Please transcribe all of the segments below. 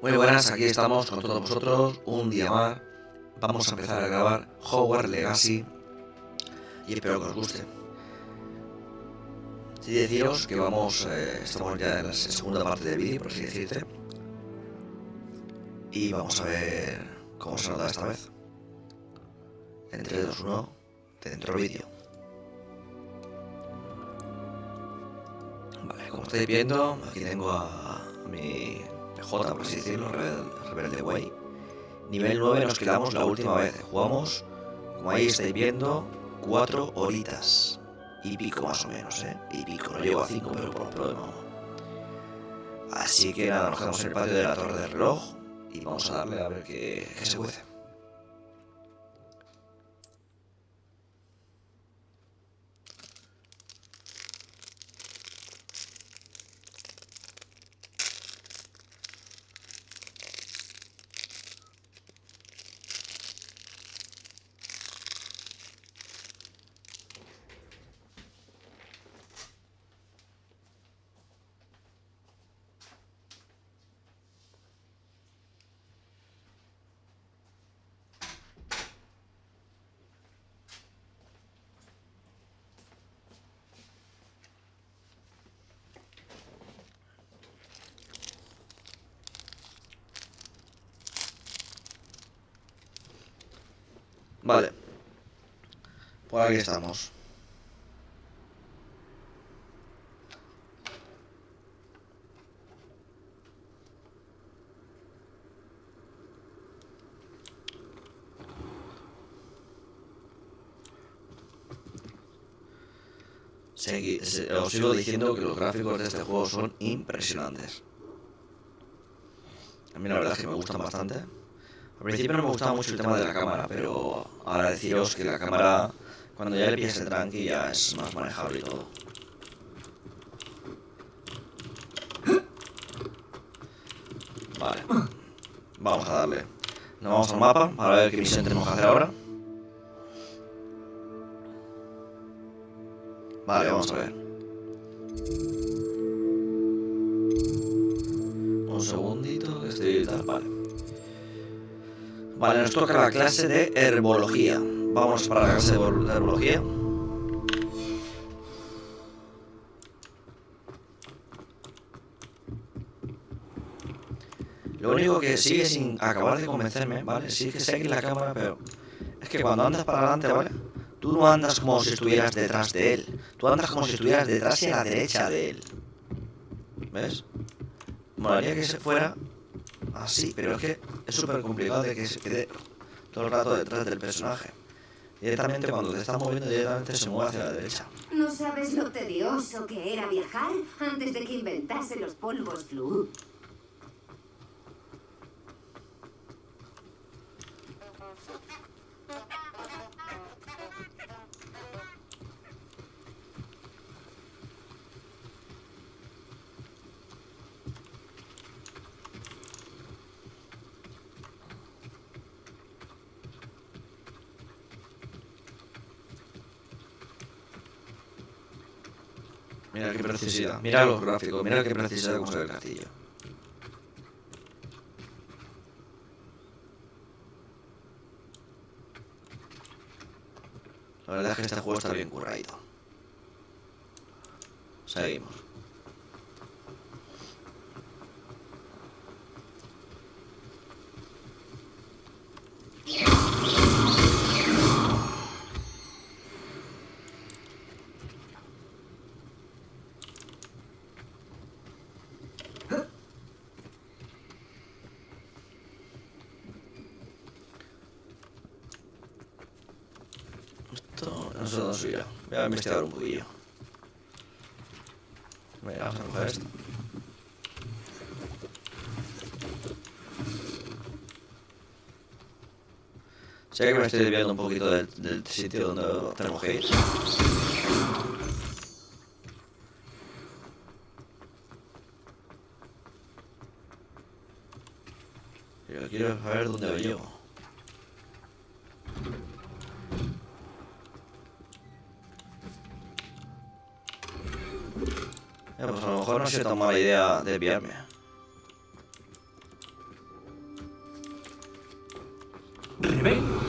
Muy buenas, aquí estamos con todos vosotros, un día más. Vamos a empezar a grabar Hogwarts Legacy y espero que os guste. Sí, deciros que estamos ya en la segunda parte del vídeo, por así decirte. Y vamos a ver cómo se nos da esta vez. En 3, 2, 1, dentro del vídeo. Vale, como estáis viendo, aquí tengo a mi PJ, por así decirlo, Rebelde Way. Nivel 9 nos quedamos la última vez. Jugamos, como ahí estáis viendo, 4 horitas. Y pico más o menos, Y pico, no llego a 5, pero por un problema. Así que nada, nos quedamos en el patio de la torre del reloj y vamos a darle a ver qué se cuece. Vale, por aquí estamos. Os sigo diciendo que los gráficos de este juego son impresionantes. A mí la verdad es que me gustan bastante. Al principio no me gustaba mucho el tema de la cámara, pero ahora deciros que la cámara, cuando ya le pillas el tranqui, ya es más manejable y todo. Vale, vamos a darle. Nos vamos al mapa para ver qué misión tenemos que hacer ahora. Vale, vamos a ver. Un segundito, que estoy tal, vale. Vale, nos toca la clase de herbología. Vamos para la clase de herbología. Lo único que sigue sin acabar de convencerme, ¿vale? Sí que sé que la cámara, pero es que cuando andas para adelante, ¿vale? Tú no andas como si estuvieras detrás de él. Tú andas como si estuvieras detrás y a la derecha de él. ¿Ves? Molaría que se fuera así, pero es que es súper complicado de que se quede todo el rato detrás del personaje. Directamente cuando te estás moviendo, directamente se mueve hacia la derecha. ¿No sabes lo tedioso que era viajar antes de que inventase los polvos Floo? Mira qué precisidad. Mira los gráficos, mira qué precisidad como se ve el castillo. La verdad es que este juego está bien curradito. Seguimos. Esto no sé dónde subirá. Voy a investigar un poquillo. Mira, vamos a coger esto. Sé que me estoy desviando un poquito del sitio donde tenemos que ir. Pero quiero saber dónde llego. Pues a lo mejor no ha sido tan mala idea desviarme. Rebelio.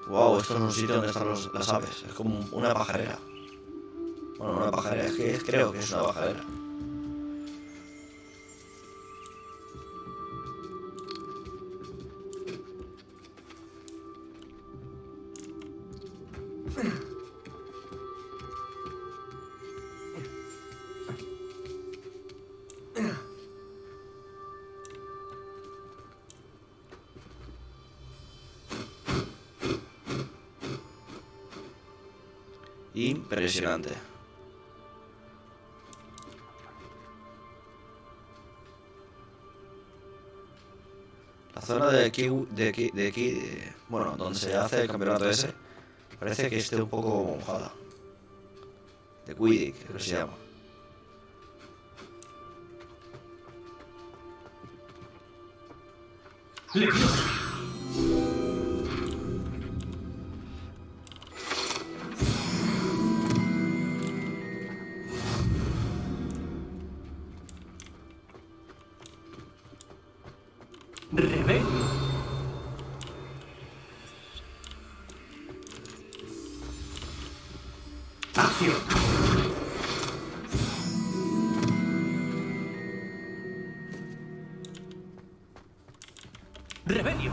Wow, esto es un sitio donde están las aves. Es como una pajarera. Bueno, una pajarera, es que creo que es una pajarera. Impresionante. La zona de aquí, bueno, donde se hace el campeonato ese, parece que esté un poco mojada. De Quidditch, creo que se llama. Leviosa. Rebelio. Acción. Rebelio.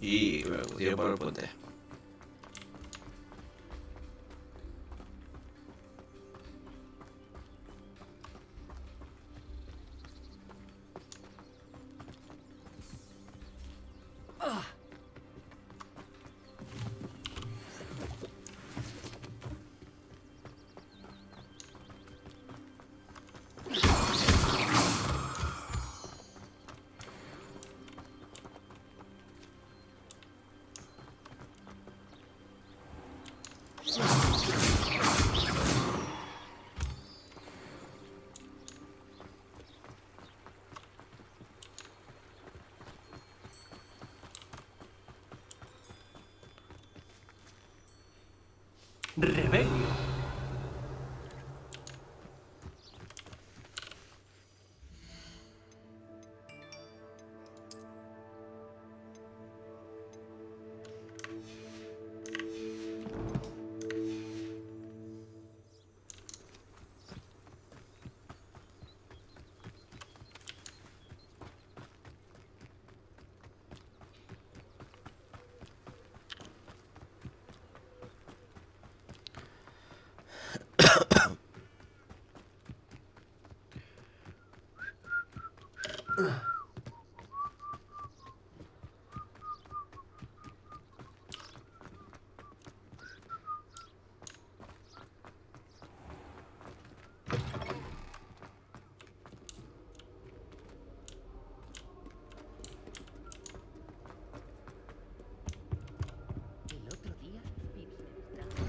Y me tiro por el puente. Rebelio. El otro día, Pips me trajo.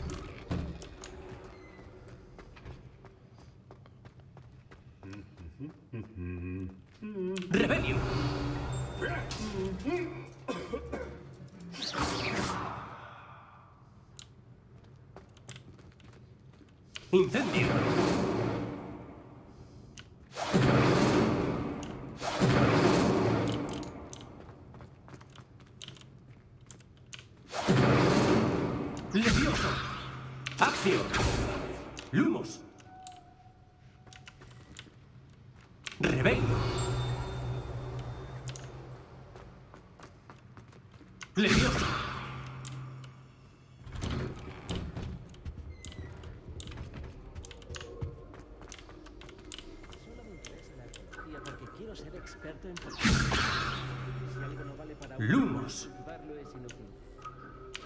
Rebelio. Incendio. Levioso. Acción. Lumos. Rebelio. Levioso. Solo me interesa la arqueología porque quiero puedo ser experto en política. Si algo no vale para uno, Lumos. cultivarlo es inútil.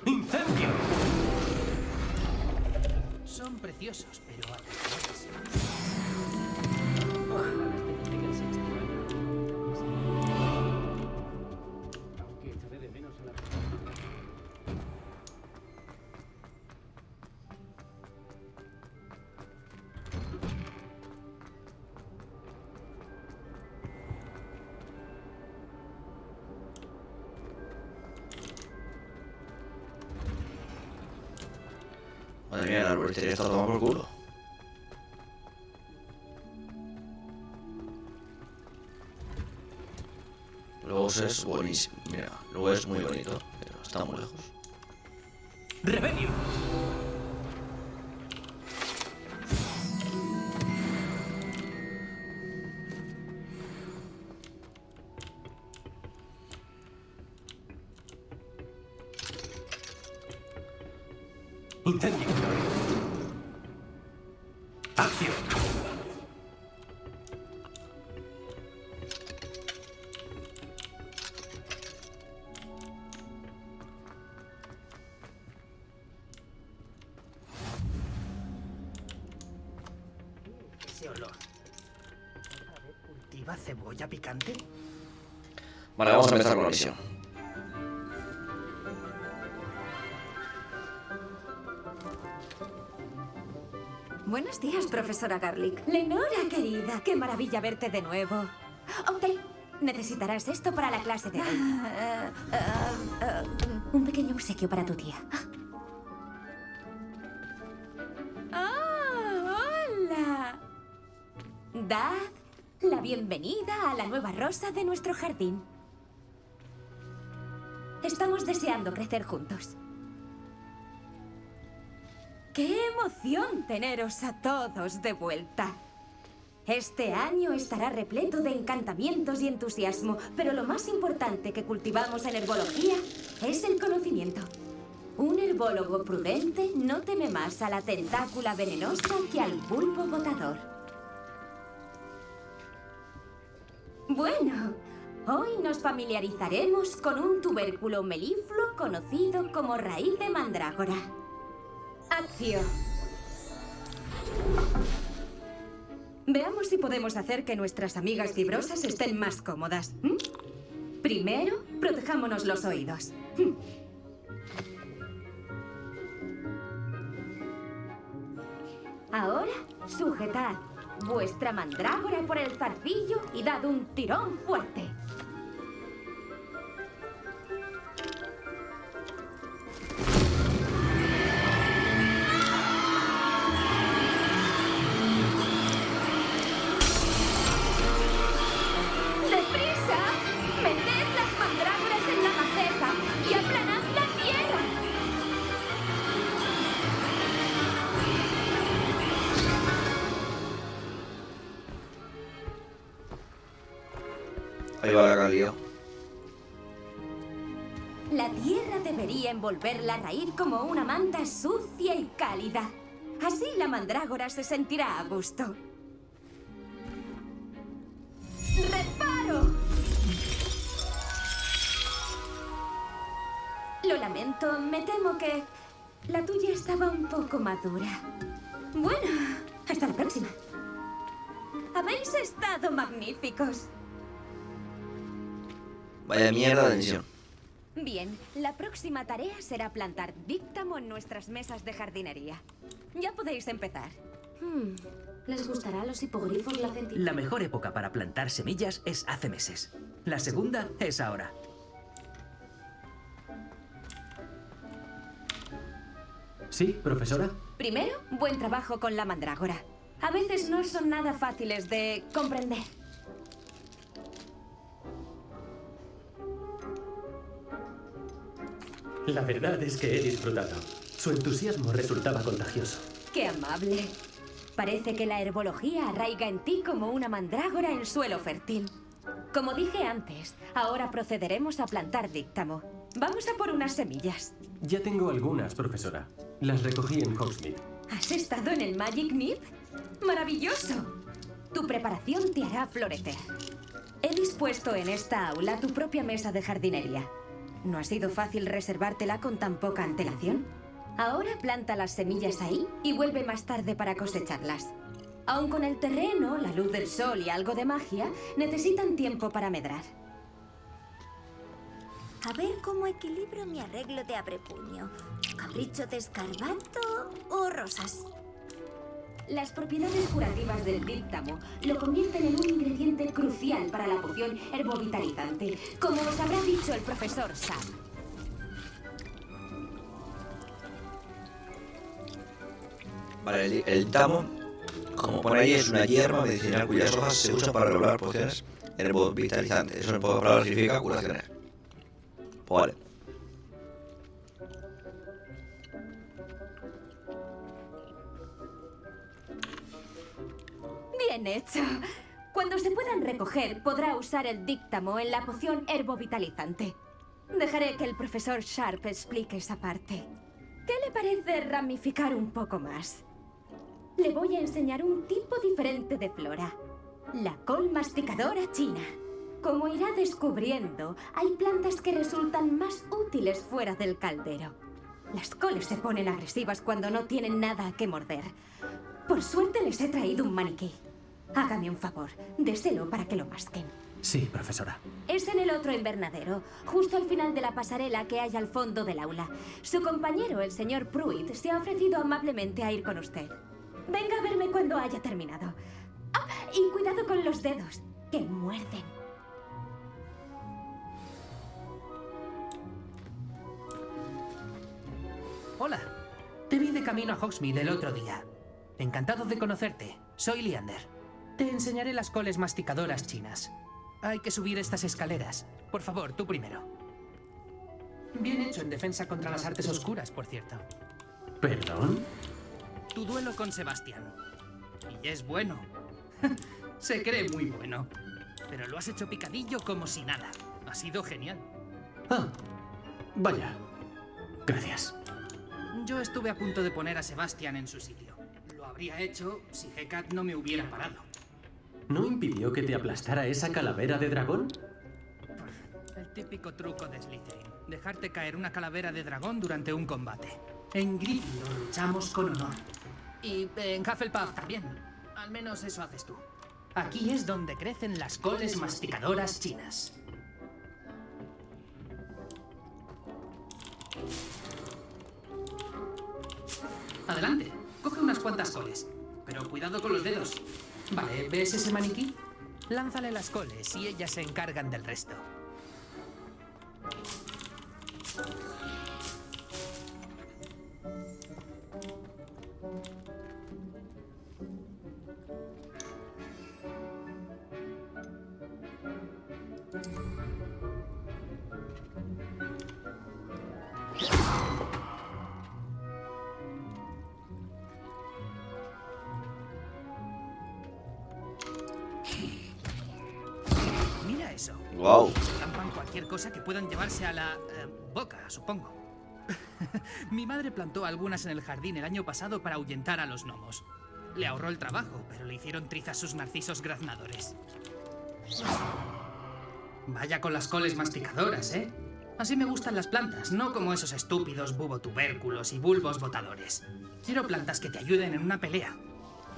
¡Incendio! Son preciosos, pero aterradores. Ojalá desde que llegue el sexto año. Aunque echaré de menos a la Madre mía, la arboristería está tomando por culo. Luego es buenísimo. Mira, luego es muy bonito, pero está muy lejos. ¡Rebelio! ¡Incendio! ¡Acción! ese olor. ¿Otra vez cultiva cebolla picante? Vale, vamos a empezar con la misión. Buenos días, profesora Garlic. Lenora, querida, qué maravilla verte de nuevo. Ok, necesitarás esto para la clase de hoy. Un pequeño obsequio para tu tía. ¡Hola! Dad la bienvenida a la nueva rosa de nuestro jardín. Estamos deseando crecer juntos. ¡Qué emoción teneros a todos de vuelta! Este año estará repleto de encantamientos y entusiasmo, pero lo más importante que cultivamos en herbología es el conocimiento. Un herbólogo prudente no teme más a la tentácula venenosa que al bulbo botador. Bueno, hoy nos familiarizaremos con un tubérculo melífluo conocido como raíz de mandrágora. ¡Acción! Veamos si podemos hacer que nuestras amigas fibrosas estén más cómodas. Primero, protejámonos los oídos. Ahora, sujetad vuestra mandrágora por el zarcillo y dad un tirón fuerte. ¡Deprisa! ¡Meted las mandrágoras en la maceta y aplanad la tierra! Ahí va la calidad. La tierra debería envolver la raíz como una manta sucia y cálida. Así la mandrágora se sentirá a gusto. ¡Reparo! Lo lamento, me temo que la tuya estaba un poco madura. Bueno, hasta la próxima. Habéis estado magníficos. Vaya mierda de misión. Bien, la próxima tarea será plantar díctamo en nuestras mesas de jardinería. Ya podéis empezar. ¿Les gustará a los hipogrifos la centinela? La mejor época para plantar semillas es hace meses. La segunda es ahora. ¿Sí, profesora? Primero, buen trabajo con la mandrágora. A veces no son nada fáciles de comprender. La verdad es que he disfrutado. Su entusiasmo resultaba contagioso. ¡Qué amable! Parece que la herbología arraiga en ti como una mandrágora en suelo fértil. Como dije antes, ahora procederemos a plantar díctamo. Vamos a por unas semillas. Ya tengo algunas, profesora. Las recogí en Hogsmeade. ¿Has estado en el Magic Nip? ¡Maravilloso! Tu preparación te hará florecer. He dispuesto en esta aula tu propia mesa de jardinería. ¿No ha sido fácil reservártela con tan poca antelación? Ahora planta las semillas ahí y vuelve más tarde para cosecharlas. Aun con el terreno, la luz del sol y algo de magia, necesitan tiempo para medrar. A ver cómo equilibro mi arreglo de abrepuño. ¿Capricho de escarbato o rosas? Las propiedades curativas del díptamo lo convierten en un ingrediente crucial para la poción herbovitalizante, como os habrá dicho el profesor Sam. Vale, el díptamo, como pone ahí, es una hierba medicinal cuyas hojas se usan para elaborar pociones herbovitalizantes. Eso en pocas palabras significa curaciones. Pues vale. Bien hecho. Cuando se puedan recoger, podrá usar el díptamo en la poción herbovitalizante. Dejaré que el profesor Sharp explique esa parte. ¿Qué le parece ramificar un poco más? Le voy a enseñar un tipo diferente de flora. La col masticadora china. Como irá descubriendo, hay plantas que resultan más útiles fuera del caldero. Las coles se ponen agresivas cuando no tienen nada que morder. Por suerte les he traído un maniquí. Hágame un favor, déselo para que lo masquen. Sí, profesora. Es en el otro invernadero, justo al final de la pasarela que hay al fondo del aula. Su compañero, el señor Pruitt, se ha ofrecido amablemente a ir con usted. Venga a verme cuando haya terminado. ¡Ah! Y cuidado con los dedos, que muerden. Hola. Te vi de camino a Hogsmeade el otro día. Encantado de conocerte. Soy Leander. Te enseñaré las coles masticadoras chinas. Hay que subir estas escaleras. Por favor, tú primero. Bien hecho en defensa contra las artes oscuras, por cierto. ¿Perdón? Tu duelo con Sebastián. Y es bueno. Se cree muy bueno. Pero lo has hecho picadillo como si nada. Ha sido genial. Ah, vaya. Gracias. Yo estuve a punto de poner a Sebastián en su sitio. Lo habría hecho si Hecate no me hubiera parado. ¿No impidió que te aplastara esa calavera de dragón? El típico truco de Slytherin. Dejarte caer una calavera de dragón durante un combate. En Gryffindor luchamos con honor. Y en Hufflepuff también. Al menos eso haces tú. Aquí es donde crecen las coles masticadoras chinas. Adelante, coge unas cuantas coles. Pero cuidado con los dedos. Vale, ¿ves ese maniquí? Lánzale las coles y ellas se encargan del resto. Mira eso. Wow. Zampan cualquier cosa que puedan llevarse a la boca, supongo. Mi madre plantó algunas en el jardín el año pasado para ahuyentar a los gnomos. Le ahorró el trabajo, pero le hicieron trizas sus narcisos graznadores. Vaya con las coles masticadoras, ¿eh? Así me gustan las plantas, no como esos estúpidos bubotubérculos y bulbos botadores. Quiero plantas que te ayuden en una pelea.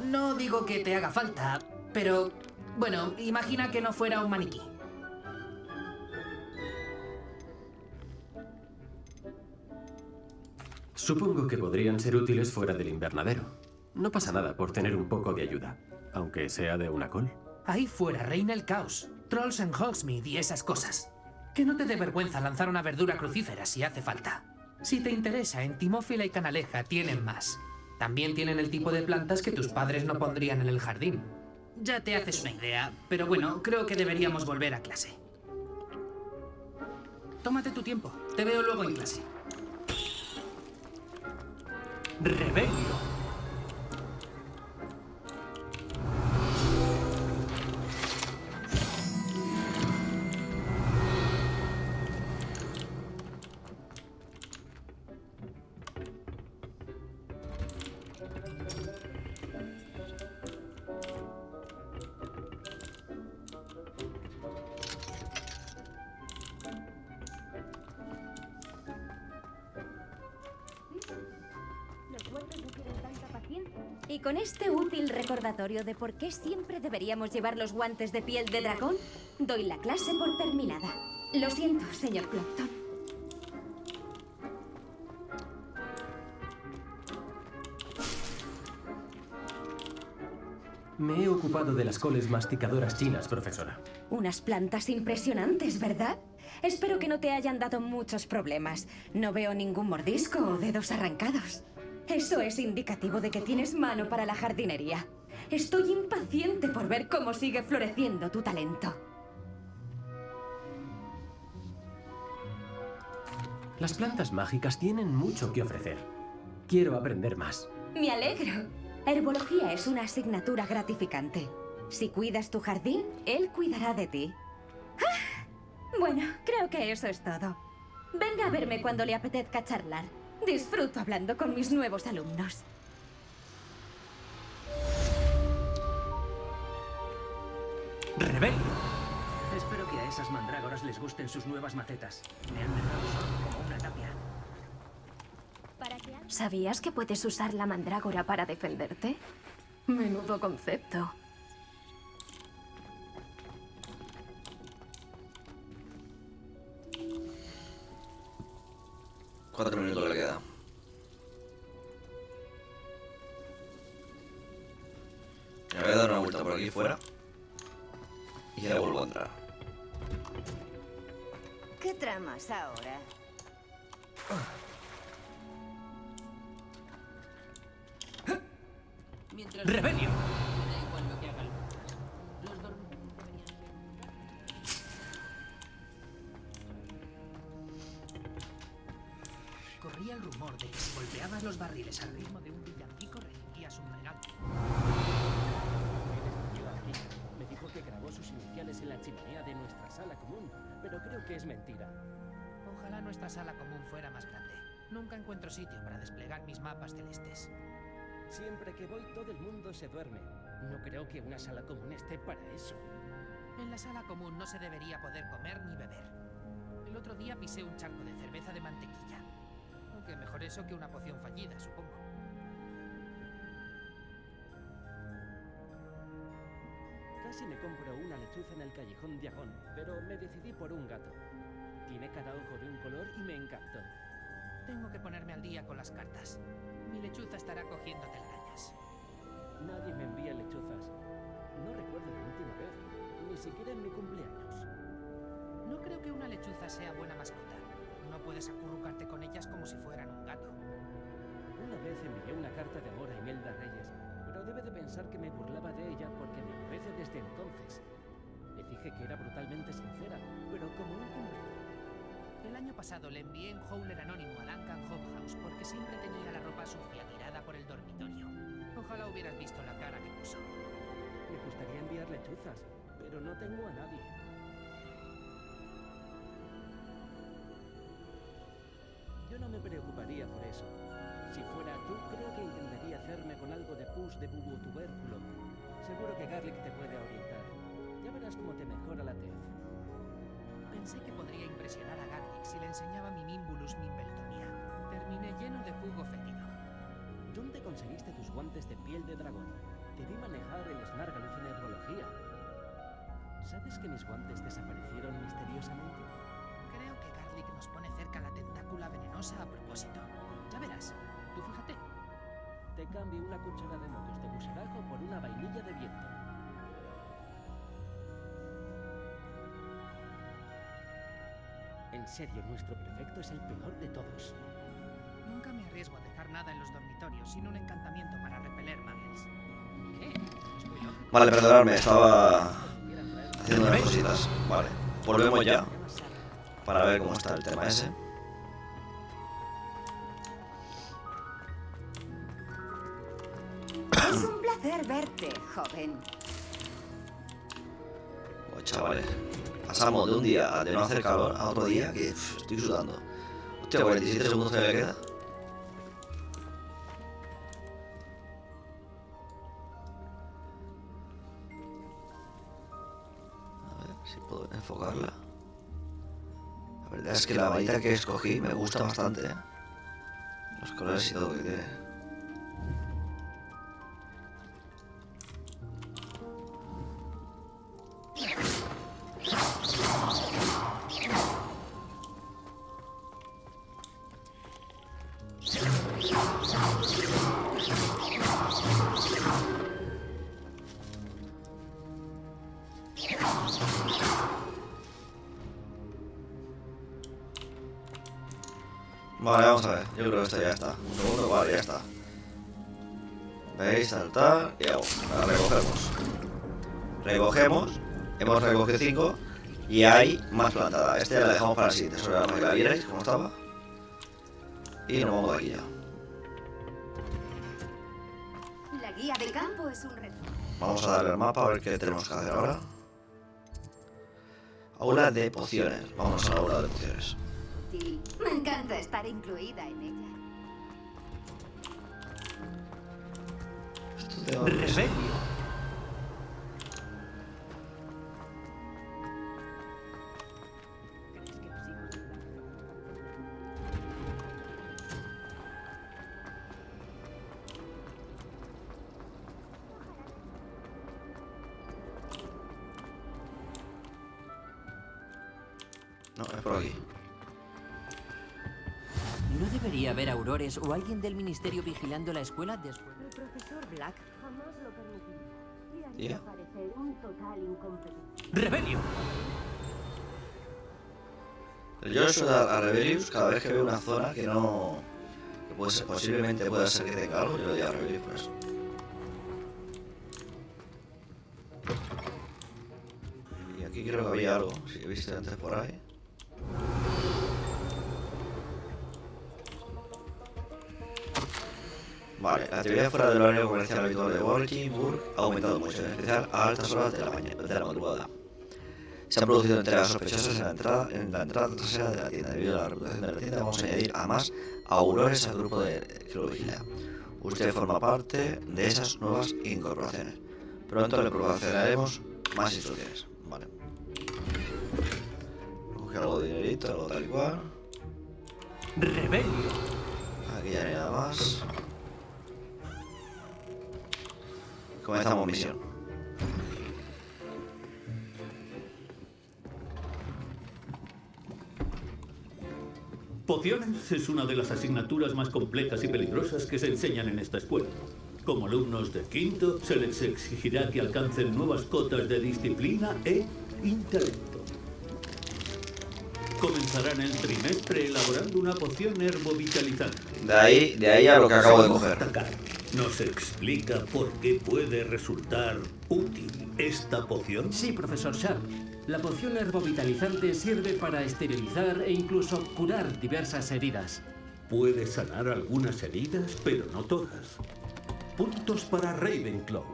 No digo que te haga falta, pero... bueno, imagina que no fuera un maniquí. Supongo que podrían ser útiles fuera del invernadero. No pasa nada por tener un poco de ayuda, aunque sea de una col. Ahí fuera reina el caos. Trolls en Hogsmeade y esas cosas. Que no te dé vergüenza lanzar una verdura crucífera si hace falta. Si te interesa, en Timófila y Canaleja tienen más. También tienen el tipo de plantas que tus padres no pondrían en el jardín. Ya te haces una idea, pero bueno, creo que deberíamos volver a clase. Tómate tu tiempo. Te veo luego en clase. ¡Rebelio! Y con este útil recordatorio de por qué siempre deberíamos llevar los guantes de piel de dragón, doy la clase por terminada. Lo siento, señor Clompton. Me he ocupado de las coles masticadoras chinas, profesora. Unas plantas impresionantes, ¿verdad? Espero que no te hayan dado muchos problemas. No veo ningún mordisco o dedos arrancados. Eso es indicativo de que tienes mano para la jardinería. Estoy impaciente por ver cómo sigue floreciendo tu talento. Las plantas mágicas tienen mucho que ofrecer. Quiero aprender más. Me alegro. Herbología es una asignatura gratificante. Si cuidas tu jardín, él cuidará de ti. ¡Ah! Bueno, creo que eso es todo. Venga a verme cuando le apetezca charlar. Disfruto hablando con mis nuevos alumnos. ¡Rebel! Espero que a esas mandrágoras les gusten sus nuevas macetas. Me han dejado solo como una tapia. ¿Sabías que puedes usar la mandrágora para defenderte? Menudo concepto. Cuatro minutos le queda. Me voy a dar una vuelta por aquí fuera. Y ya vuelvo a entrar. ¿Qué tramas ahora? ¡Rebelio! Corría el rumor de que si golpeabas los barriles al ritmo de un villancico recibías un regalo. Aquí. Me dijo que grabó sus iniciales en la chimenea de nuestra sala común, pero creo que es mentira. Ojalá nuestra sala común fuera más grande. Nunca encuentro sitio para desplegar mis mapas celestes. Siempre que voy todo el mundo se duerme. No creo que una sala común esté para eso. En la sala común no se debería poder comer ni beber. El otro día pisé un charco de cerveza de mantequilla. Aunque mejor eso que una poción fallida, supongo. Casi me compro una lechuza en el callejón Diagon, pero me decidí por un gato. Tiene cada ojo de un color y me encantó. Tengo que ponerme al día con las cartas. Mi lechuza estará cogiendo telarañas. Nadie me envía lechuzas. No recuerdo la última vez, ni siquiera en mi cumpleaños. No creo que una lechuza sea buena mascota. No puedes acurrucarte con ellas como si fueran un gato. Una vez envié una carta de amor a Imelda Reyes, pero debe de pensar que me burlaba de ella porque me aborrece desde entonces. Le dije que era brutalmente sincera, pero como un cumplido. El año pasado le envié un howler anónimo a Duncan Hobhouse porque siempre tenía la ropa sucia tirada por el dormitorio. Ojalá hubieras visto la cara que puso. Me gustaría enviar lechuzas, pero no tengo a nadie. Yo no me preocuparía por eso. Si fuera tú, creo que intentaría hacerme con algo de pus de bubotubérculo. Seguro que Garlic te puede orientar. Ya verás cómo te mejora la tez. Pensé que podría impresionar a Garlic si le enseñaba mi Mimbulus Mimbeltonia. Terminé lleno de jugo fétido. ¿Dónde conseguiste tus guantes de piel de dragón? Debí manejar el Snargaluz en herbología. ¿Sabes que mis guantes desaparecieron misteriosamente? Creo que Garlic nos pone cerca la tentácula venenosa a propósito. Ya verás, tú fíjate. Te cambio una cuchara de mocos de gusarajo por una vainilla de viento. En serio, nuestro prefecto es el peor de todos. Nunca me arriesgo a dejar nada en los dormitorios sin un encantamiento para repeler muggles. ¿Qué? Estoy loco. Vale, perdonadme, estaba haciendo unas cositas. Vale, volvemos ya para ver cómo está el tema ese. Es un placer verte, joven. Pues chavales, pasamos de un día de no hacer calor a otro día que estoy sudando. Hostia, 47 segundos todavía queda. A ver si puedo enfocarla. La verdad es que la varita que escogí me gusta bastante, ¿eh? Los colores y todo que tiene. Vale, vamos a ver. Yo creo que esto ya está. Un segundo, vale, ya está. ¿Veis? Saltar y hago. Ahora recogemos. Recogemos. Hemos recogido 5. Y hay más plantada. Este ya la dejamos para la siguiente. Solo vamos a que la vierais como estaba. Y nos vamos de aquí ya. La guía de campo es un reto. Vamos a darle al mapa a ver qué tenemos que hacer ahora. Aula de pociones. Vamos a la aula de pociones. Sí, me encanta estar incluida en ella. Esto de dónde es? Rebelio. No, es por aquí. ¿No debería haber aurores o alguien del ministerio vigilando la escuela después? El profesor Black jamás lo permitiría. Tía. Parecer un total incompetente. ¡Rebelio! Yo suelo dar a Rebelius cada vez que veo una zona que no... que puede ser, posiblemente pueda ser que tenga algo, yo le doy a Rebelius por eso. Y aquí creo que había algo, si he visto antes por ahí. Vale, la actividad fuera del horario comercial habitual de Walkenburg ha aumentado mucho, en especial a altas horas de la madrugada. Se han producido entregas sospechosas en la entrada trasera de la tienda. Debido a la reputación de la tienda, vamos a añadir a más aurores al grupo que lo vigila. Usted forma parte de esas nuevas incorporaciones. Pronto le proporcionaremos más instrucciones. Vale. Coge algo de dinerito, algo tal y cual. ¡Rebelio! Aquí ya no hay nada más. Comenzamos misión. Pociones es una de las asignaturas más complejas y peligrosas que se enseñan en esta escuela. Como alumnos de quinto, se les exigirá que alcancen nuevas cotas de disciplina e intelecto. Comenzarán el trimestre elaborando una poción herbovitalizante. De ahí a lo que acabo de coger. ¿Nos explica por qué puede resultar útil esta poción? Sí, profesor Sharp. La poción herbovitalizante sirve para esterilizar e incluso curar diversas heridas. Puede sanar algunas heridas, pero no todas. Puntos para Ravenclaw.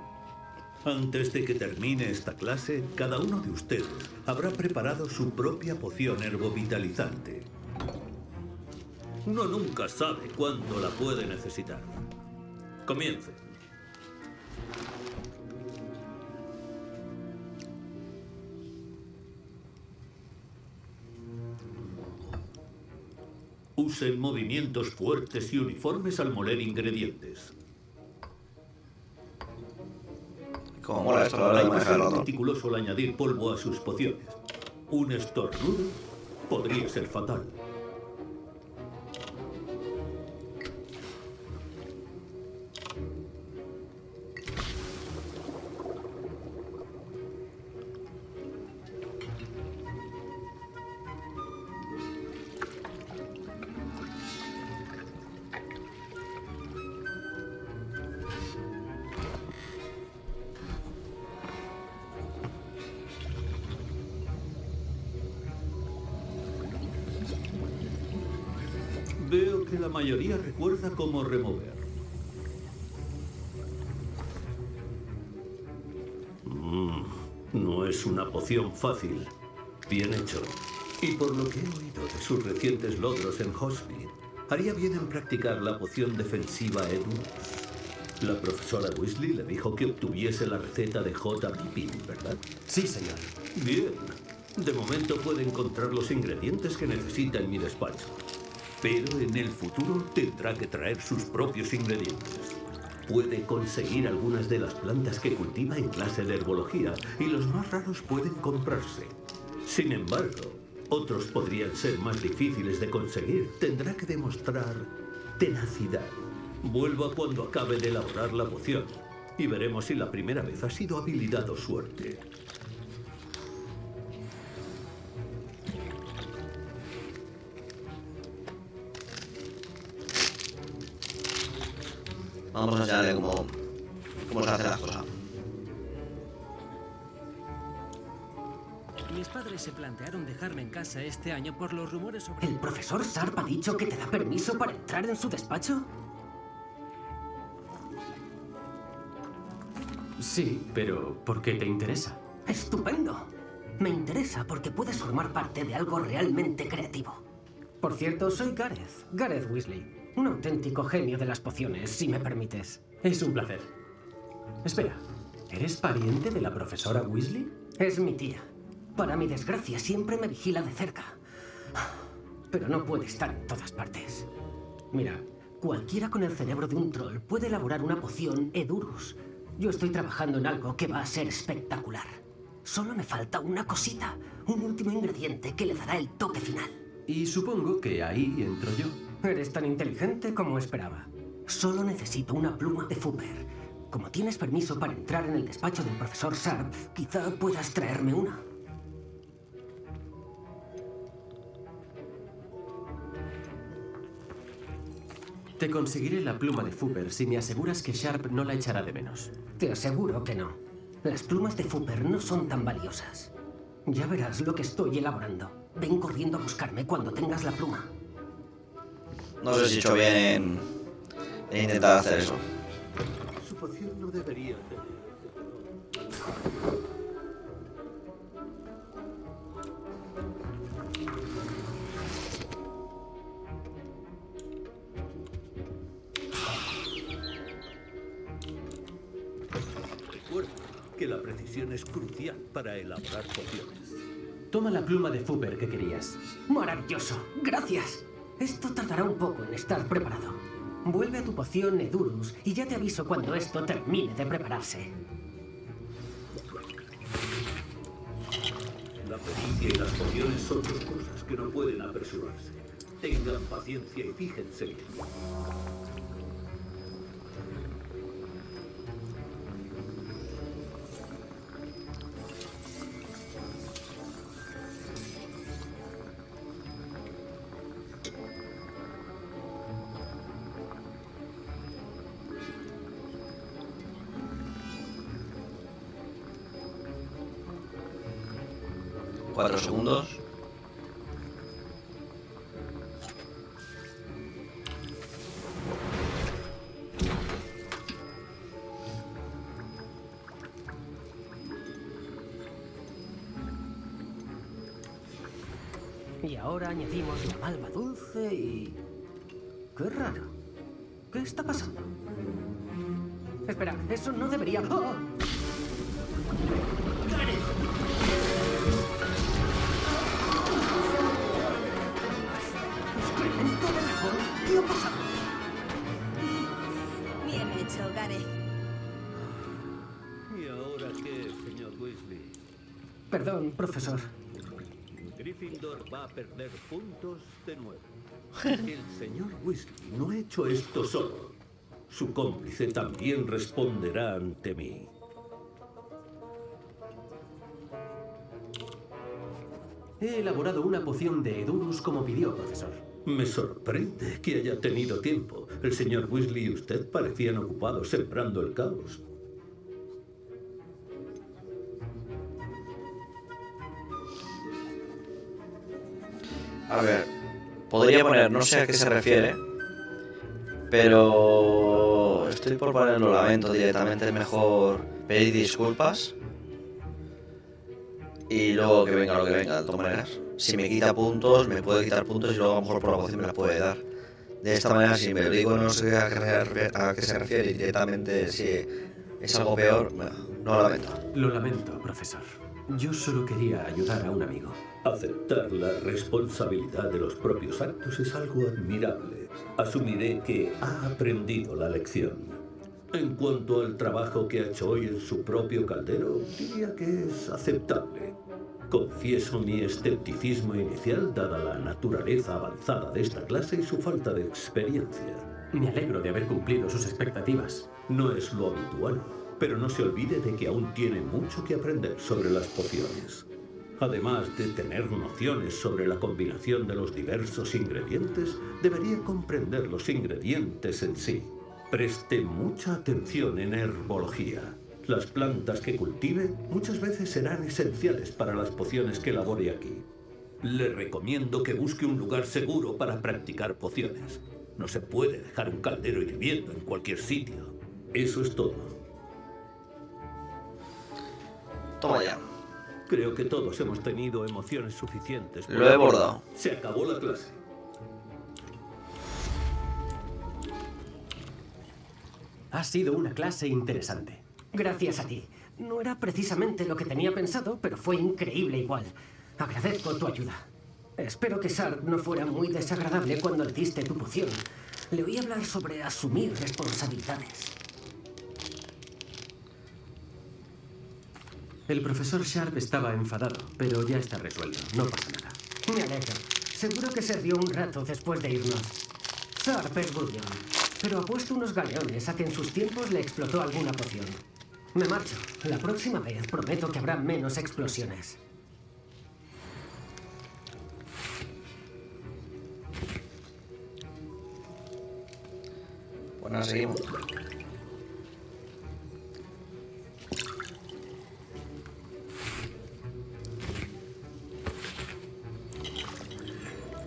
Antes de que termine esta clase, cada uno de ustedes habrá preparado su propia poción herbovitalizante. Uno nunca sabe cuándo la puede necesitar. Comience. Usen movimientos fuertes y uniformes al moler ingredientes. Como mola esto, la verdad, Hay me que deja ser el ratón. meticuloso al añadir polvo a sus pociones. Un estornudo podría ser fatal. Veo que la mayoría recuerda cómo remover. No es una poción fácil. Bien hecho. Y por lo que he oído de sus recientes logros en Hogsmeade, haría bien en practicar la poción defensiva Edmund. La profesora Weasley le dijo que obtuviese la receta de J. Pippin, ¿verdad? Sí, señor. Bien. De momento puede encontrar los ingredientes que necesita en mi despacho. Pero en el futuro tendrá que traer sus propios ingredientes. Puede conseguir algunas de las plantas que cultiva en clase de herbología y los más raros pueden comprarse. Sin embargo, otros podrían ser más difíciles de conseguir. Tendrá que demostrar tenacidad. Vuelva cuando acabe de elaborar la poción y veremos si la primera vez ha sido habilidad o suerte. Vamos a enseñarle cómo se hacen las cosas. Mis padres se plantearon dejarme en casa este año por los rumores sobre... ¿El profesor Sharp ha dicho que te da permiso para entrar en su despacho? Sí, pero ¿por qué te interesa? ¡Estupendo! Me interesa porque puedes formar parte de algo realmente creativo. Por cierto, soy Gareth Weasley. Un auténtico genio de las pociones, si me permites. Es un placer. Espera, ¿eres pariente de la profesora Weasley? Es mi tía. Para mi desgracia, siempre me vigila de cerca. Pero no puede estar en todas partes. Mira, cualquiera con el cerebro de un troll puede elaborar una poción Edurus. Yo estoy trabajando en algo que va a ser espectacular. Solo me falta una cosita, un último ingrediente que le dará el toque final. Y supongo que ahí entro yo. Eres tan inteligente como esperaba. Solo necesito una pluma de Fooper. Como tienes permiso para entrar en el despacho del profesor Sharp, quizá puedas traerme una. Te conseguiré la pluma de Fooper si me aseguras que Sharp no la echará de menos. Te aseguro que no. Las plumas de Fooper no son tan valiosas. Ya verás lo que estoy elaborando. Ven corriendo a buscarme cuando tengas la pluma. No sé si he hecho bien en intentar hacer eso. Su poción no debería tener. Recuerda que la precisión es crucial para elaborar pociones. Toma la pluma de Fooper que querías. ¡Maravilloso! ¡Gracias! Esto tardará un poco en estar preparado. Vuelve a tu poción Edurus y ya te aviso cuando esto termine de prepararse. La pericia y las pociones son dos cosas que no pueden apresurarse. Tengan paciencia y fíjense bien. Cuatro segundos. Y ahora añadimos la malva dulce y... ¡Qué raro! ¿Qué está pasando? Espera, eso no debería... ¡Oh! ¡Excremento de dragón! ¿Qué ha pasado? Bien hecho, Gareth. ¿Y ahora qué, señor Weasley? Perdón, profesor. Gryffindor va a perder puntos de nuevo. El señor Weasley no ha hecho esto solo. Su cómplice también responderá ante mí. He elaborado una poción de Edurus como pidió, profesor. Me sorprende que haya tenido tiempo. El señor Weasley y usted parecían ocupados sembrando el caos. A ver, podría poner, no sé a qué se refiere, pero estoy por poner lo lamento directamente, es mejor pedir disculpas y luego que venga lo que venga, de todas maneras. Si me quita puntos, me puede quitar puntos y luego a lo mejor por la poción me las puede dar. De esta manera, si me lo digo, no sé a qué se refiere y directamente si es algo peor, no lo lamento. Lo lamento, profesor. Yo solo quería ayudar a un amigo. Aceptar la responsabilidad de los propios actos es algo admirable. Asumiré que ha aprendido la lección. En cuanto al trabajo que ha hecho hoy en su propio caldero, diría que es aceptable. Confieso mi escepticismo inicial dada la naturaleza avanzada de esta clase y su falta de experiencia. Me alegro de haber cumplido sus expectativas. No es lo habitual, pero no se olvide de que aún tiene mucho que aprender sobre las pociones. Además de tener nociones sobre la combinación de los diversos ingredientes, debería comprender los ingredientes en sí. Preste mucha atención en herbología. Las plantas que cultive muchas veces serán esenciales para las pociones que elabore aquí. Le recomiendo que busque un lugar seguro para practicar pociones. No se puede dejar un caldero hirviendo en cualquier sitio. Eso es todo. Toma ya. Creo que todos hemos tenido emociones suficientes. Lo he bordado. Se acabó la clase. Ha sido una clase interesante. Gracias a ti. No era precisamente lo que tenía pensado, pero fue increíble igual. Agradezco tu ayuda. Espero que Sark no fuera muy desagradable cuando le diste tu poción. Le oí hablar sobre asumir responsabilidades. El profesor Sharp estaba enfadado, pero ya está resuelto. No pasa nada. Me alegro. Seguro que se rió un rato después de irnos. Sarp es Gudjon, pero ha puesto unos galeones a que en sus tiempos le explotó alguna poción. Me marcho. La próxima vez prometo que habrá menos explosiones. Bueno, seguimos.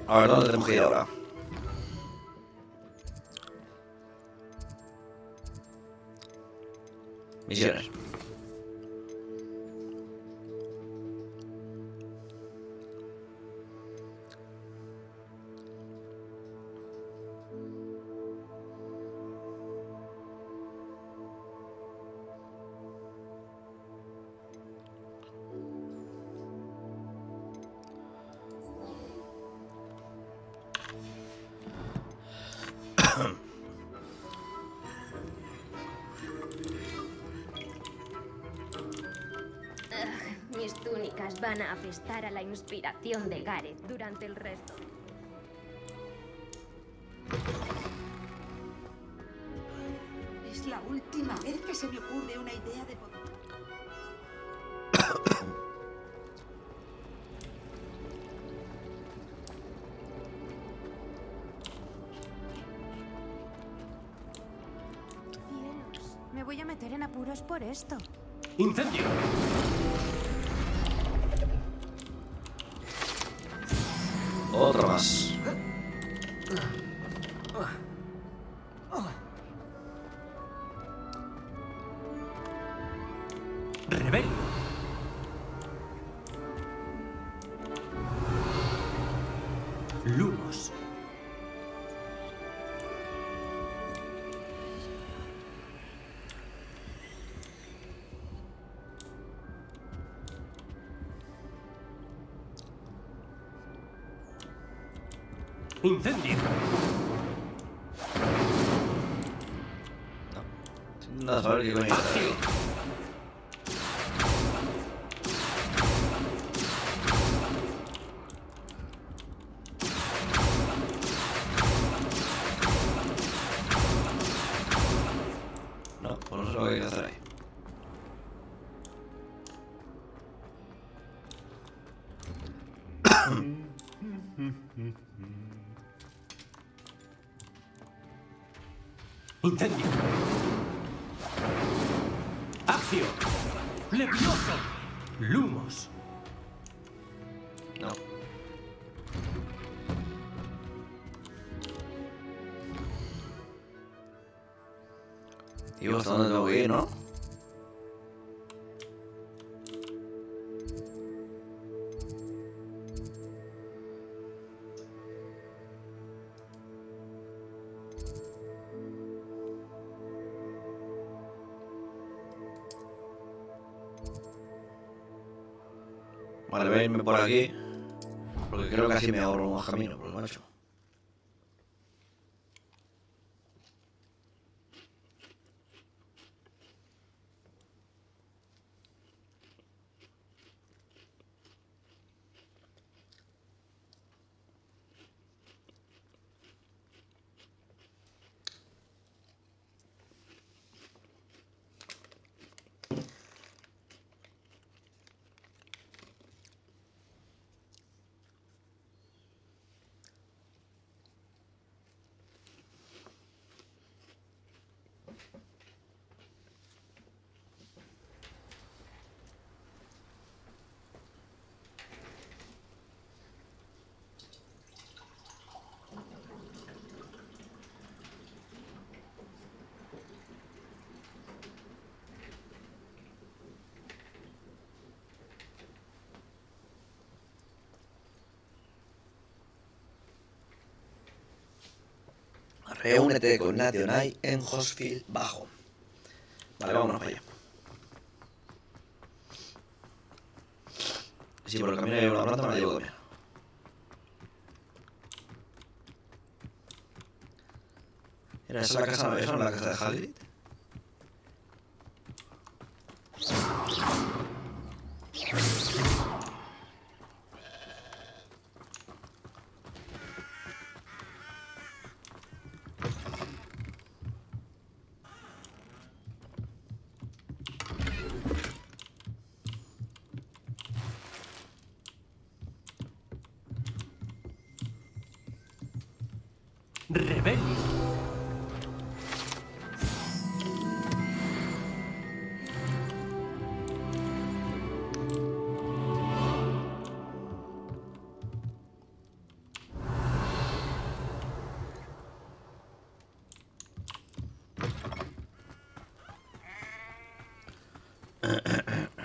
A ver, ¿dónde tenemos que ir ahora? Misiones. Mis túnicas van a apestar a la inspiración de Gareth durante el resto. Es la última vez que se me ocurre una idea de poder. Cielos, me voy a meter en apuros por esto. ¡Incendio! Otra más. ¡Rebel! Lumos. ¡Incendio! No, a saber qué coño. No, pues no sé lo que hay que hacer ahí. ¡Incendio! ¡Accio! ¡Levioso! ¡Lumos! No. Digo, ¿hasta dónde tengo que ir, no? Vale, voy a irme por aquí. Porque creo que así me ahorro más camino, por lo macho. Reúnete con Nadia Onai en Hogsfield Bajo. Vale, vámonos para allá. Si por el camino hay una planta, me la llevo también. Mira, esa es la casa, ¿esa no es la casa de Hagrid? ¡Rebelio!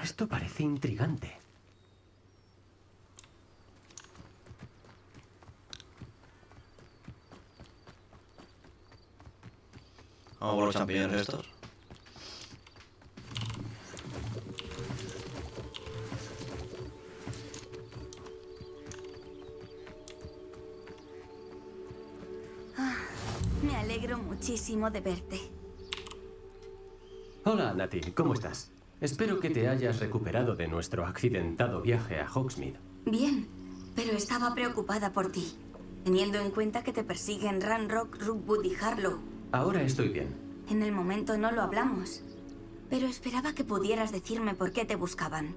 Esto parece intrigante. Vamos por los champiñones estos. Me alegro muchísimo de verte. Hola, Nati, ¿cómo estás? Espero que te hayas recuperado de nuestro accidentado viaje a Hogsmeade. Bien, pero estaba preocupada por ti, teniendo en cuenta que te persiguen Ranrock, Rookwood y Harlow. Ahora estoy bien. En el momento no lo hablamos, pero esperaba que pudieras decirme por qué te buscaban.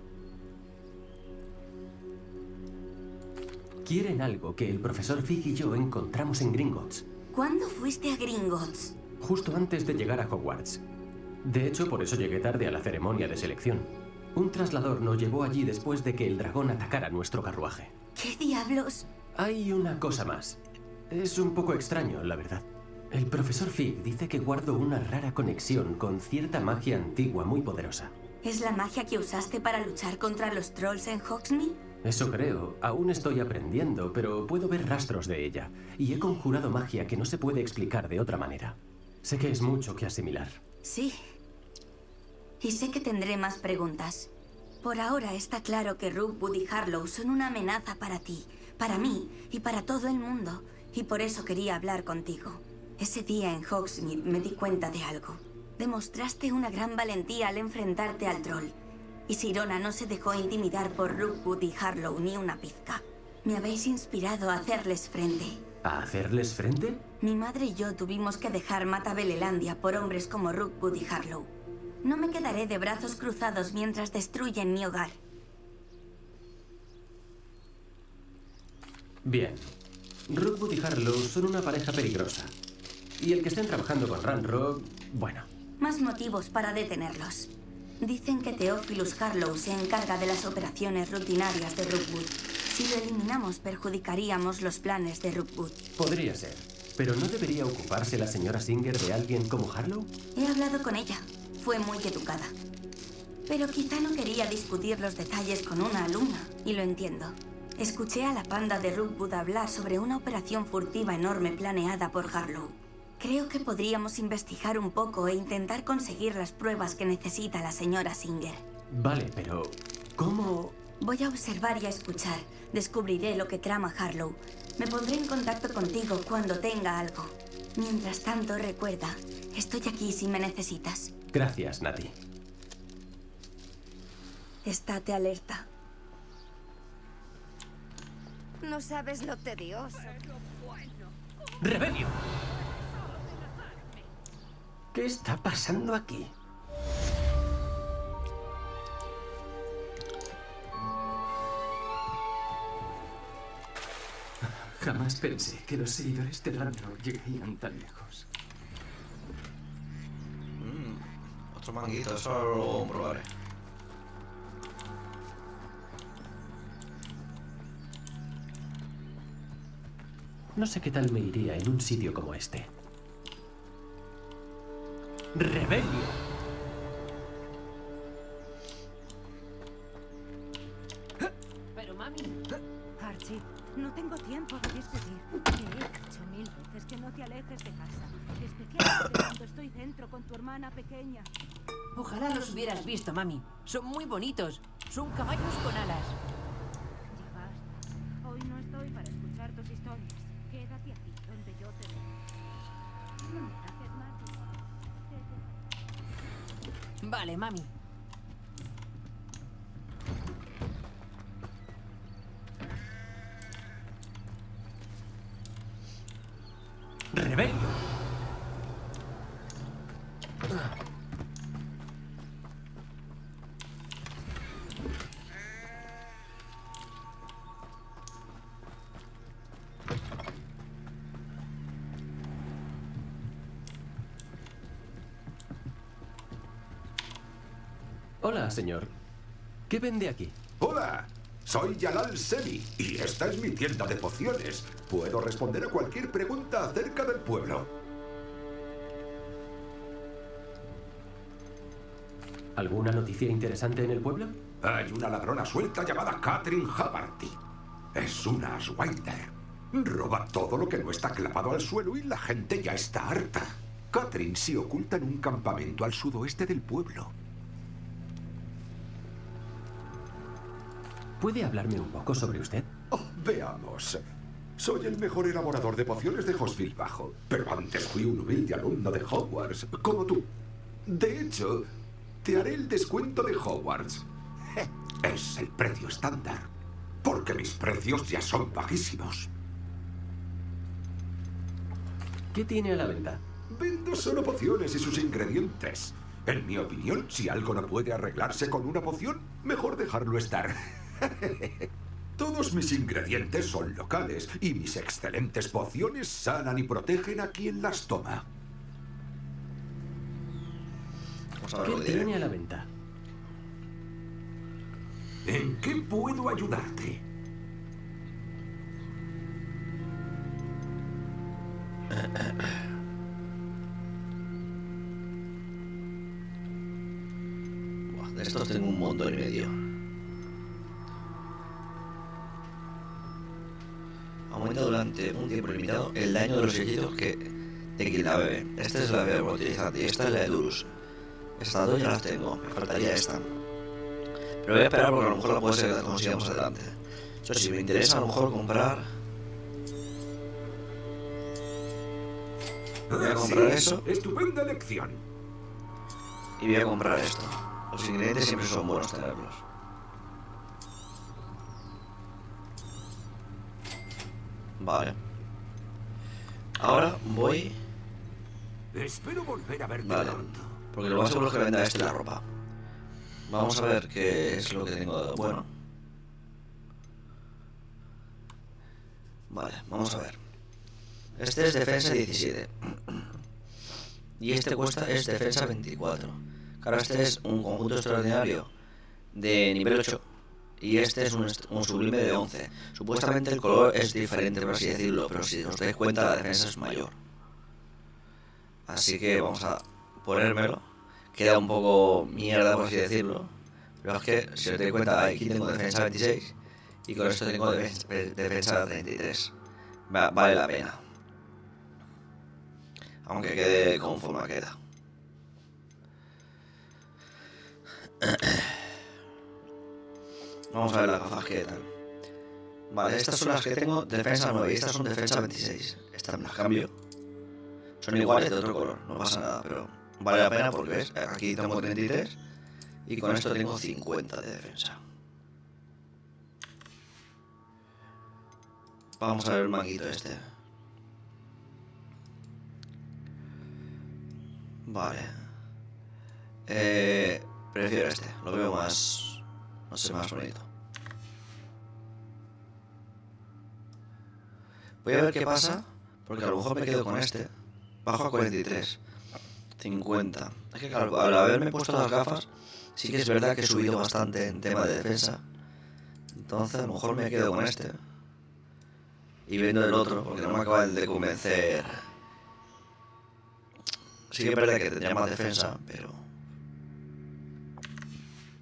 Quieren algo que el profesor Fig y yo encontramos en Gringotts. ¿Cuándo fuiste a Gringotts? Justo antes de llegar a Hogwarts. De hecho, por eso llegué tarde a la ceremonia de selección. Un traslador nos llevó allí después de que el dragón atacara nuestro carruaje. ¿Qué diablos? Hay una cosa más. Es un poco extraño, la verdad. El profesor Fig dice que guardo una rara conexión con cierta magia antigua muy poderosa. ¿Es la magia que usaste para luchar contra los trolls en Hogsmeade? Eso creo. Aún estoy aprendiendo, pero puedo ver rastros de ella. Y he conjurado magia que no se puede explicar de otra manera. Sé que es mucho que asimilar. Sí. Y sé que tendré más preguntas. Por ahora está claro que Rookwood y Harlow son una amenaza para ti, para mí y para todo el mundo. Y por eso quería hablar contigo. Ese día en Hogsmeade me di cuenta de algo. Demostraste una gran valentía al enfrentarte al troll. Y Sirona no se dejó intimidar por Rookwood y Harlow ni una pizca. Me habéis inspirado a hacerles frente. ¿A hacerles frente? Mi madre y yo tuvimos que dejar Matabelelandia por hombres como Rookwood y Harlow. No me quedaré de brazos cruzados mientras destruyen mi hogar. Bien. Rookwood y Harlow son una pareja peligrosa. Y el que estén trabajando con Ranrock, bueno. Más motivos para detenerlos. Dicen que Theophilus Harlow se encarga de las operaciones rutinarias de Rookwood. Si lo eliminamos, perjudicaríamos los planes de Rookwood. Podría ser. ¿Pero no debería ocuparse la señora Singer de alguien como Harlow? He hablado con ella. Fue muy educada. Pero quizá no quería discutir los detalles con una alumna, y lo entiendo. Escuché a la panda de Rookwood hablar sobre una operación furtiva enorme planeada por Harlow. Creo que podríamos investigar un poco e intentar conseguir las pruebas que necesita la señora Singer. Vale, pero ¿cómo? Voy a observar y a escuchar. Descubriré lo que trama Harlow. Me pondré en contacto contigo cuando tenga algo. Mientras tanto, recuerda, estoy aquí si me necesitas. Gracias, Nati. Estate alerta. No sabes lo tedioso. ¡Rebelio! ¿Qué está pasando aquí? Jamás pensé que los seguidores de Ranrock llegarían tan lejos. Otro manguito, eso lo probaré. No sé qué tal me iría en un sitio como este. ¡Rebelio! Pero mami, Archie. No tengo tiempo de discutir. Te he dicho 1000 veces que no te alejes de casa. Especialmente cuando estoy dentro con tu hermana pequeña. Ojalá los hubieras visto, mami. Son muy bonitos. Son caballos con alas. Ya basta. Hoy no estoy para escuchar tus historias. Quédate aquí, donde yo te veo. No me haces más. Vale, mami. ¡Rebelio! Hola, señor. ¿Qué vende aquí? Hola, soy Yalal Semi y esta es mi tienda de pociones. Puedo responder a cualquier pregunta acerca del pueblo. ¿Alguna noticia interesante en el pueblo? Hay una ladrona suelta llamada Catherine Habarty. Es una Swinder. Roba todo lo que no está clavado al suelo y la gente ya está harta. Catherine se oculta en un campamento al sudoeste del pueblo. ¿Puede hablarme un poco sobre usted? Oh, veamos. Soy el mejor elaborador de pociones de Hosville Bajo, pero antes fui un humilde alumno de Hogwarts, como tú. De hecho, te haré el descuento de Hogwarts. Es el precio estándar, porque mis precios ya son bajísimos. ¿Qué tiene a la venta? Vendo solo pociones y sus ingredientes. En mi opinión, si algo no puede arreglarse con una poción, mejor dejarlo estar. Todos mis ingredientes son locales y mis excelentes pociones sanan y protegen a quien las toma. ¿Qué tiene a la venta? ¿En qué puedo ayudarte? Buah, de estos tengo un montón y medio. Aumenta durante un tiempo limitado el daño de los hechizos de quien la bebe. Esta es la bebé utilizante y esta es la de Durus. Estas dos ya las tengo, me faltaría esta. Pero voy a esperar porque a lo mejor la puede ser que la consigamos adelante. Eso sí, me interesa a lo mejor comprar... Voy a comprar eso. Estupenda elección. Y voy a comprar esto. Los ingredientes siempre son buenos tenerlos. Vale. Ahora voy... Espero volver a verte Vale. pronto. Porque lo más seguro es que venda la ropa. Vamos a ver qué es lo que tengo de bueno. Vale, vamos a ver. Este es defensa 17. Y este es defensa 24. Claro, este es un conjunto extraordinario de nivel 8. Y este es un sublime de 11. Supuestamente el color es diferente, por así decirlo, pero si os dais cuenta la defensa es mayor. Así que vamos a ponérmelo. Queda un poco mierda, por así decirlo. Pero es que, si os dais cuenta, aquí tengo defensa 26 y con esto tengo defensa 33. Vale la pena. Aunque quede conforme queda. Vamos a ver las gafas que tal. Vale, estas son las que tengo defensa 9 y estas son defensa 26. Estas me las cambio. Son iguales de otro color, no pasa nada, pero vale la pena porque ves, aquí tengo 33 y con esto tengo 50 de defensa. Vamos a ver el manguito este. Vale. Prefiero este, lo veo más, no sé, más bonito. Voy a ver qué pasa, porque a lo mejor me quedo con este. Bajo a 43. 50. Es que claro, al haberme puesto las gafas, sí que es verdad que he subido bastante en tema de defensa. Entonces a lo mejor me quedo con este. Y vendo el otro, porque no me acaban de convencer. Sí que es verdad que tendría más defensa, pero...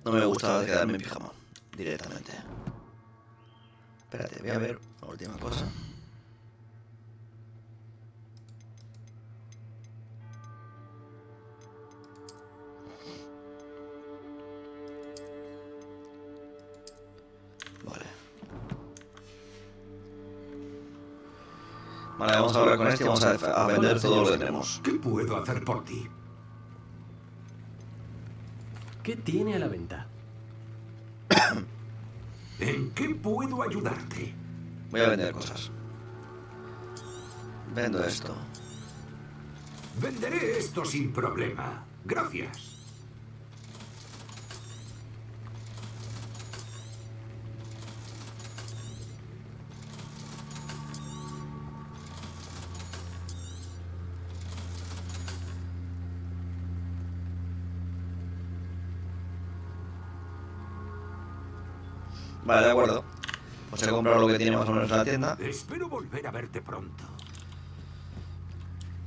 no me gusta quedarme en pijama, directamente. Espérate, voy a ver la última cosa. Vale, vamos a hablar con este y vamos a vender todo lo que tenemos. ¿Qué puedo hacer por ti? ¿Qué tiene a la venta? ¿En qué puedo ayudarte? Voy a vender cosas. Vendo esto. Venderé esto sin problema. Gracias. Vale, de acuerdo. Pues he comprado lo que tiene más o menos en la tienda. Espero volver a verte pronto.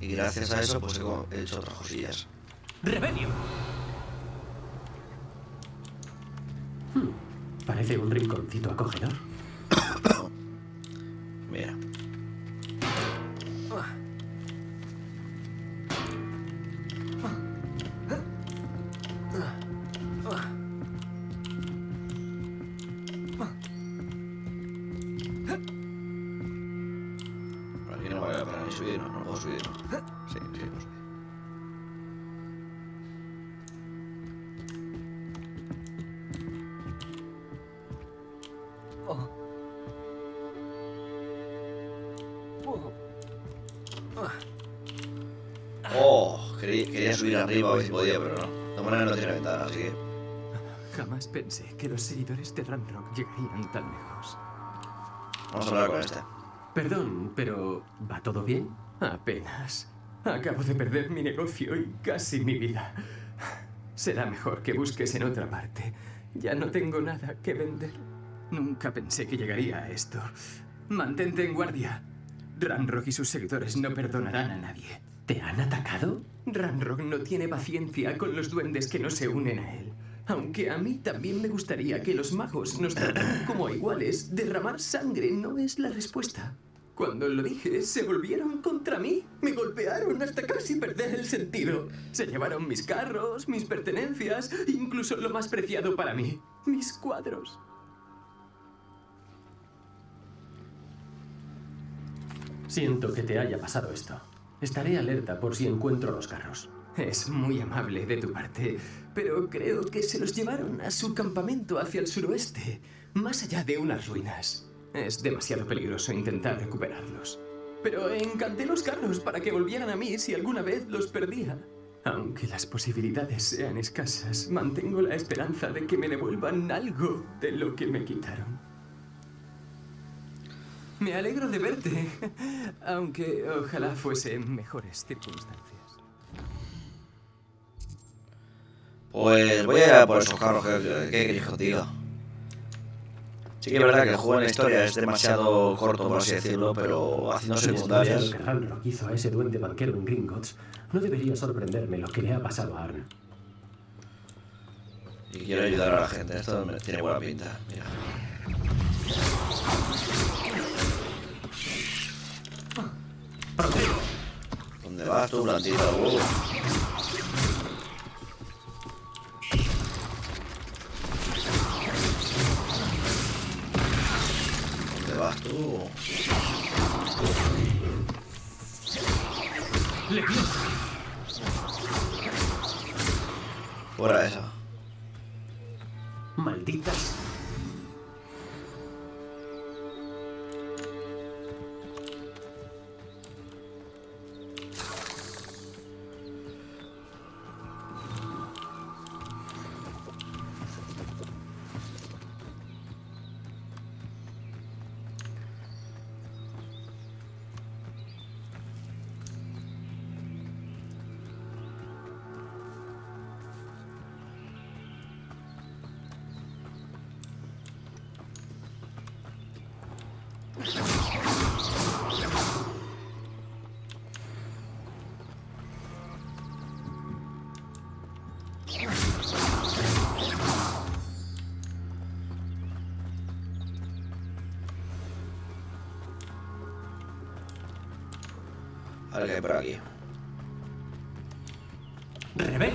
Y gracias a eso, pues he hecho otras cosillas. ¡Rebellion! Parece un rinconcito acogedor. Mira. Por aquí no vale la pena ni subir, no puedo subir, ¿no? Sí, puedo subir. Oh, quería subir arriba a ver si podía, pero no. De todas maneras no tiene ventana, así que... Jamás pensé que los seguidores de Ranrock llegarían tan lejos. Vamos a hablar con este. Perdón, pero ¿va todo bien? Apenas. Acabo de perder mi negocio y casi mi vida. Será mejor que busques en otra parte. Ya no tengo nada que vender. Nunca pensé que llegaría a esto. Mantente en guardia. Ranrock y sus seguidores no perdonarán a nadie. ¿Te han atacado? Ranrock no tiene paciencia con los duendes que no se unen a él. Aunque a mí también me gustaría que los magos nos trataran como a iguales, derramar sangre no es la respuesta. Cuando lo dije, se volvieron contra mí. Me golpearon hasta casi perder el sentido. Se llevaron mis carros, mis pertenencias, incluso lo más preciado para mí, mis cuadros. Siento que te haya pasado esto. Estaré alerta por si encuentro los carros. Es muy amable de tu parte, pero creo que se los llevaron a su campamento hacia el suroeste, más allá de unas ruinas. Es demasiado peligroso intentar recuperarlos. Pero encanté los carros para que volvieran a mí si alguna vez los perdía. Aunque las posibilidades sean escasas, mantengo la esperanza de que me devuelvan algo de lo que me quitaron. Me alegro de verte, aunque ojalá fuese en mejores circunstancias. Pues voy a ir a por esos carros que queréis que os diga. Sí que es verdad que el juego en la historia es demasiado corto, por así decirlo, pero haciendo secundarias... Después de lo que Ranrock hizo a ese duende banquero en Gringotts, no debería sorprenderme lo que le ha pasado a Arn. Y quiero ayudar a la gente, esto tiene buena pinta, mira. ¿Dónde vas tú, plantita? ¿Dónde vas tú? Fuera esa. Malditas. A ver qué hay por aquí. Rebel.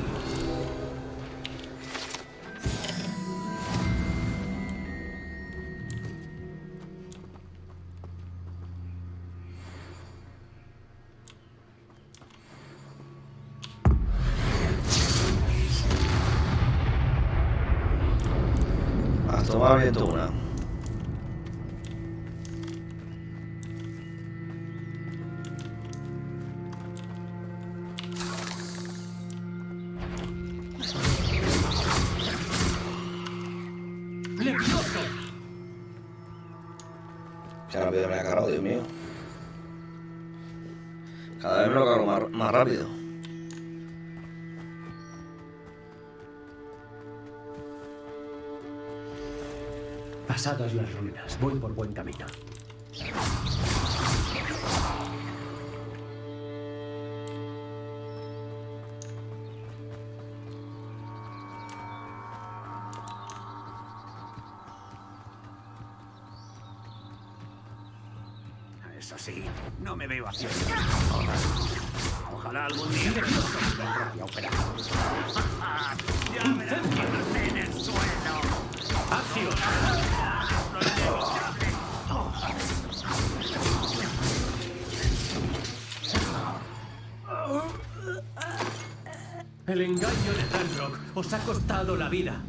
Has tomado viento una. Qué rápido me ha cargado, Dios mío. Cada vez me lo cargo más rápido. Pasadas las ruinas, voy por buen camino. Eso sí, no me veo haciendo esto. Ojalá algún día tenga mi propia operación. ¡Ya me la tierra en el suelo! ¡Acción! El engaño de Ranrock os ha costado la vida.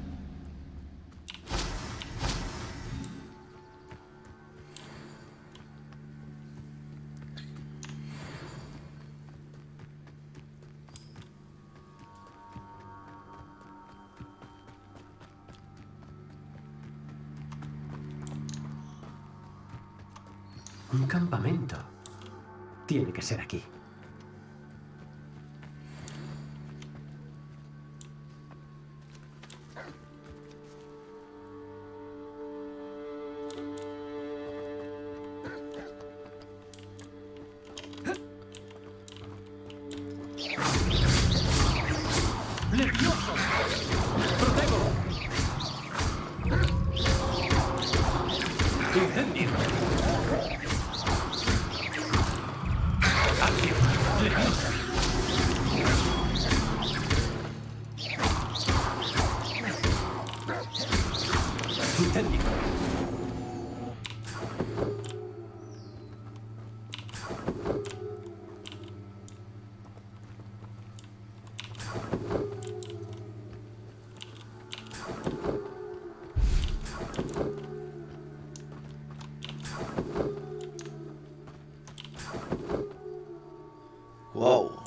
Un campamento. Tiene que ser aquí. ¡Levioso! ¡Protego! ¡Incendio! ¡Acción! ¡Levioso! ¡Incendio! Wow.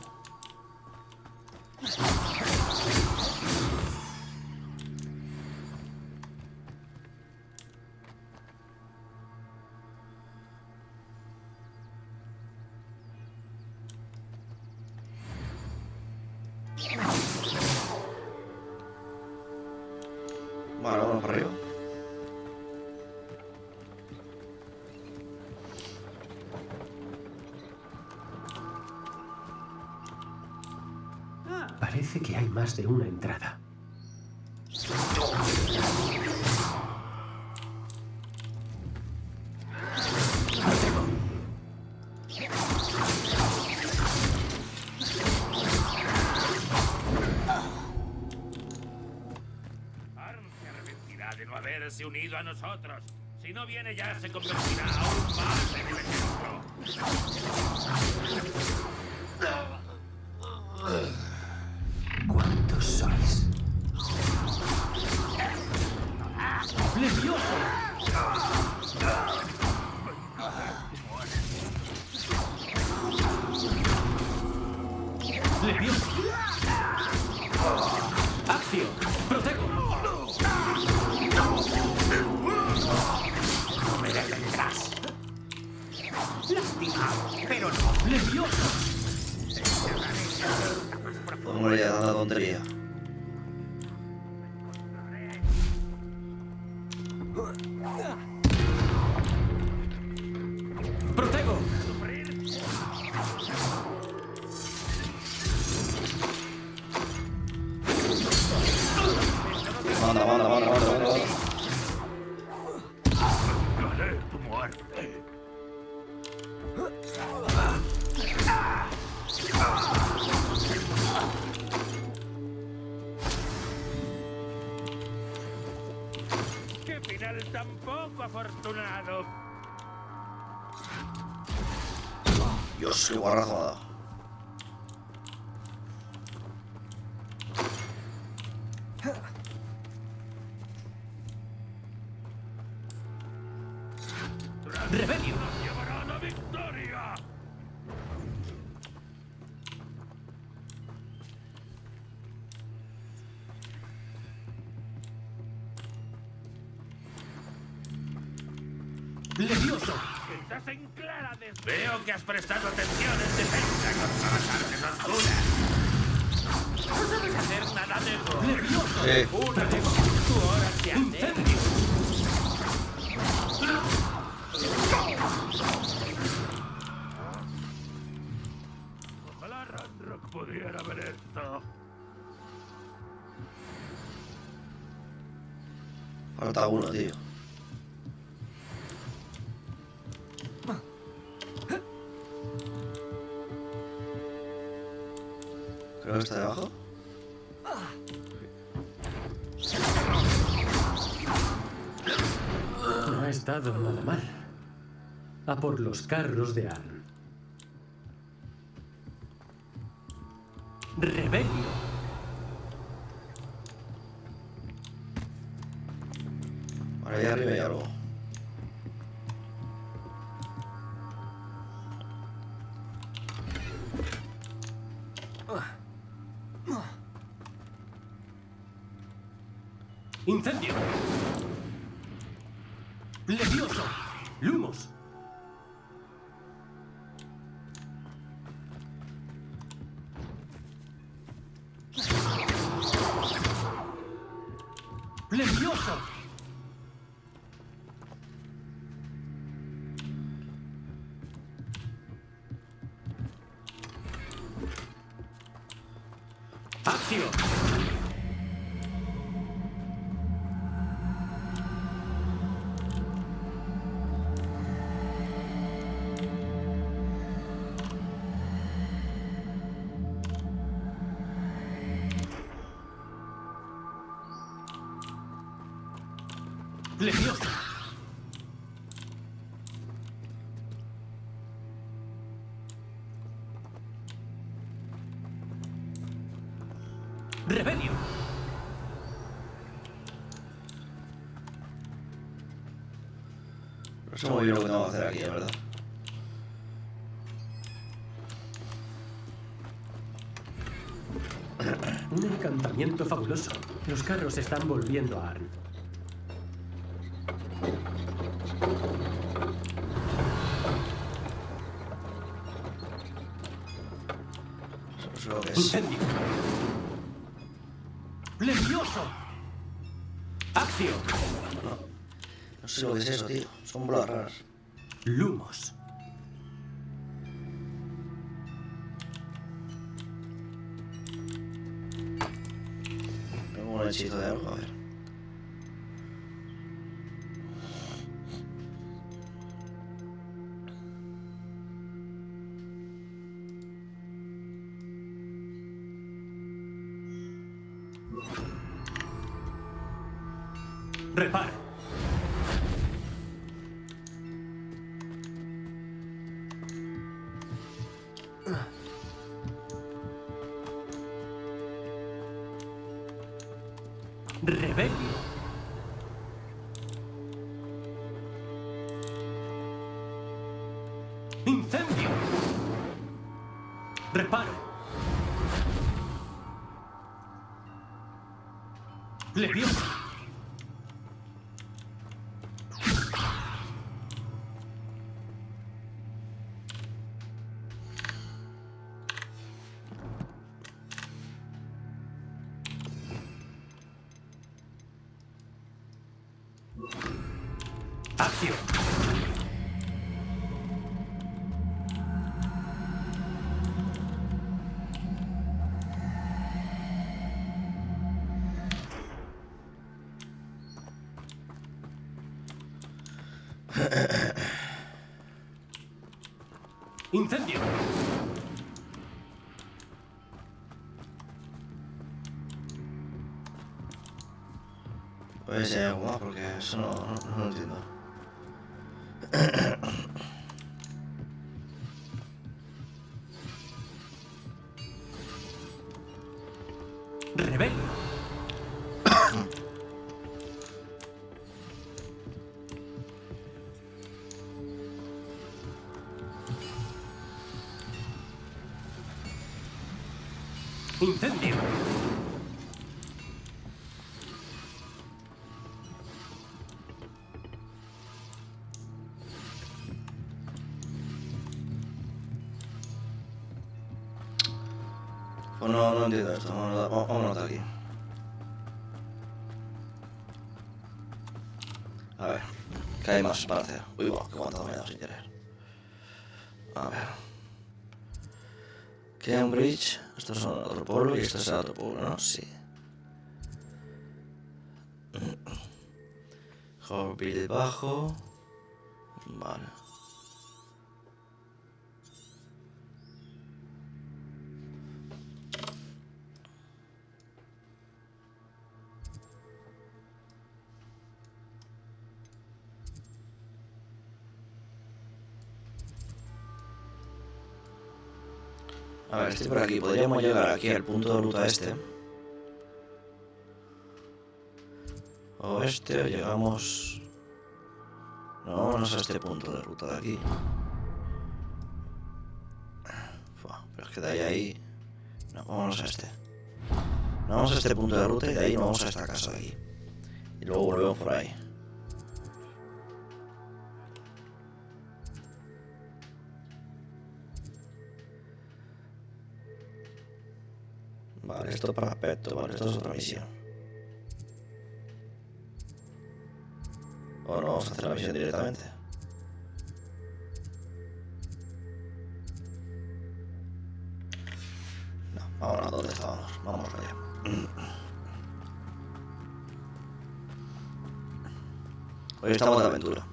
Vale, vamos para arriba. Parece que hay más de una entrada. Arm se arrepentirá de no haberse unido a nosotros. Si no viene ya, se convertirá aún más en el ejemplo. ¿Cuántos sois? ¡Levioso! ¡Levioso! ¡Acción! ¡Protego! No me detendrás. Lastimado, pero no. ¡Levioso! Hombre, ya tanta tontería. ¡Protego! Manda. Tu muerte. poco afortunado. Dios, qué guarrazo me ha dado. ¡Rebelio! ¡Nos llevará a la victoria! ¡Levioso! Estás en clara desventaja. Veo que has prestado atención en defensa contra las artes oscuras. No sabes hacer nada de eso. ¡Levioso! ¡Una de tu hora de hacer! Ojalá Ranrock pudiera ver esto. Falta uno, tío. Creo que está debajo. No ha estado nada mal. A por los carros de Arn. ¡Rebelio! Ahora ahí arriba hay algo. ¡Incendio! ¡Levioso! ¡Lumos! ¡Levioso! ¡Acción! ¡Levioso! ¡Rebelio! No sé muy bien lo que tengo que hacer aquí, la verdad. Un encantamiento fabuloso. Los carros están volviendo a Arn. No sé lo que es. ¡Incendio! ¡Levioso! ¡Acción! No sé lo que es eso, tío. Son bolas raras. Lumos. Tengo un hechizo de algo, a ver. Repara. Rebelio. Incendio. Reparo. Leviosa. Acción. Incendio. Puede ser algo más porque eso no lo entiendo. Rebel. Incendio. Pues no entiendo esto. Vámonos de aquí. A ver, ¿qué hay más para hacer? Uy, bueno, qué aguantado me he dado sin querer. A ver. Cambridge, estos son otro pueblo y esto es otro pueblo, ¿no? Sí. Horville bajo. Vale. A ver, estoy por aquí. Podríamos llegar aquí al punto de ruta este. O este, o llegamos... No, vámonos a este punto de ruta de aquí. Fua, pero es que de ahí... No, vámonos a este. No, vamos a este punto de ruta y de ahí nos vamos a esta casa de aquí. Y luego volvemos por ahí. Vale, esto para aspecto, vale, esto es otra misión. O no, vamos a hacer la misión directamente. No, vámonos a donde estábamos, vamos allá. Hoy estamos de aventura.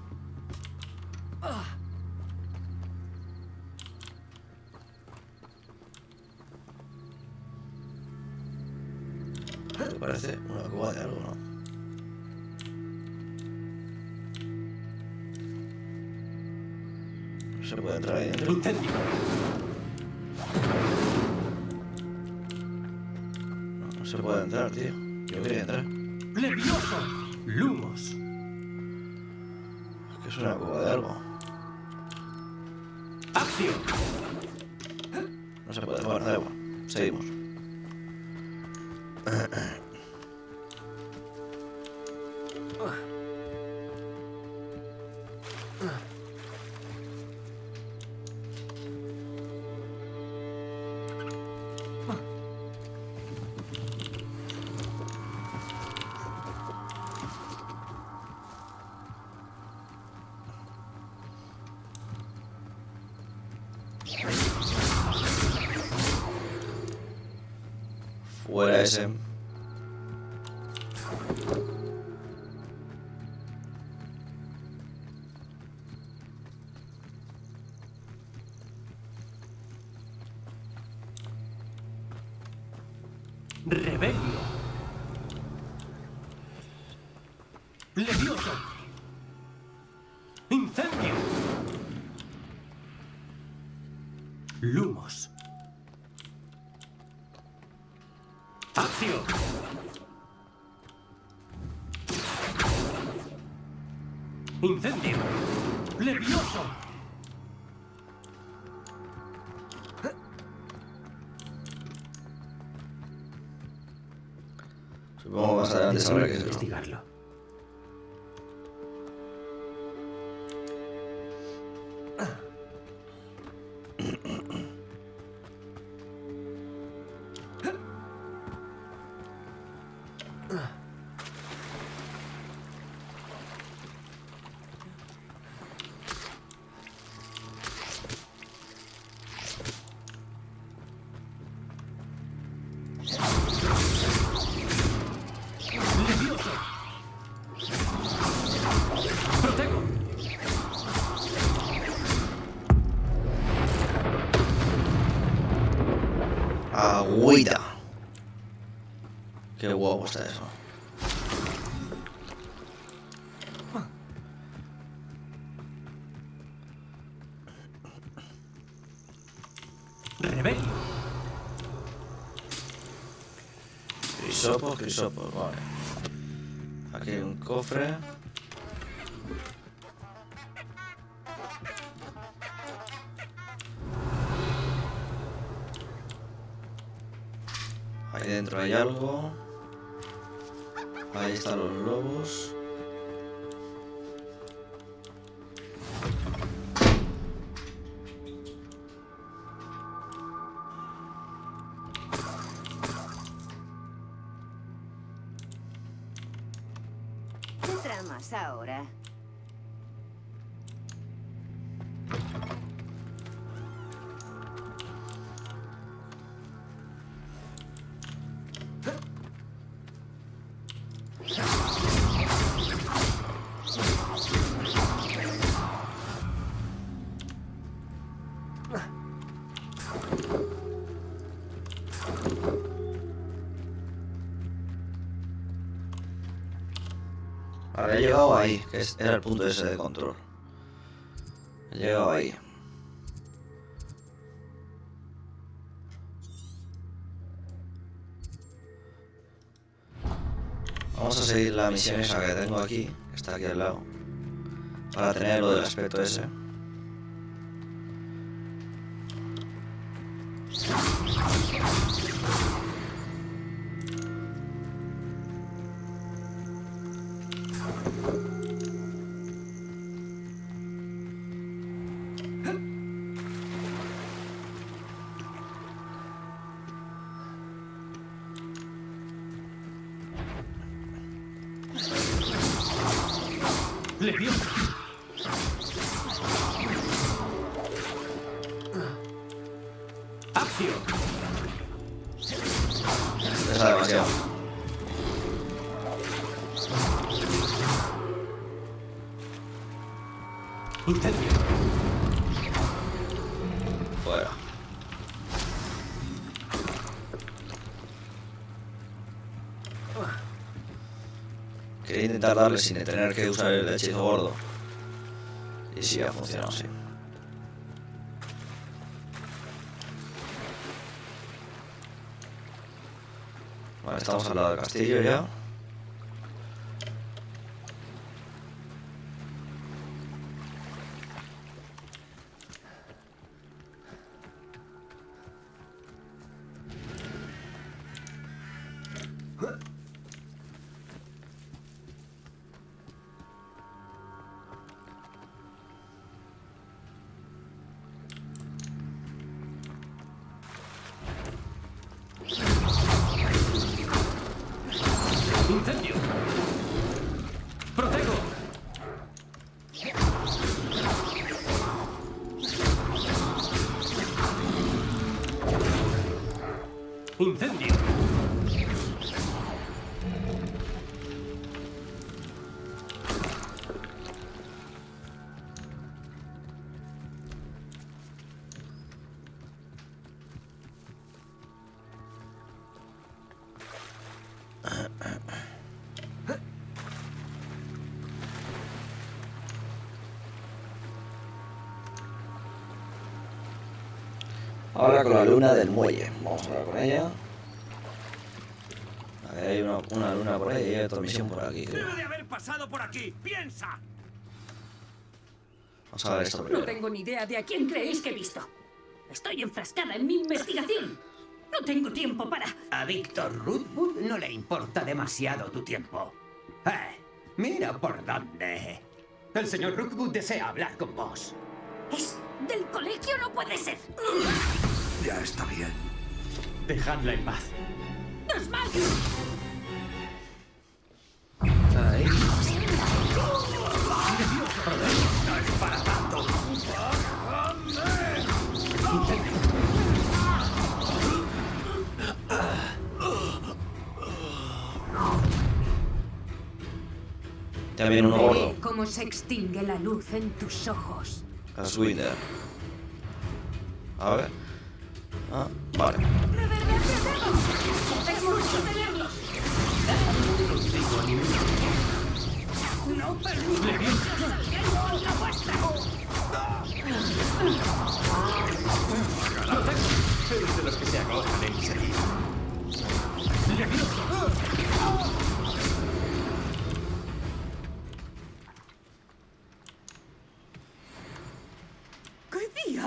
Esto parece una cueva de algo, ¿no? No se puede entrar ahí dentro. Incendio. No se puede entrar, tío. Yo quería entrar. Levioso. Lumos. Es que es una cueva de algo. Acción. No se puede. Bueno, da igual. Seguimos. Fuera ese. Rebelio. Levioso. Incendio. Lumos. Acción. Incendio. Levioso. Supongo que más adelante sabrá qué es esto. Investigarlo. Agüita. Qué guapo está eso. Rebelio. Crisopos, vale. Aquí hay un cofre. Ahí dentro hay algo. Ahí están los lobos. ¿Qué tramas ahora? Ahora he llegado ahí, que era el punto ese de control. He llegado ahí. Vamos a seguir la misión esa que tengo aquí, que está aquí al lado, para tener lo del aspecto ese. ¡Le dio! ¡Acción! Pesa demasiado. Incendio. Fuera. Quería intentar darle sin tener que usar el hechizo gordo. Y sí, ha funcionado así. Vale, estamos al lado del castillo ya. ¡Incendio! ¡Protego! ¡Incendio! Ahora con la luna del muelle. Vamos a hablar con ella. A ver, hay una luna por ahí y hay otra misión por aquí, creo. Debe de haber pasado por aquí. ¡Piensa! Vamos a ver esto No primero. tengo ni idea de a quién creéis que he visto. Estoy enfrascada en mi investigación. No tengo tiempo para... A Víctor Rootwood no le importa demasiado tu tiempo. Mira por dónde. El señor Rootwood desea hablar con vos. ¿Es del colegio? No puede ser. Ya está bien. Dejadla en paz. ¡Desmad! Ahí. No es para tanto. Ya viene uno gordo. Veré cómo se extingue la luz en tus ojos. Es Winder. A ver. Ah, vale. ¡De verdad te tengo! ¡Es mucho tenerlos! ¡No permitiré la vuestra!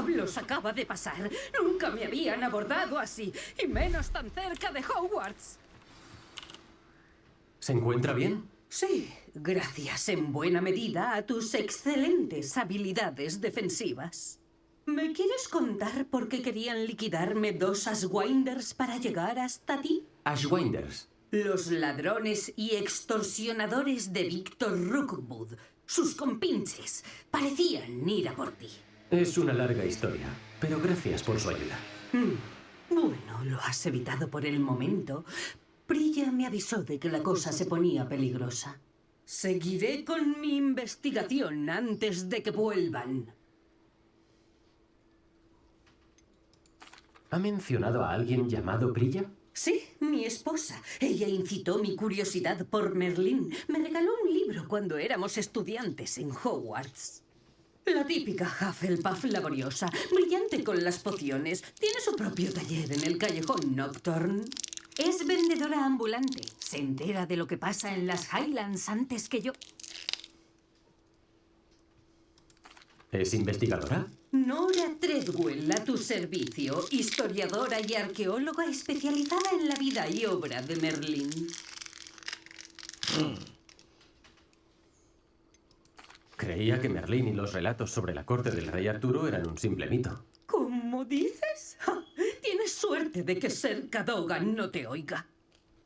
diablos acaba de pasar? Nunca me habían abordado así, y menos tan cerca de Hogwarts. ¿Se encuentra bien? Sí, gracias en buena medida a tus excelentes habilidades defensivas. ¿Me quieres contar por qué querían liquidarme 2 Ashwinders para llegar hasta ti? Ashwinders. Los ladrones y extorsionadores de Víctor Rookwood, sus compinches, parecían ir a por ti. Es una larga historia, pero gracias por su ayuda. Bueno, lo has evitado por el momento. Prilla me avisó de que la cosa se ponía peligrosa. Seguiré con mi investigación antes de que vuelvan. ¿Ha mencionado a alguien llamado Prilla? Sí, mi esposa. Ella incitó mi curiosidad por Merlín. Me regaló un libro cuando éramos estudiantes en Hogwarts. La típica Hufflepuff laboriosa, brillante con las pociones. Tiene su propio taller en el callejón Nocturne. Es vendedora ambulante. Se entera de lo que pasa en las Highlands antes que yo. ¿Es investigadora? Nora Treadwell, a tu servicio, historiadora y arqueóloga especializada en la vida y obra de Merlín. Creía que Merlín y los relatos sobre la corte del rey Arturo eran un simple mito. ¿Cómo dices? ¡Ja! Tienes suerte de que Ser Cadogan no te oiga.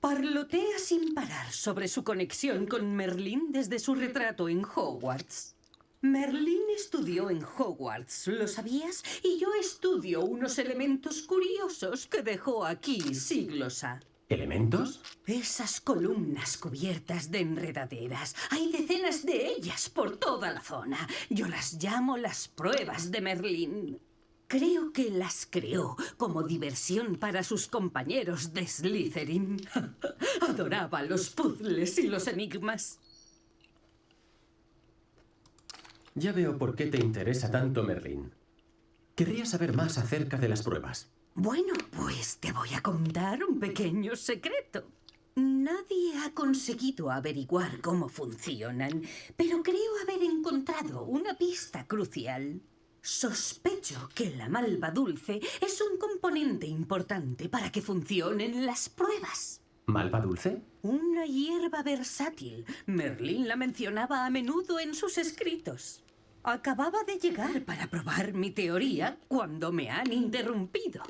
Parlotea sin parar sobre su conexión con Merlín desde su retrato en Hogwarts. Merlín estudió en Hogwarts, ¿lo sabías? Y yo estudio unos elementos curiosos que dejó aquí siglos ha. ¿Elementos? Esas columnas cubiertas de enredaderas. Hay decenas de ellas por toda la zona. Yo las llamo las pruebas de Merlín. Creo que las creó como diversión para sus compañeros de Slytherin. Adoraba los puzzles y los enigmas. Ya veo por qué te interesa tanto Merlín. Querría saber más acerca de las pruebas. Bueno, pues te voy a contar un pequeño secreto. Nadie ha conseguido averiguar cómo funcionan, pero creo haber encontrado una pista crucial. Sospecho que la malva dulce es un componente importante para que funcionen las pruebas. ¿Malva dulce? Una hierba versátil. Merlín la mencionaba a menudo en sus escritos. Acababa de llegar para probar mi teoría cuando me han interrumpido.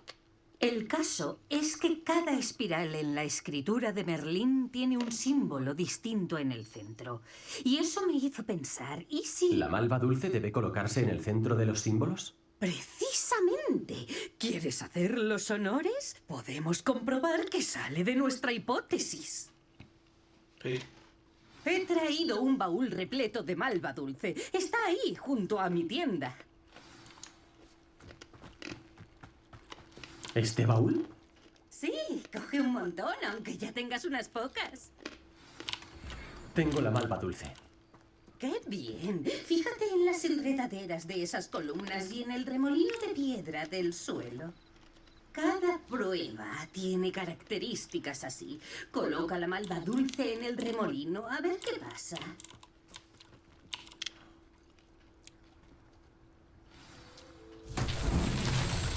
El caso es que cada espiral en la escritura de Merlín tiene un símbolo distinto en el centro. Y eso me hizo pensar, ¿y si...? ¿La malva dulce debe colocarse en el centro de los símbolos? ¡Precisamente! ¿Quieres hacer los honores? Podemos comprobar que sale de nuestra hipótesis. Sí. He traído un baúl repleto de malva dulce. Está ahí, junto a mi tienda. ¿Este baúl? Sí, coge un montón, aunque ya tengas unas pocas. Tengo la malva dulce. ¡Qué bien! Fíjate en las enredaderas de esas columnas y en el remolino de piedra del suelo. Cada prueba tiene características así. Coloca la malva dulce en el remolino a ver qué pasa.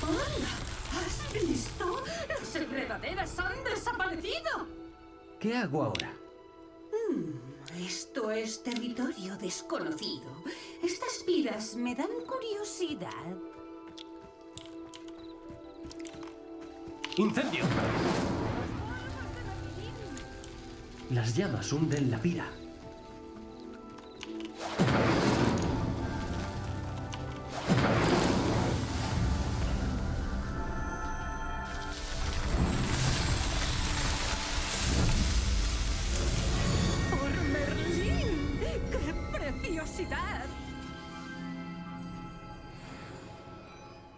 ¡Hola! ¿Has visto? ¡Las enredaderas han desaparecido! ¿Qué hago ahora? Esto es territorio desconocido. Estas piras me dan curiosidad. ¡Incendio! Las llamas hunden la pira. ¡Por Merlín! ¡Qué preciosidad!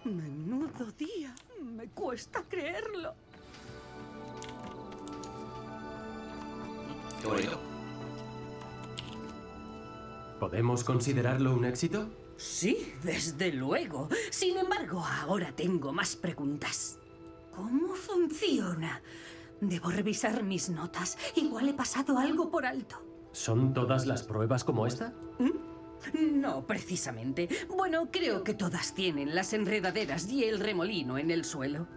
Menudo día. Me cuesta creerlo. Qué bonito. ¿Podemos considerarlo un éxito? Sí, desde luego. Sin embargo, ahora tengo más preguntas. ¿Cómo funciona? Debo revisar mis notas. Igual he pasado algo por alto. ¿Son todas las pruebas como esta? No, precisamente. Bueno, creo que todas tienen las enredaderas y el remolino en el suelo.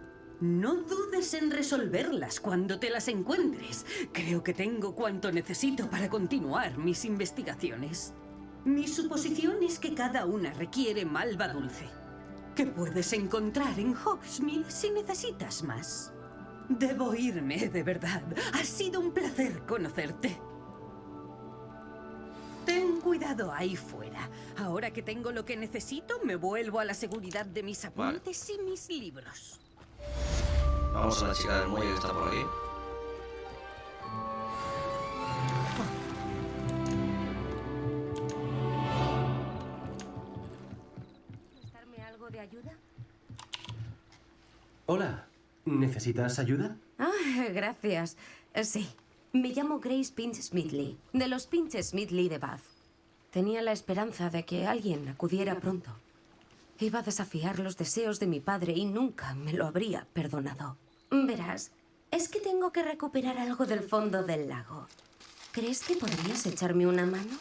No dudes en resolverlas cuando te las encuentres. Creo que tengo cuanto necesito para continuar mis investigaciones. Mi suposición es que cada una requiere malva dulce, que puedes encontrar en Hogsmeade si necesitas más. Debo irme, de verdad. Ha sido un placer conocerte. Ten cuidado ahí fuera. Ahora que tengo lo que necesito, me vuelvo a la seguridad de mis apuntes y mis libros. Vamos a la chica del muelle que está por aquí. ¿Prestarme algo de ayuda? Hola, ¿necesitas ayuda? Ah, gracias. Sí. Me llamo Grace Pinch Smedley, de los Pinch Smedley de Bath. Tenía la esperanza de que alguien acudiera pronto. Iba a desafiar los deseos de mi padre y nunca me lo habría perdonado. Verás, es que tengo que recuperar algo del fondo del lago. ¿Crees que podrías echarme una mano?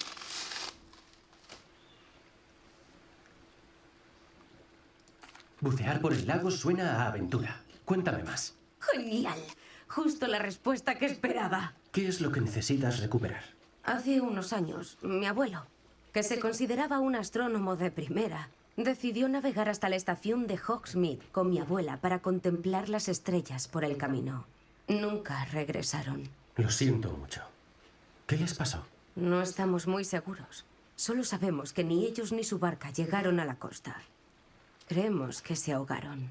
Bucear por el lago suena a aventura. Cuéntame más. ¡Genial! Justo la respuesta que esperaba. ¿Qué es lo que necesitas recuperar? Hace unos años, mi abuelo, que se consideraba un astrónomo de primera, decidió navegar hasta la estación de Hogsmeade con mi abuela para contemplar las estrellas por el camino. Nunca regresaron. Lo siento mucho. ¿Qué les pasó? No estamos muy seguros. Solo sabemos que ni ellos ni su barca llegaron a la costa. Creemos que se ahogaron.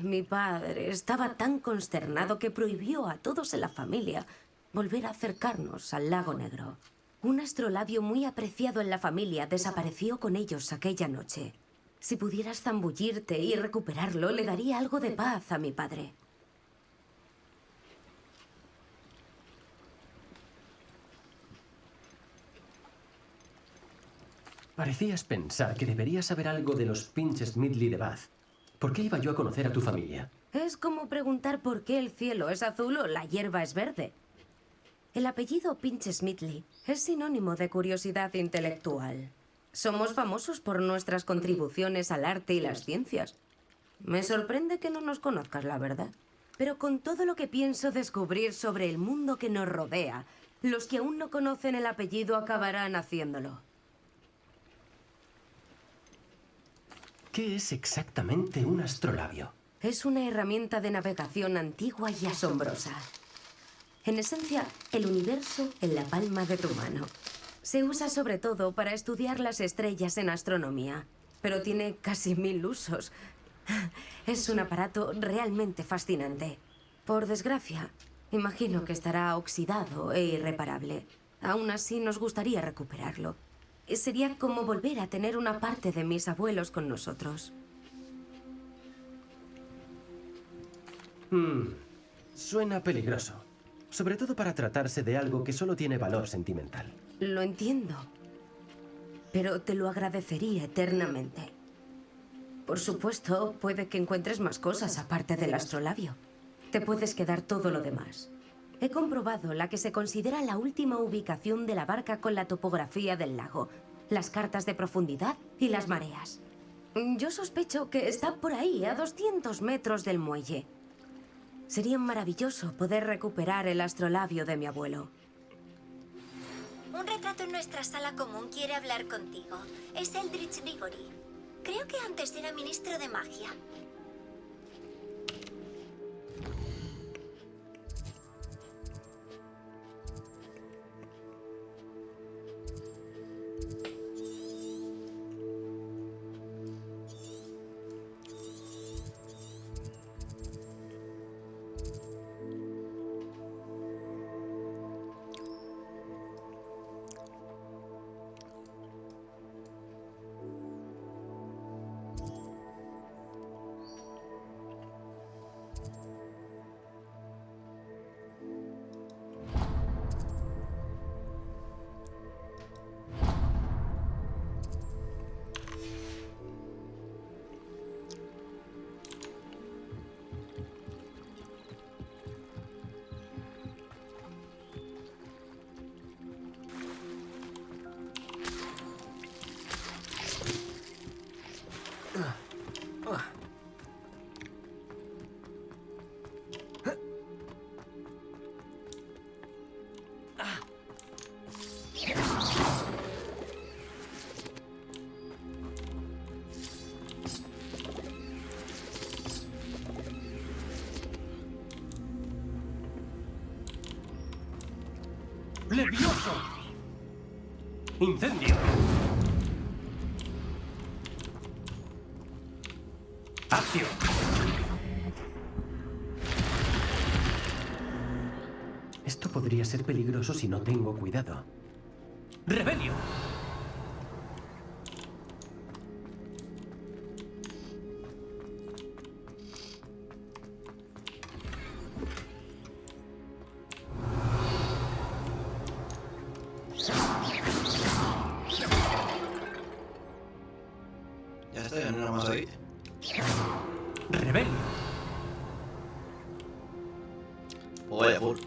Mi padre estaba tan consternado que prohibió a todos en la familia volver a acercarnos al lago Negro. Un astrolabio muy apreciado en la familia desapareció con ellos aquella noche. Si pudieras zambullirte y recuperarlo, le daría algo de paz a mi padre. Parecías pensar que deberías saber algo de los Pinch Smedley de Bath. ¿Por qué iba yo a conocer a tu familia? Es como preguntar por qué el cielo es azul o la hierba es verde. El apellido Pinch Smedley es sinónimo de curiosidad intelectual. Somos famosos por nuestras contribuciones al arte y las ciencias. Me sorprende que no nos conozcas, la verdad. Pero con todo lo que pienso descubrir sobre el mundo que nos rodea, los que aún no conocen el apellido acabarán haciéndolo. ¿Qué es exactamente un astrolabio? Es una herramienta de navegación antigua y asombrosa. En esencia, el universo en la palma de tu mano. Se usa sobre todo para estudiar las estrellas en astronomía, pero tiene casi 1000 usos. Es un aparato realmente fascinante. Por desgracia, imagino que estará oxidado e irreparable. Aún así, nos gustaría recuperarlo. Sería como volver a tener una parte de mis abuelos con nosotros. Suena peligroso. Sobre todo para tratarse de algo que solo tiene valor sentimental. Lo entiendo. Pero te lo agradecería eternamente. Por supuesto, puede que encuentres más cosas aparte del astrolabio. Te puedes quedar todo lo demás. He comprobado la que se considera la última ubicación de la barca con la topografía del lago, las cartas de profundidad y las mareas. Yo sospecho que está por ahí, a 200 metros del muelle. Sería maravilloso poder recuperar el astrolabio de mi abuelo. Un retrato en nuestra sala común quiere hablar contigo. Es Eldritch Diggory. Creo que antes era ministro de magia. ¡Levioso! ¡Incendio! ¡Acción! Esto podría ser peligroso si no tengo cuidado. ¡Rebelio! Ya está, ya no hay nada más ahí. ¡Rebelio! Pues vaya full.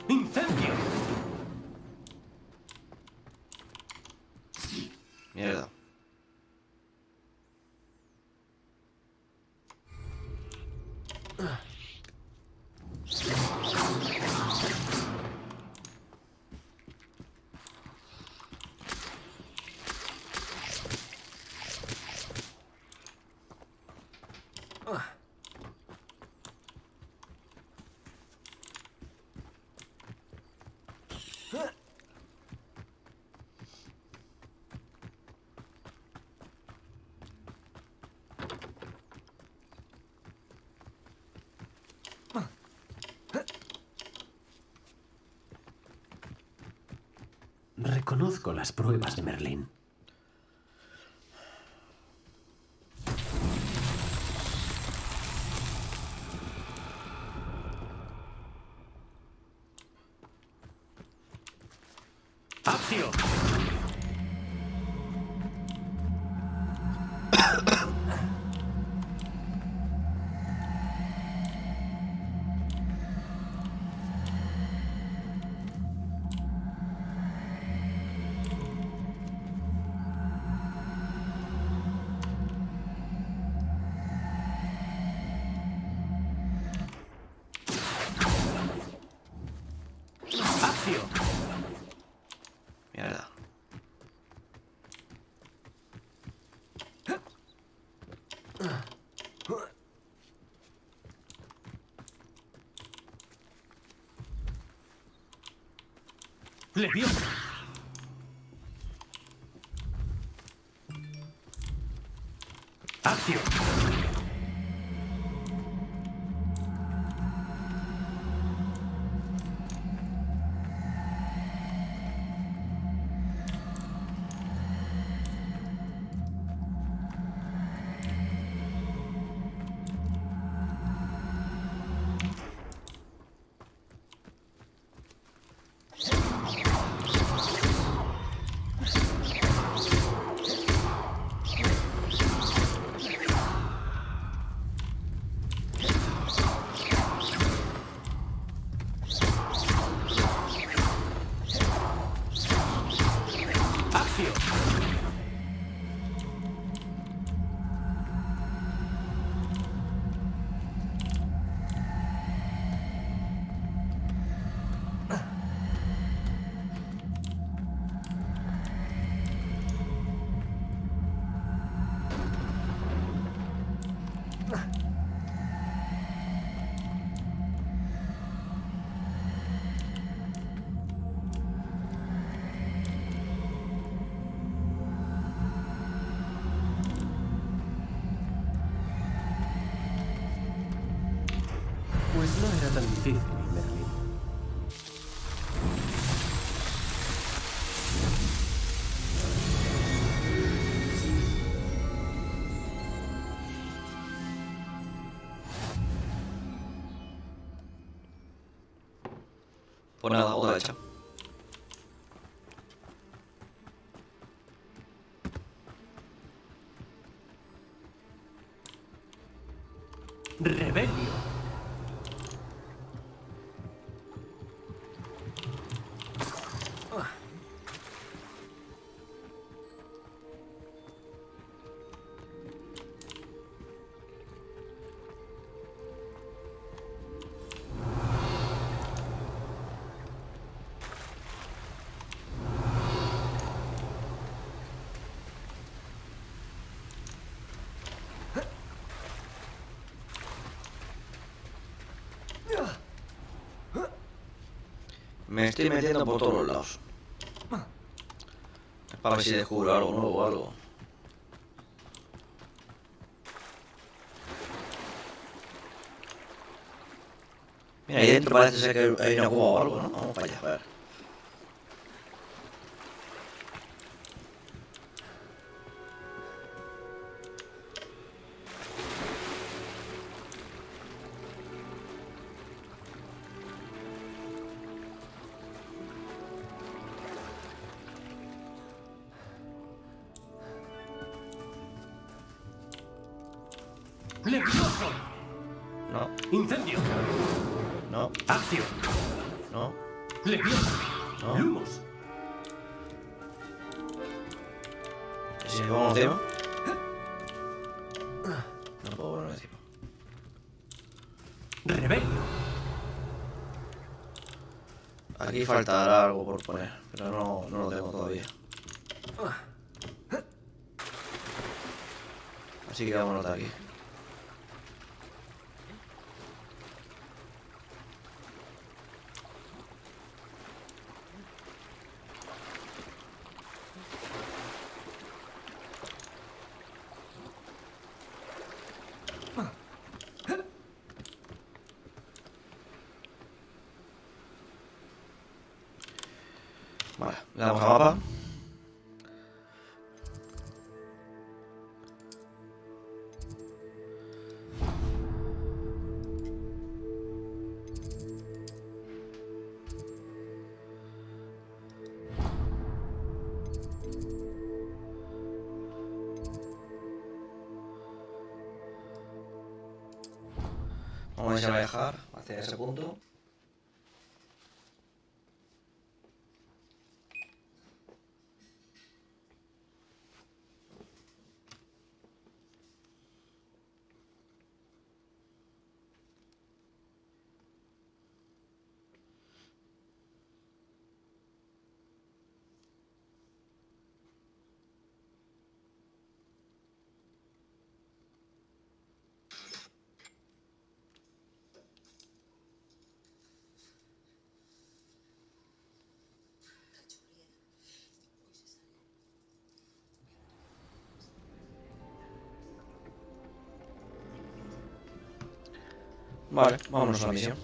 ¡Incendio! Mierda. Reconozco las pruebas de Merlín. ¡Acción! ¡Acción! Mierda. ¡Leviosa! ¡Acción! Pues no era tan difícil, Merlín. Pues nada, otra hecha. ¡Rebelio! Me estoy metiendo por todos los lados. Es para ver si descubro algo nuevo o algo. Mira, ahí dentro parece ser que hay una cueva o algo, ¿no? Vamos para allá, a ver. ¡Levioso! No. ¡Incendio! No. ¡Acción! No. ¡Levioso! No. ¡Lumos! Si me pongo encima. No puedo ponerme encima. ¡Rebelio! Aquí faltará algo por poner, pero no lo tengo todavía. Así que vámonos de aquí. Vale, le damos a mapa. Vamos a viajar hacia ese punto. Vale, vámonos a la misión.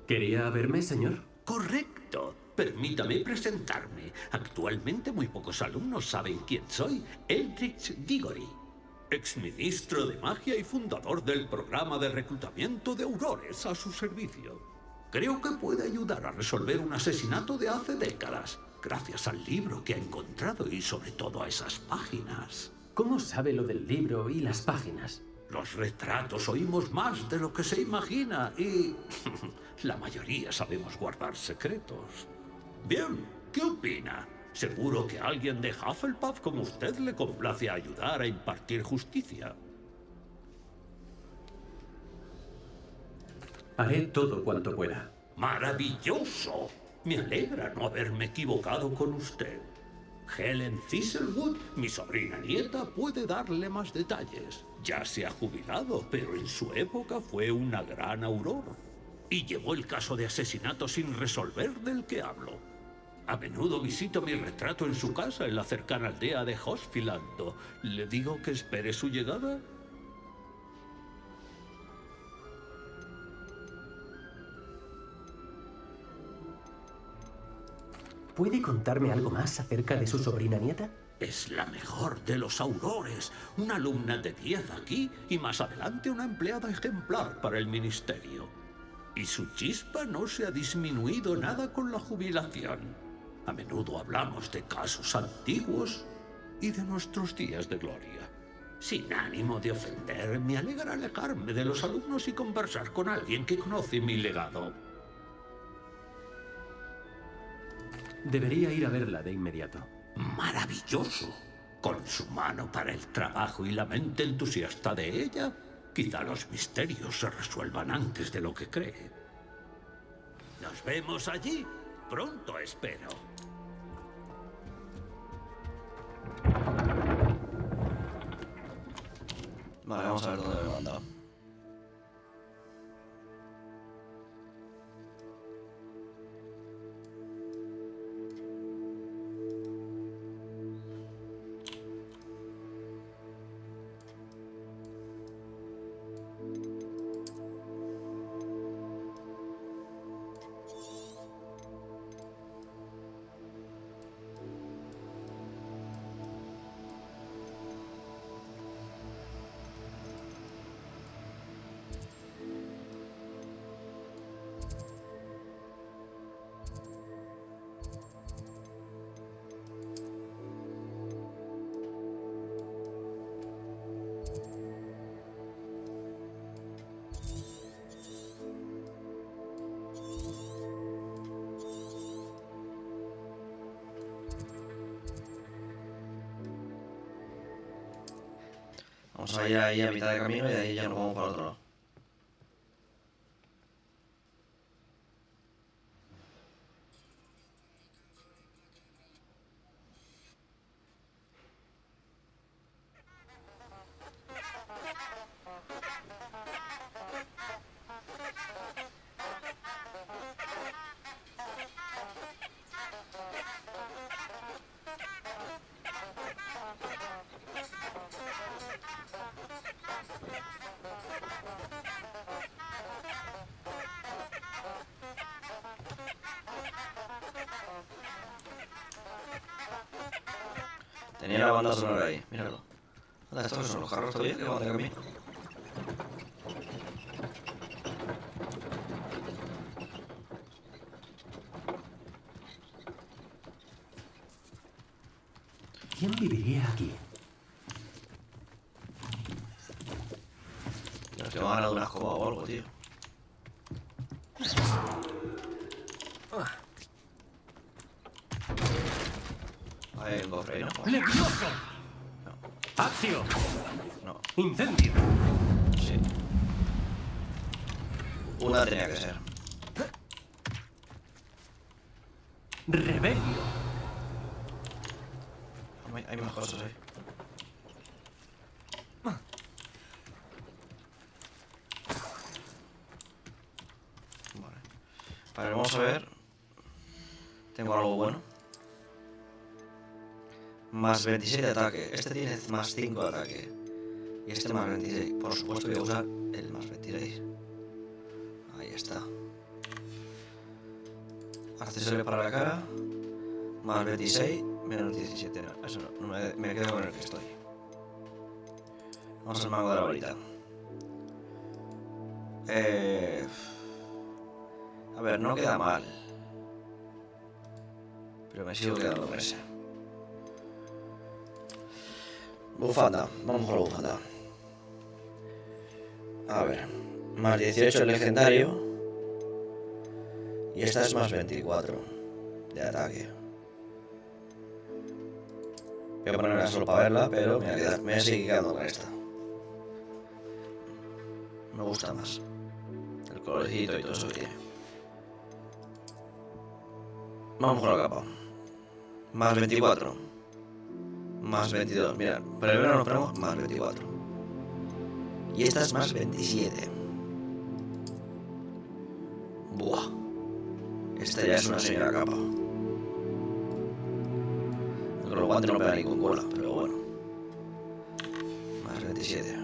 ¿Quería verme, señor? Correcto. Permítame presentarme. Actualmente muy pocos alumnos saben quién soy. Eldritch Diggory, exministro de magia y fundador del programa de reclutamiento de aurores a su servicio. Creo que puede ayudar a resolver un asesinato de hace décadas, gracias al libro que ha encontrado y sobre todo a esas páginas. ¿Cómo sabe lo del libro y las páginas? Los retratos oímos más de lo que se imagina y la mayoría sabemos guardar secretos. Bien, ¿qué opina? Seguro que a alguien de Hufflepuff como usted le complace ayudar a impartir justicia. Haré todo cuanto pueda. ¡Maravilloso! Me alegra no haberme equivocado con usted. Helen Thistlewood, mi sobrina nieta, puede darle más detalles. Ya se ha jubilado, pero en su época fue una gran auror. Y llevó el caso de asesinato sin resolver del que hablo. A menudo visito mi retrato en su casa en la cercana aldea de Hosfilando. ¿Le digo que espere su llegada? ¿Puede contarme algo más acerca de su sobrina nieta? Es la mejor de los aurores. Una alumna de 10 aquí y más adelante una empleada ejemplar para el ministerio. Y su chispa no se ha disminuido nada con la jubilación. A menudo hablamos de casos antiguos y de nuestros días de gloria. Sin ánimo de ofender, me alegra alejarme de los alumnos y conversar con alguien que conoce mi legado. Debería ir a verla de inmediato. ¡Maravilloso! Con su mano para el trabajo y la mente entusiasta de ella, quizá los misterios se resuelvan antes de lo que cree. Nos vemos allí. Pronto, espero. Vale, vamos a ver dónde me manda. Vamos a ir ahí a mitad de camino y de ahí ya nos vamos para el otro lado. Tenía la banda sonora ahí, míralo. ¿Dónde estos son los carros todavía que van de camino? ¿Quién viviría aquí? Los que van a ganar una escoba o algo, tío. Hay un cofre ahí, ¿no? ¡Levioso! ¡Acción! No. ¡Incendio! Sí. Una tenía que ser. ¡Rebelio! Hay más cosas ahí. Vale. Vale, vamos a ver. Tengo algo bueno. Más 26 de ataque. Este tiene más 5 de ataque. Y este más 26. Por supuesto voy a usar el más 26. Ahí está. Accesorio para la cara. Más 26. Menos 17. No, eso no me quedo con el que estoy. Vamos al mango de la varita. A ver, no queda mal. Pero me sigo quedando con ese. Bufanda, vamos con la bufanda. A ver, más 18 el legendario. Y esta es más 24 de ataque. Voy a ponerla solo para verla, pero me voy a seguir quedando con esta. Me gusta más. El colorcito y todo eso que tiene. Vamos con la capa. Más 24. Más 22. Mira, primero nos ponemos más 24. Y esta es más 27. Buah. Esta ya es una señora capa. Con los guantes no pega ni con cola, pero bueno. Más 27.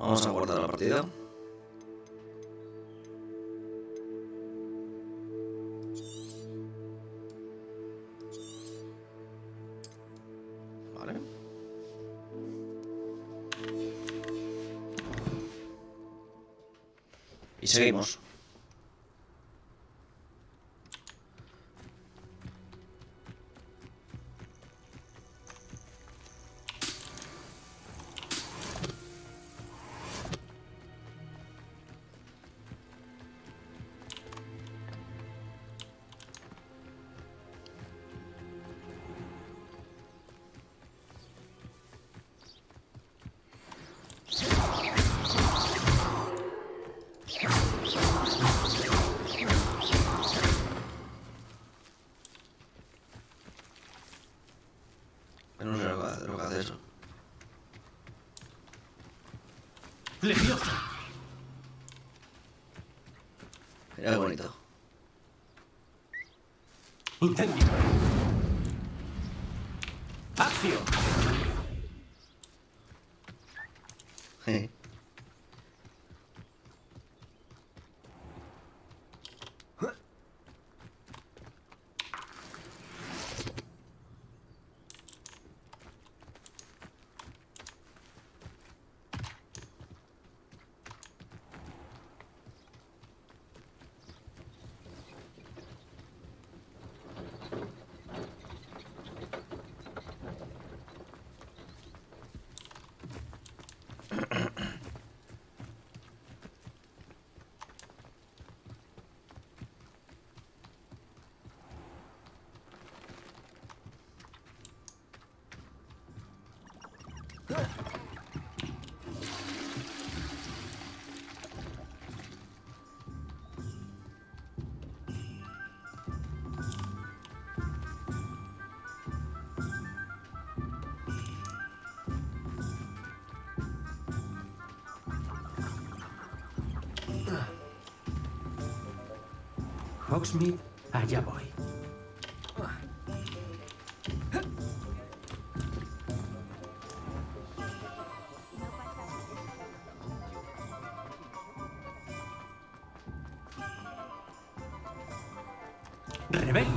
Vamos a guardar la partida. Vale. Y seguimos. No sé lo que hace eso. ¡Leviosa! Mira qué bonito. ¡Incendio! ¡Acción! Hogsmeade, allá voy. ¡Rebelio!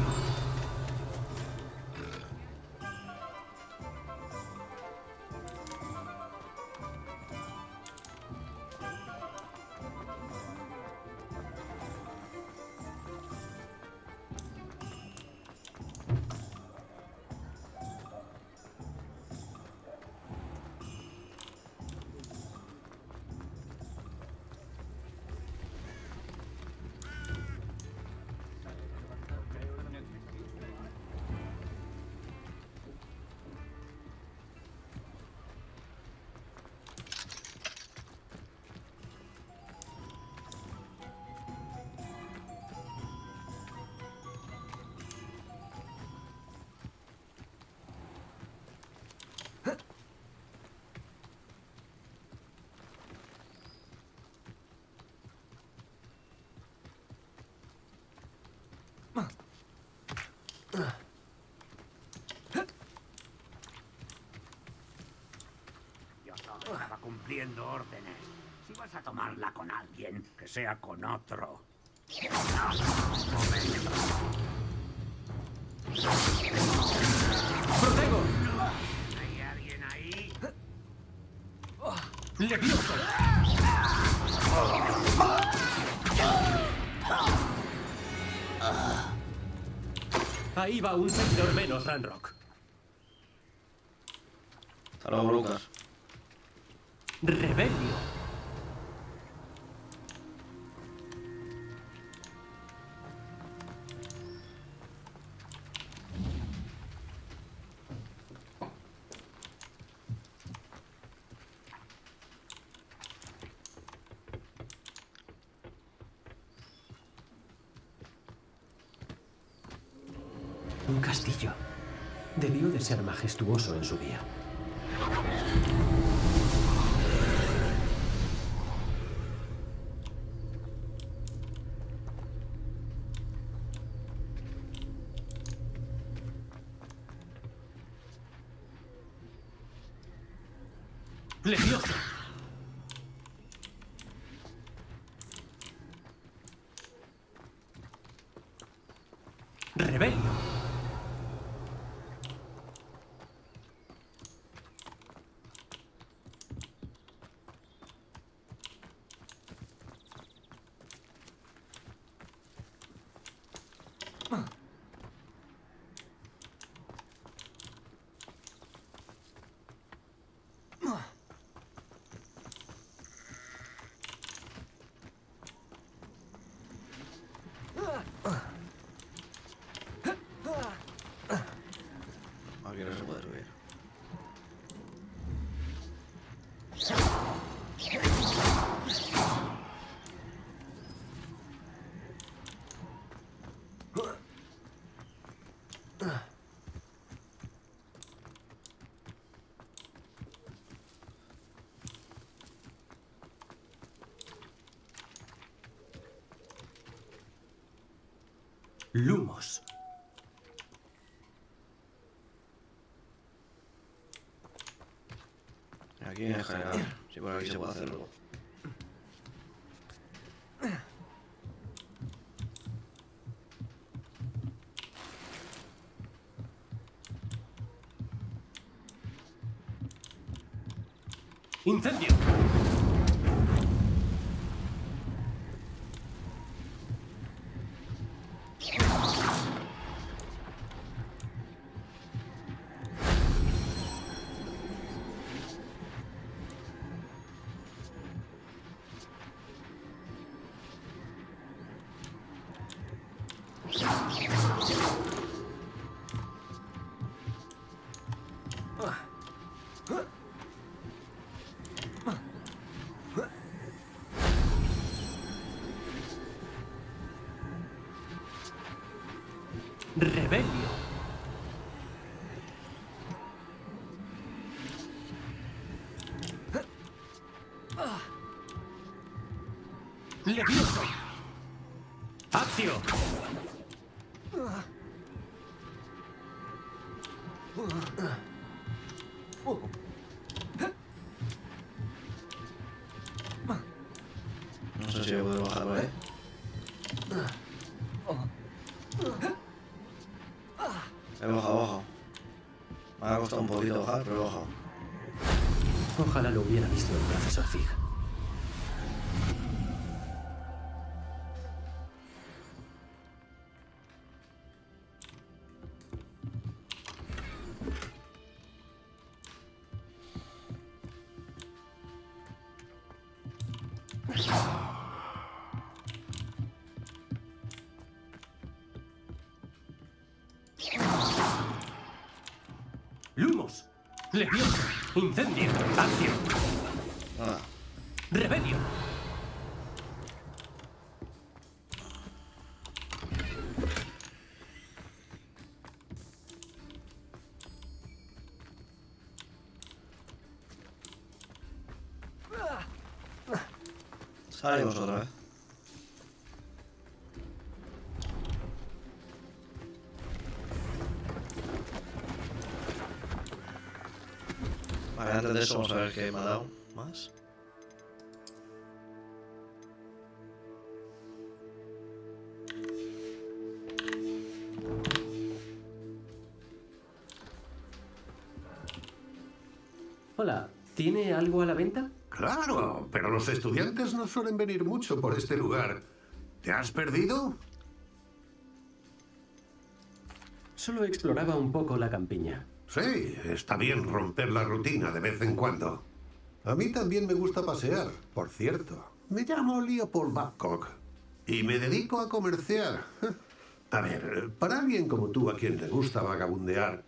Yo solo estaba cumpliendo órdenes. Si vas a tomarla con alguien, que sea con otro. ¡Protego! ¿Hay alguien ahí? ¡Levioso! Ahí va un seguidor menos, Ranrock. Hasta luego, Lucas. ¡Rebelio! Un castillo. Debió de ser majestuoso en su día. ¡Leviosa! Lumos. Aquí en general. Sí, por aquí se puede hacerlo. ¡Incendio! Rebelio. Levioso. Accio. No sé si puedo bajar por ahí. He bajado. Me ha costado un poquito bajar, pero he bajado. Ojalá lo hubiera visto el profesor Fig. Lumos. Levioso. Incendio. Acción. Rebelio. Salimos otra vez. Vale, antes de eso vamos a ver qué me ha dado más. Hola, ¿tiene algo a la venta? Claro, pero los estudiantes no suelen venir mucho por este lugar. ¿Te has perdido? Solo exploraba un poco la campiña. Sí, está bien romper la rutina de vez en cuando. A mí también me gusta pasear, por cierto. Me llamo Leopold Babcock y me dedico a comerciar. A ver, para alguien como tú a quien le gusta vagabundear,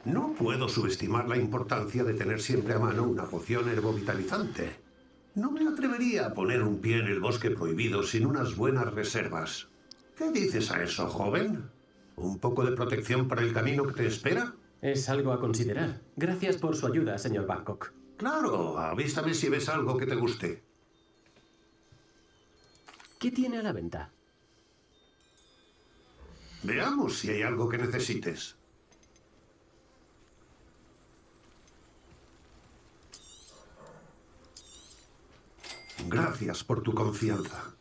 no puedo subestimar la importancia de tener siempre a mano una poción herbovitalizante. No me atrevería a poner un pie en el bosque prohibido sin unas buenas reservas. ¿Qué dices a eso, joven? ¿Un poco de protección para el camino que te espera? Es algo a considerar. Gracias por su ayuda, señor Babcock. Claro, avísame si ves algo que te guste. ¿Qué tiene a la venta? Veamos si hay algo que necesites. Gracias por tu confianza.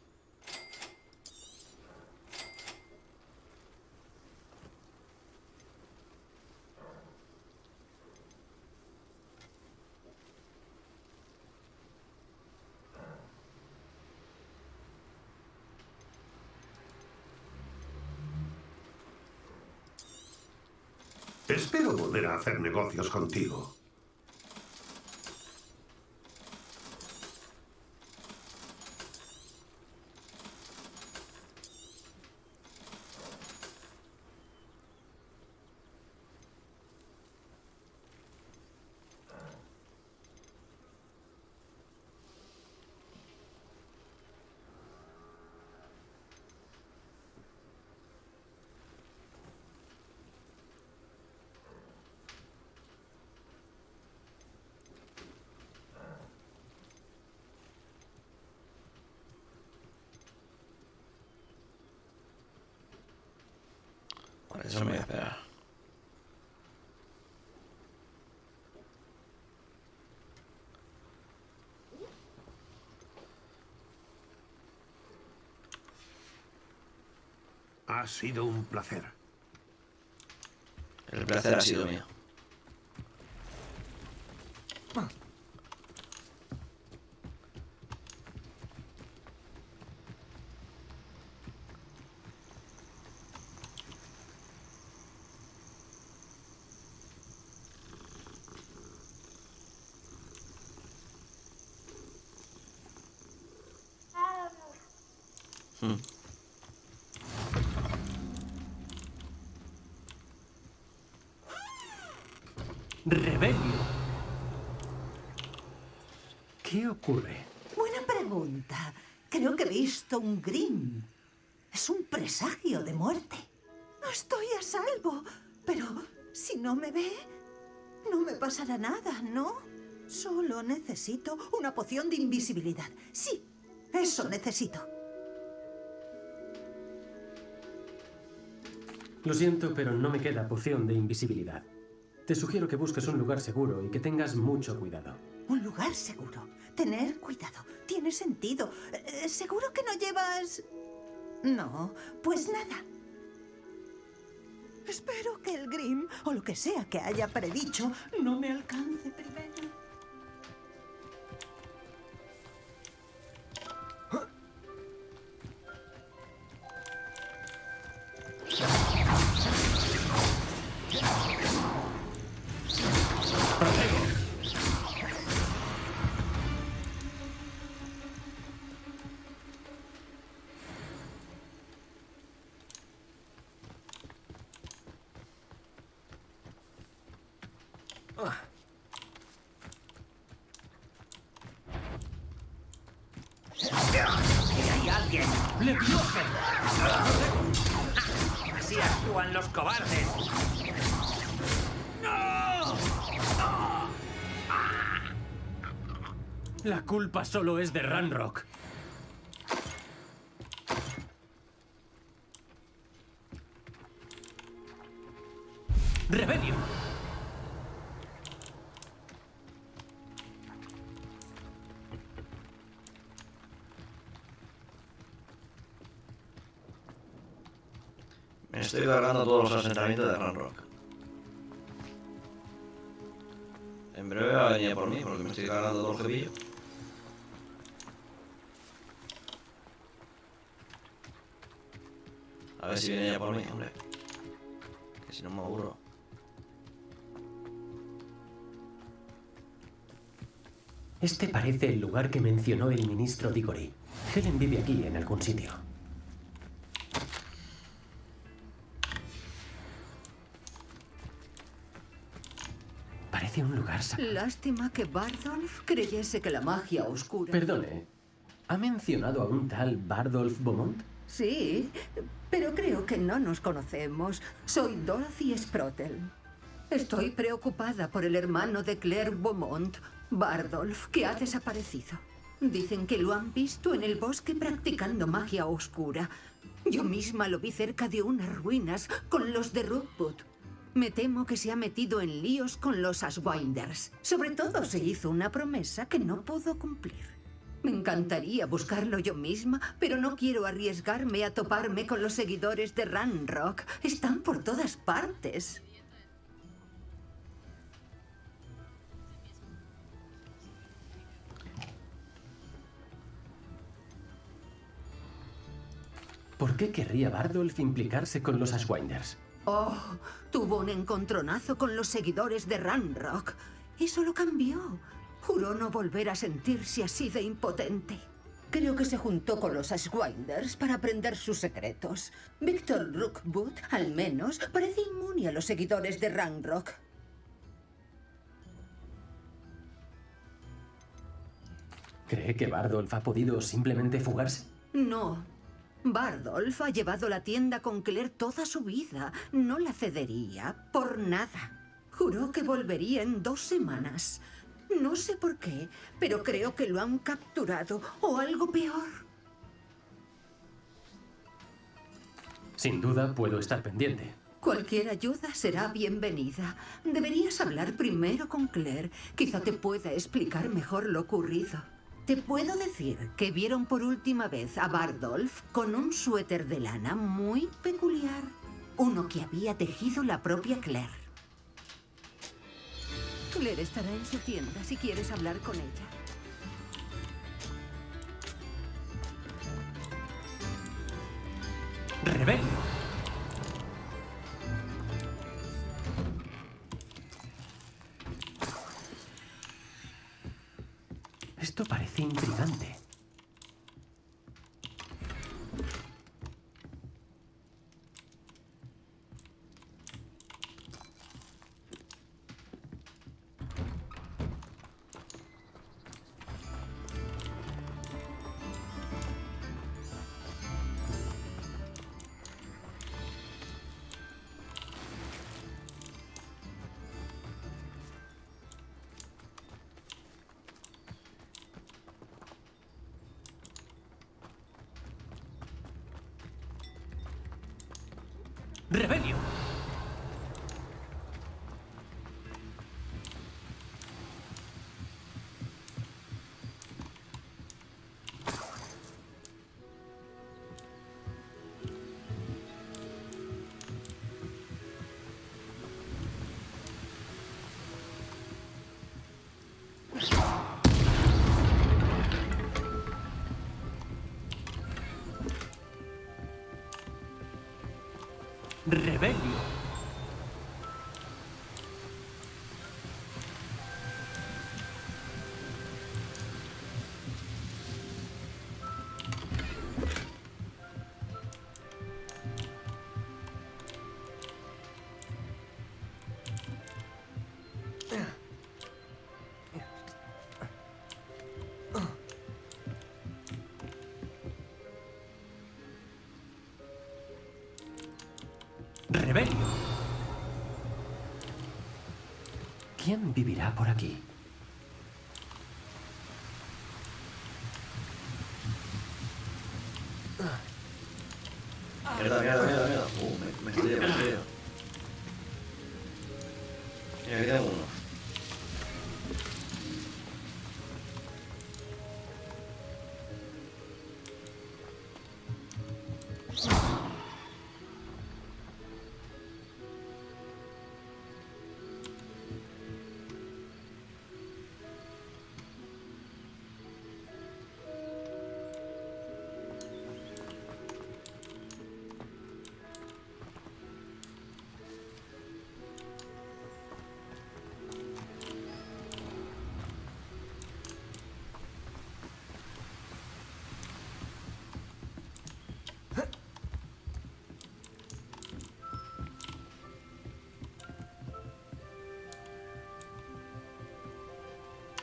Espero volver a hacer negocios contigo. Eso me voy a esperar. Ha sido un placer. El placer ha sido mío. Rebelio. ¿Qué ocurre? Buena pregunta. Creo que he visto un Grimm. Es un presagio de muerte. No estoy a salvo, pero si no me ve, no me pasará nada, ¿no? Solo necesito una poción de invisibilidad. Sí, eso necesito. Lo siento, pero no me queda poción de invisibilidad. Te sugiero que busques un lugar seguro y que tengas mucho cuidado. Un lugar seguro. Tener cuidado. Tiene sentido. ¿Seguro que no llevas...? No, pues nada. Espero que el Grimm, o lo que sea que haya predicho, no me alcance primero. ¡Hay alguien! ¡Leviosa! ¡Así actúan los cobardes! ¡No! La culpa solo es de Ranrock. ¡Rebelio! Me estoy cargando todos los asentamientos de Ranrock. En breve va a venir por mí porque me estoy cargando todo el jepillo. A ver si viene ya por mí, hombre. Que si no me aburro. Este parece el lugar que mencionó el ministro Diggory. Helen vive aquí, en algún sitio. Parece un lugar sagrado. Lástima que Bardolph creyese que la magia oscura... Perdone, ¿ha mencionado a un tal Bardolph Beaumont? Sí, pero creo que no nos conocemos. Soy Dorothy Sprottel. Estoy preocupada por el hermano de Claire Beaumont, Bardolph, que ha desaparecido. Dicen que lo han visto en el bosque practicando magia oscura. Yo misma lo vi cerca de unas ruinas con los de Rookwood. Me temo que se ha metido en líos con los Ashwinders. Sobre todo se hizo una promesa que no pudo cumplir. Me encantaría buscarlo yo misma, pero no quiero arriesgarme a toparme con los seguidores de Ranrock. Están por todas partes. ¿Por qué querría Bardolph implicarse con los Ashwinders? Oh, tuvo un encontronazo con los seguidores de Ranrock. Eso lo cambió. Juró no volver a sentirse así de impotente. Creo que se juntó con los Ashwinders para aprender sus secretos. Victor Rookwood, al menos, parece inmune a los seguidores de Ranrock. ¿Cree que Bardolph ha podido simplemente fugarse? No. Bardolph ha llevado la tienda con Claire toda su vida. No la cedería por nada. Juró que volvería en 2 semanas. No sé por qué, pero creo que lo han capturado o algo peor. Sin duda puedo estar pendiente. Cualquier ayuda será bienvenida. Deberías hablar primero con Claire. Quizá te pueda explicar mejor lo ocurrido. Te puedo decir que vieron por última vez a Bardolph con un suéter de lana muy peculiar. Uno que había tejido la propia Claire. Claire estará en su tienda si quieres hablar con ella. ¡Rebelio! Esto parece intrigante. ¡Rebelio! ¡Rebelio! ¡Rebelio! ¿Quién vivirá por aquí? Mierda. Me estrello. Mira, aquí tengo uno.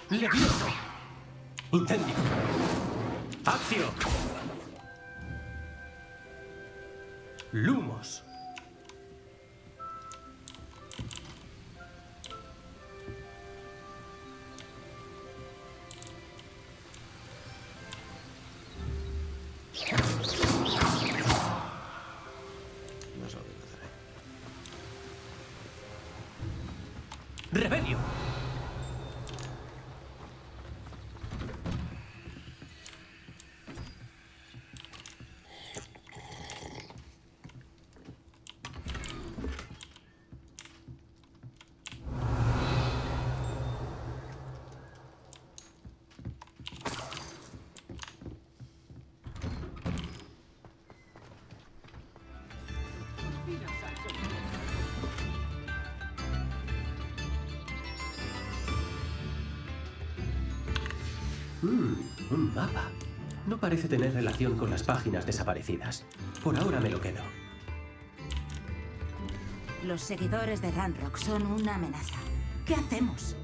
¡Levioso! ¡Incendio! ¡Acción! ¡Lumos! No sé lo que hacer. ¡Rebelio! Un mapa. No parece tener relación con las páginas desaparecidas. Por ahora me lo quedo. Los seguidores de Ranrock son una amenaza. ¿Qué hacemos?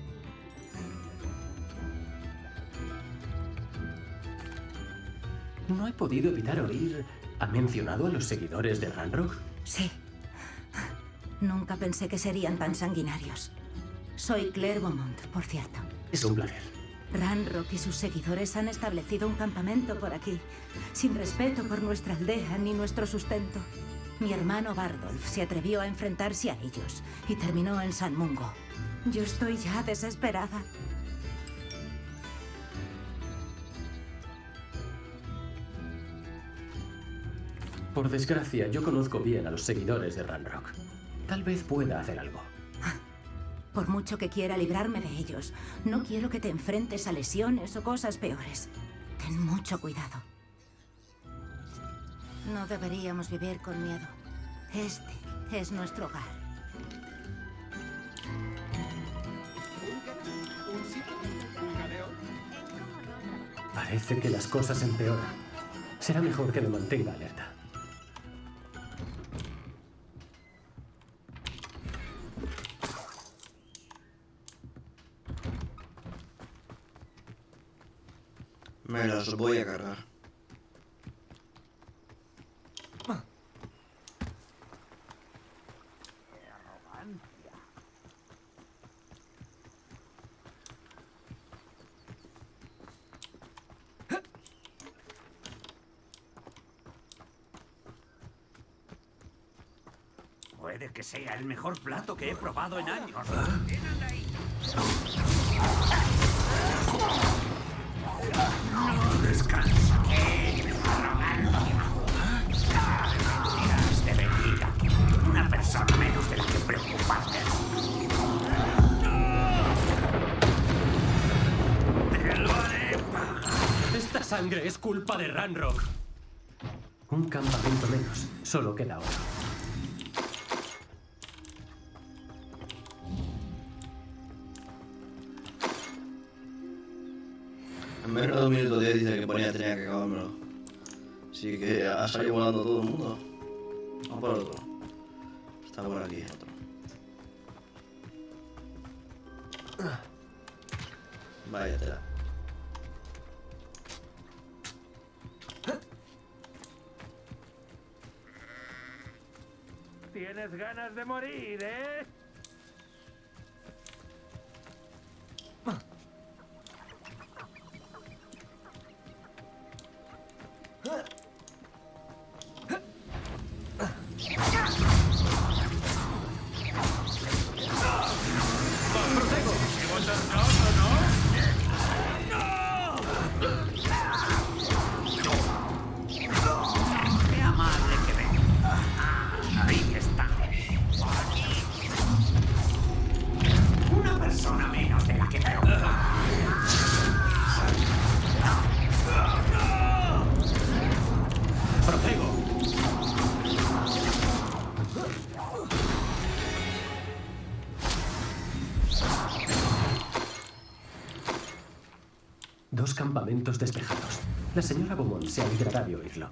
No he podido evitar oír... ¿Ha mencionado a los seguidores de Ranrock? Sí. Nunca pensé que serían tan sanguinarios. Soy Claire Beaumont, por cierto. Es un placer. Ranrock y sus seguidores han establecido un campamento por aquí, sin respeto por nuestra aldea ni nuestro sustento. Mi hermano Bardolph se atrevió a enfrentarse a ellos y terminó en San Mungo. Yo estoy ya desesperada. Por desgracia, yo conozco bien a los seguidores de Ranrock. Tal vez pueda hacer algo. Por mucho que quiera librarme de ellos, no quiero que te enfrentes a lesiones o cosas peores. Ten mucho cuidado. No deberíamos vivir con miedo. Este es nuestro hogar. Parece que las cosas empeoran. Será mejor que me mantenga alerta. Me los voy a cargar. Puede que sea el mejor plato que he probado en años. No descansaré, arrogancia. Tendrás de venir aquí. Una persona menos de la que preocuparte. ¡Te lo haré pagar! Esta sangre es culpa de Ranrock. Un campamento menos. Solo queda uno. En menos de 1 minuto 10 dice que tenía que acabármelo. Así que ha salido volando todo el mundo. Vamos por otro. Está por aquí otro. Vaya tela. Tienes ganas de morir, ¿eh? ¡Qué amable que venga! Ahí está. Una persona menos de la que preocupa. ¡Protego! Dos campamentos despejados. La señora Beaumont se alegrará de oírlo.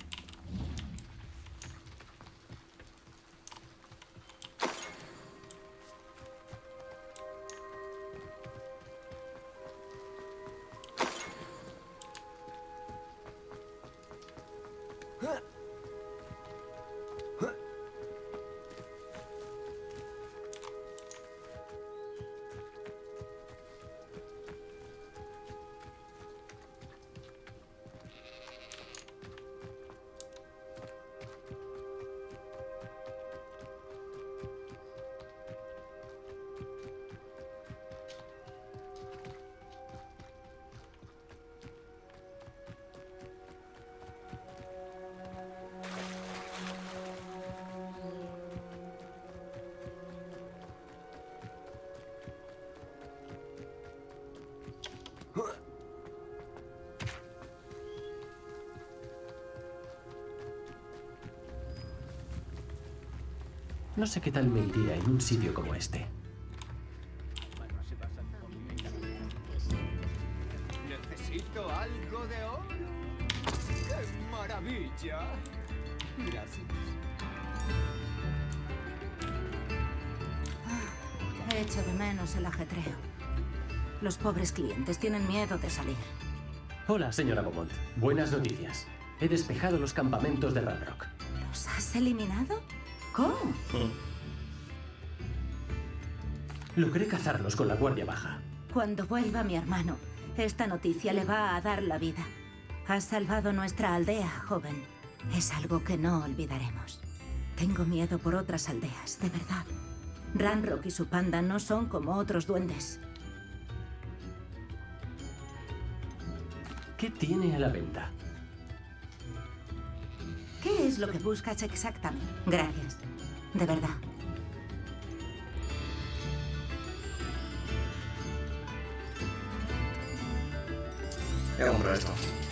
No sé qué tal me iría en un sitio como este. Necesito algo de oro. ¡Qué maravilla! Gracias. He hecho de menos el ajetreo. Los pobres clientes tienen miedo de salir. Hola, señora Beaumont. Buenas noticias. He despejado los campamentos de Ranrock. ¿Los has eliminado? ¿Cómo? Logré cazarlos con la guardia baja. Cuando vuelva mi hermano, esta noticia le va a dar la vida. Has salvado nuestra aldea, joven. Es algo que no olvidaremos. Tengo miedo por otras aldeas, de verdad. Ranrock y su panda no son como otros duendes. ¿Qué tiene a la venta? ¿Qué es lo que buscas exactamente? Gracias. De verdad. Voy a comprar esto.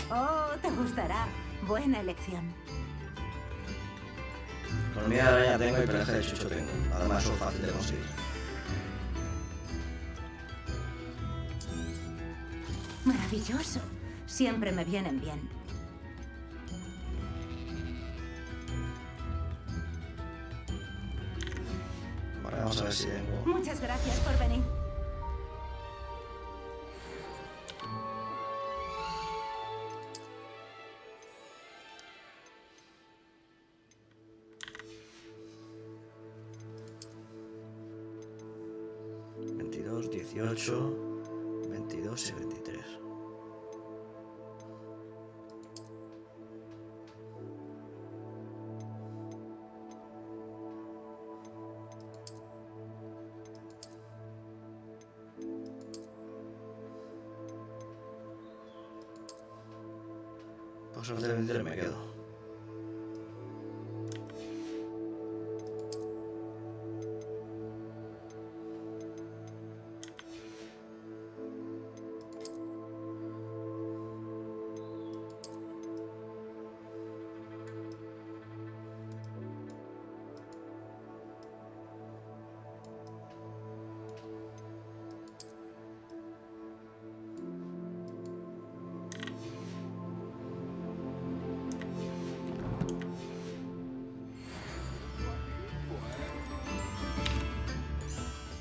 Oh, te gustará. Buena elección. Economía de araña tengo y pelaje de chucho tengo. Además, son fácil de conseguir. Maravilloso. Siempre me vienen bien. Vale, vamos a ver si tengo... Muchas gracias por venir. ...22, 18... 22 y 23... Pues al de 23 me quedo.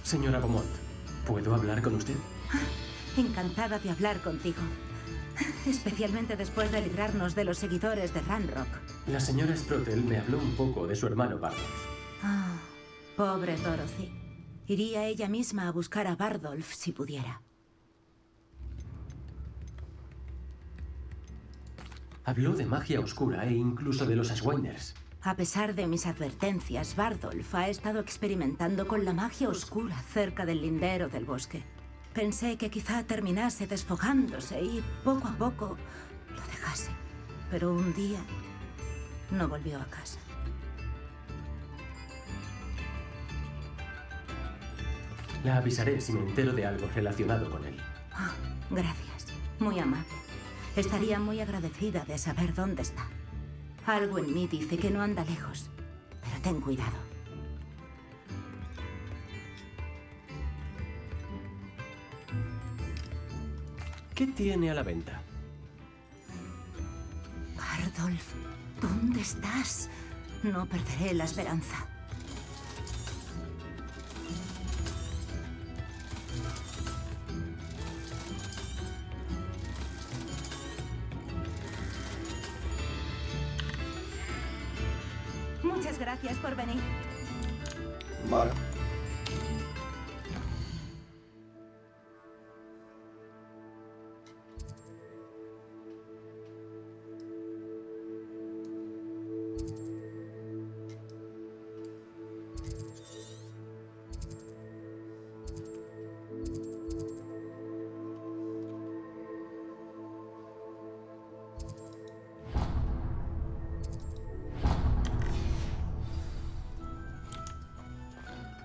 Señora Beaumont, ¿puedo hablar con usted? Encantada de hablar contigo. Especialmente después de librarnos de los seguidores de Ranrock. La señora Sprottel me habló un poco de su hermano Bardolph. Ah, pobre Dorothy. Iría ella misma a buscar a Bardolph si pudiera. Habló de magia oscura e incluso de los Ashwinders. A pesar de mis advertencias, Bardolph ha estado experimentando con la magia oscura cerca del lindero del bosque. Pensé que quizá terminase desfogándose y poco a poco lo dejase. Pero un día no volvió a casa. La avisaré si me entero de algo relacionado con él. Ah, gracias. Muy amable. Estaría muy agradecida de saber dónde está. Algo en mí dice que no anda lejos, pero ten cuidado. ¿Qué tiene a la venta? Bardolph, ¿dónde estás? No perderé la esperanza. Muchas gracias por venir. Vale.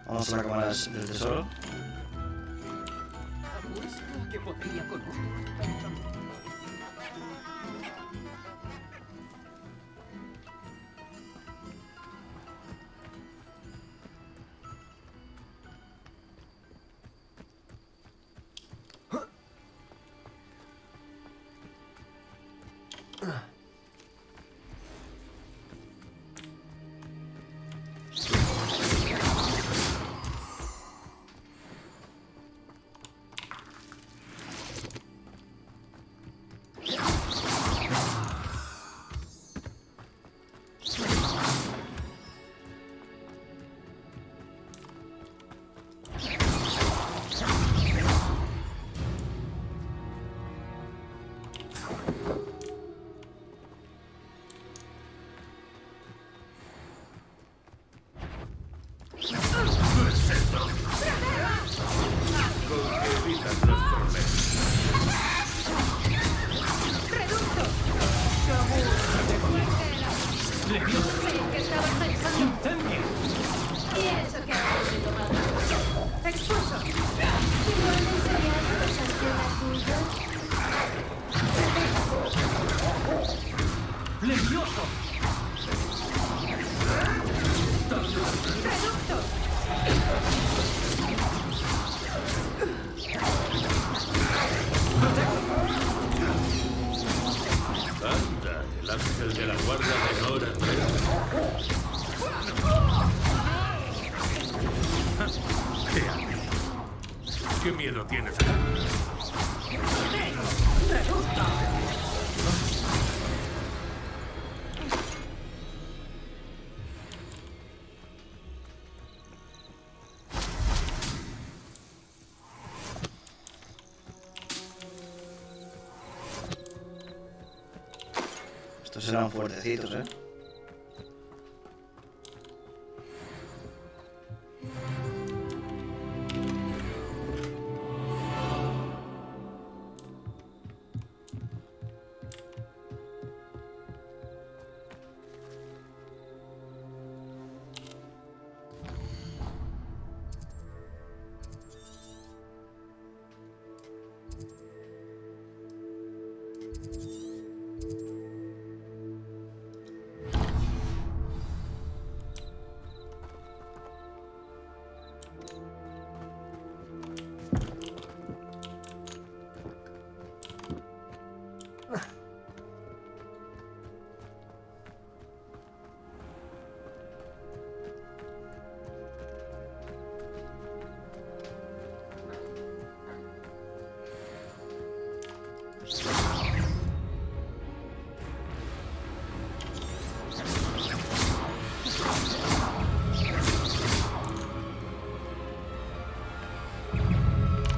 Vamos a la cámara del tesoro. Apuesto que podría con ¿Qué miedo tienes? Estos serán fuertecitos, ¿eh?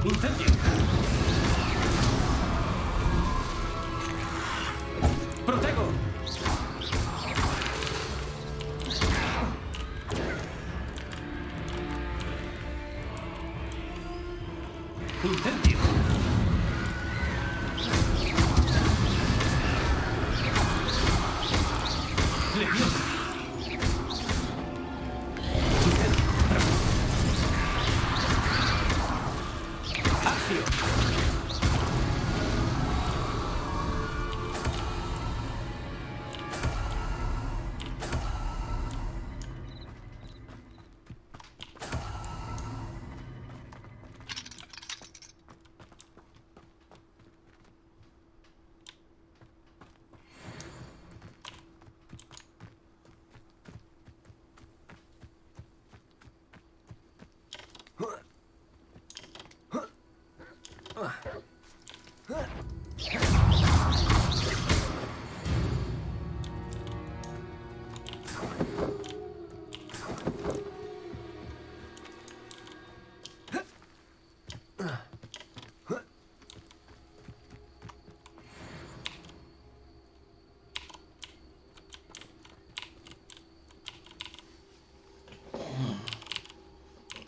¡Incendio! ¡Protego! ¡Incendio! ¡Leviosa!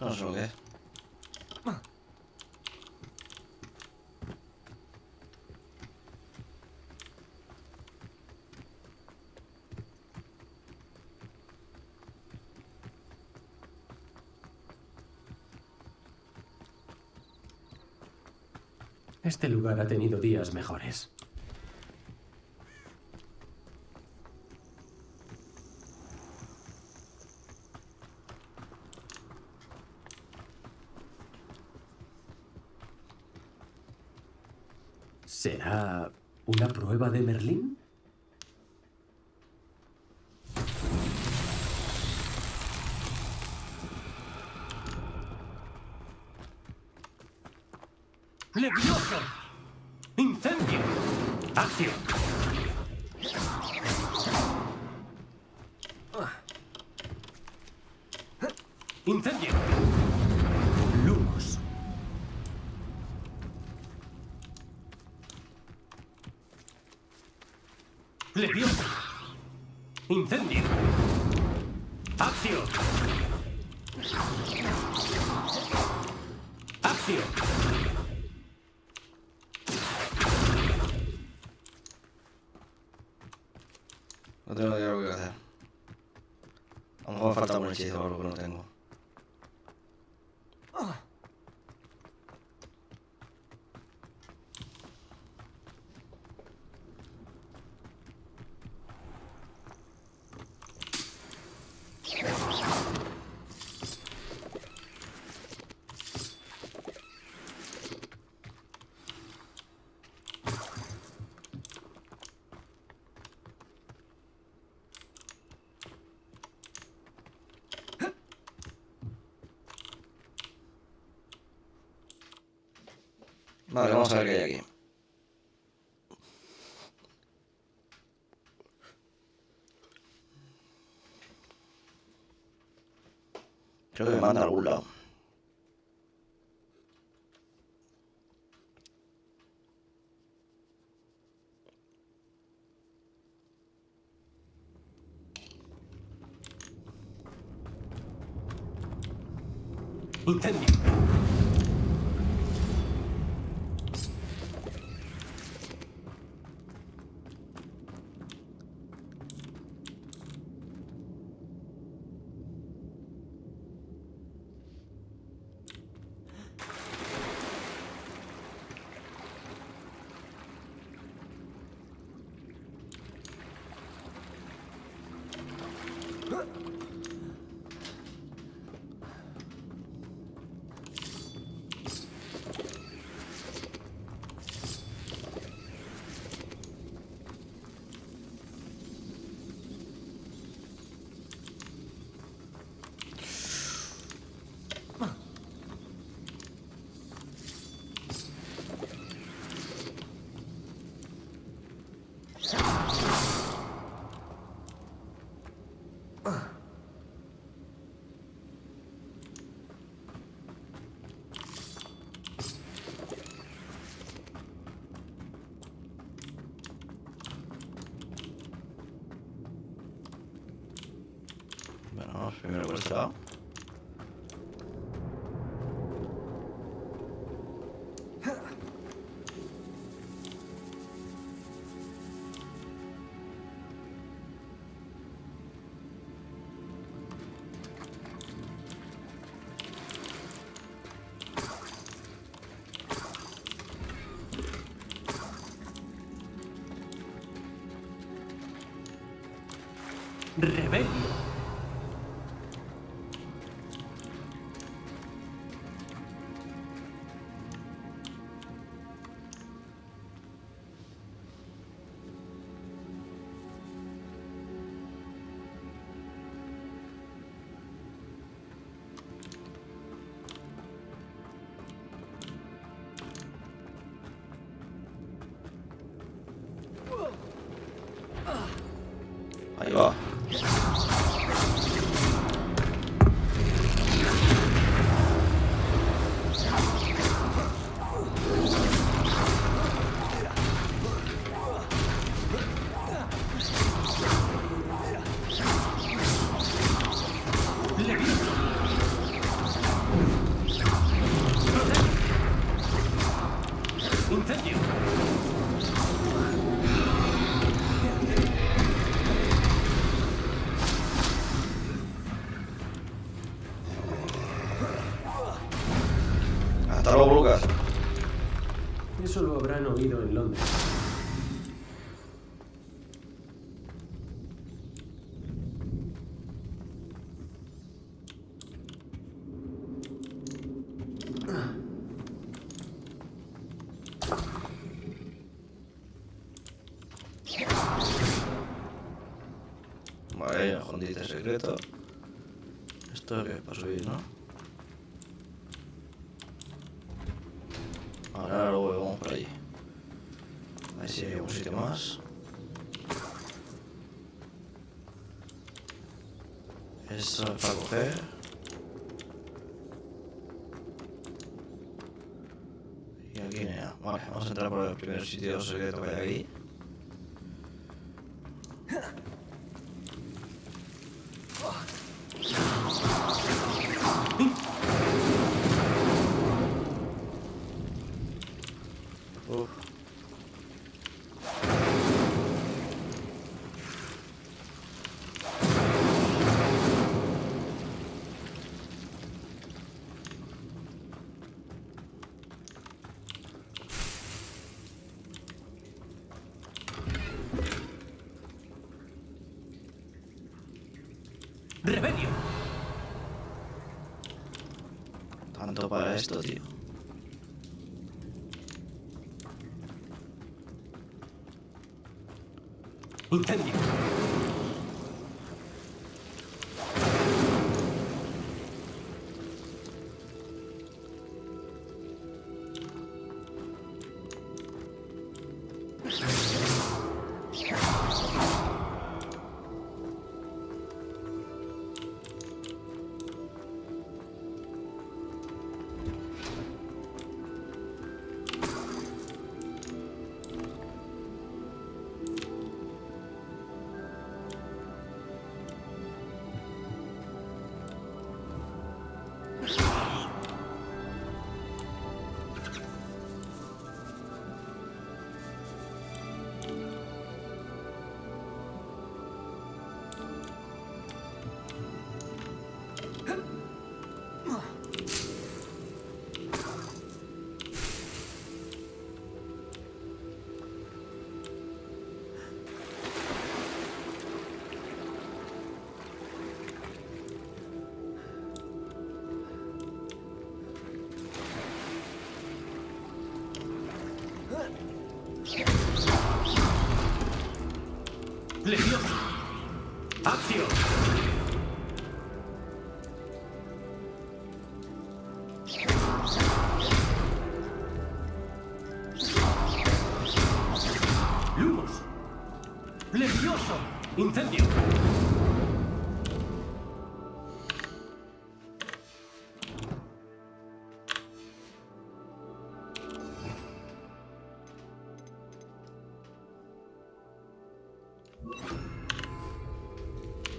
No sé lo que es. Este lugar ha tenido días mejores. ¿Será una prueba de Merlín? ¡Levioso! ¡Incendio! ¡Acción! ¡Incendio! ¡Lumos! ¡Leviosa! ¡Incendio! ¡Acción! ¡Acción! No tengo idea de lo que hacer. A lo mejor me falta un hechizo o algo que no tengo. Vale, vamos a ver qué hay aquí. Creo que me manda a algún lado. Incendio. Bueno, vamos primero por este lado. Rebelio. Ahí va. Incendio. Hasta luego, Lucas. Eso lo habrán oído en Londres. Vale, escondite secreto. Esto es que para subir, ¿no? Ahora luego vamos por allí. Ahí sí hay un sitio más. Eso es para coger. Y aquí nada. Vale, vamos a entrar por el primer sitio secreto que hay aquí. ¡Rebelio! Tanto para esto, tío. ¡Incendio! ¡Levioso! ¡Acción! ¡Lumos! ¡Levioso! ¡Incendio!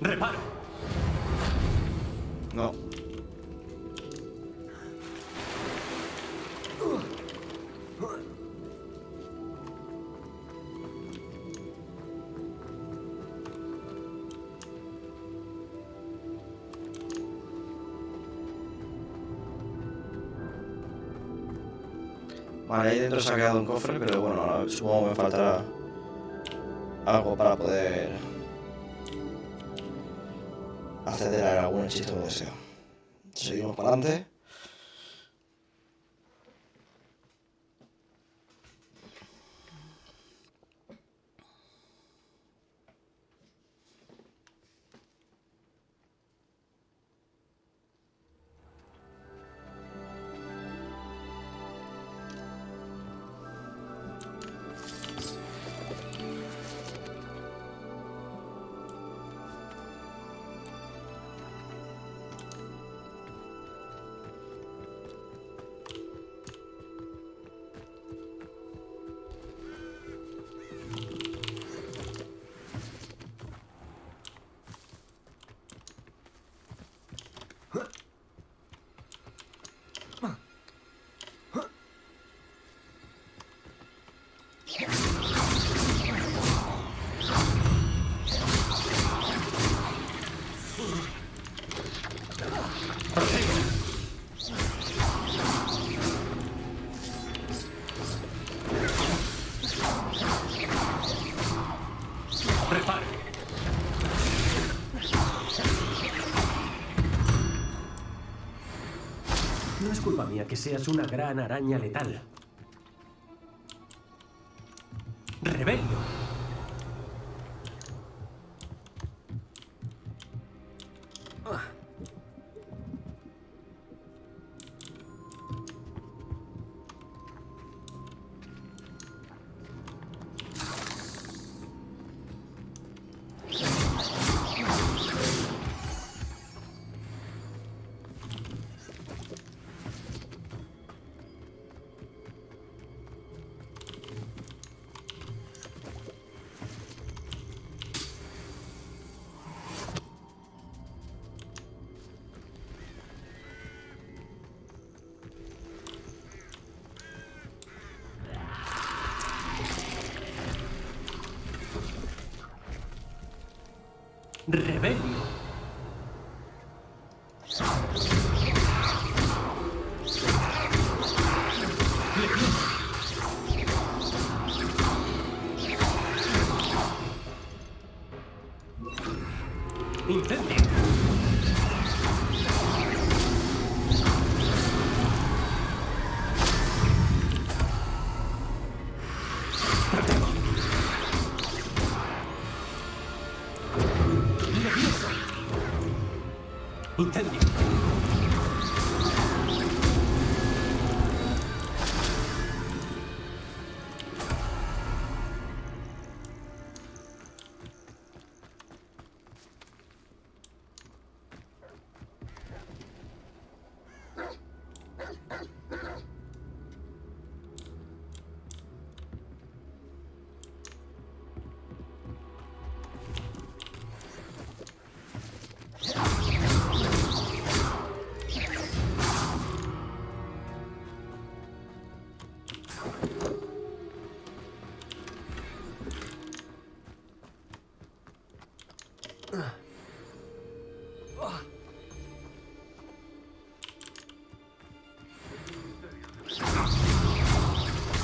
¡Reparo! No. Vale, ahí dentro se ha quedado un cofre, pero bueno, ahora supongo que me faltará algo para poder acceder a algún hechizo que deseo. Seguimos para adelante. ¡Reparo! No es culpa mía que seas una gran araña letal. ¡Rebelio! ¡Rebelio! ¡Incendio! ¡Incendio!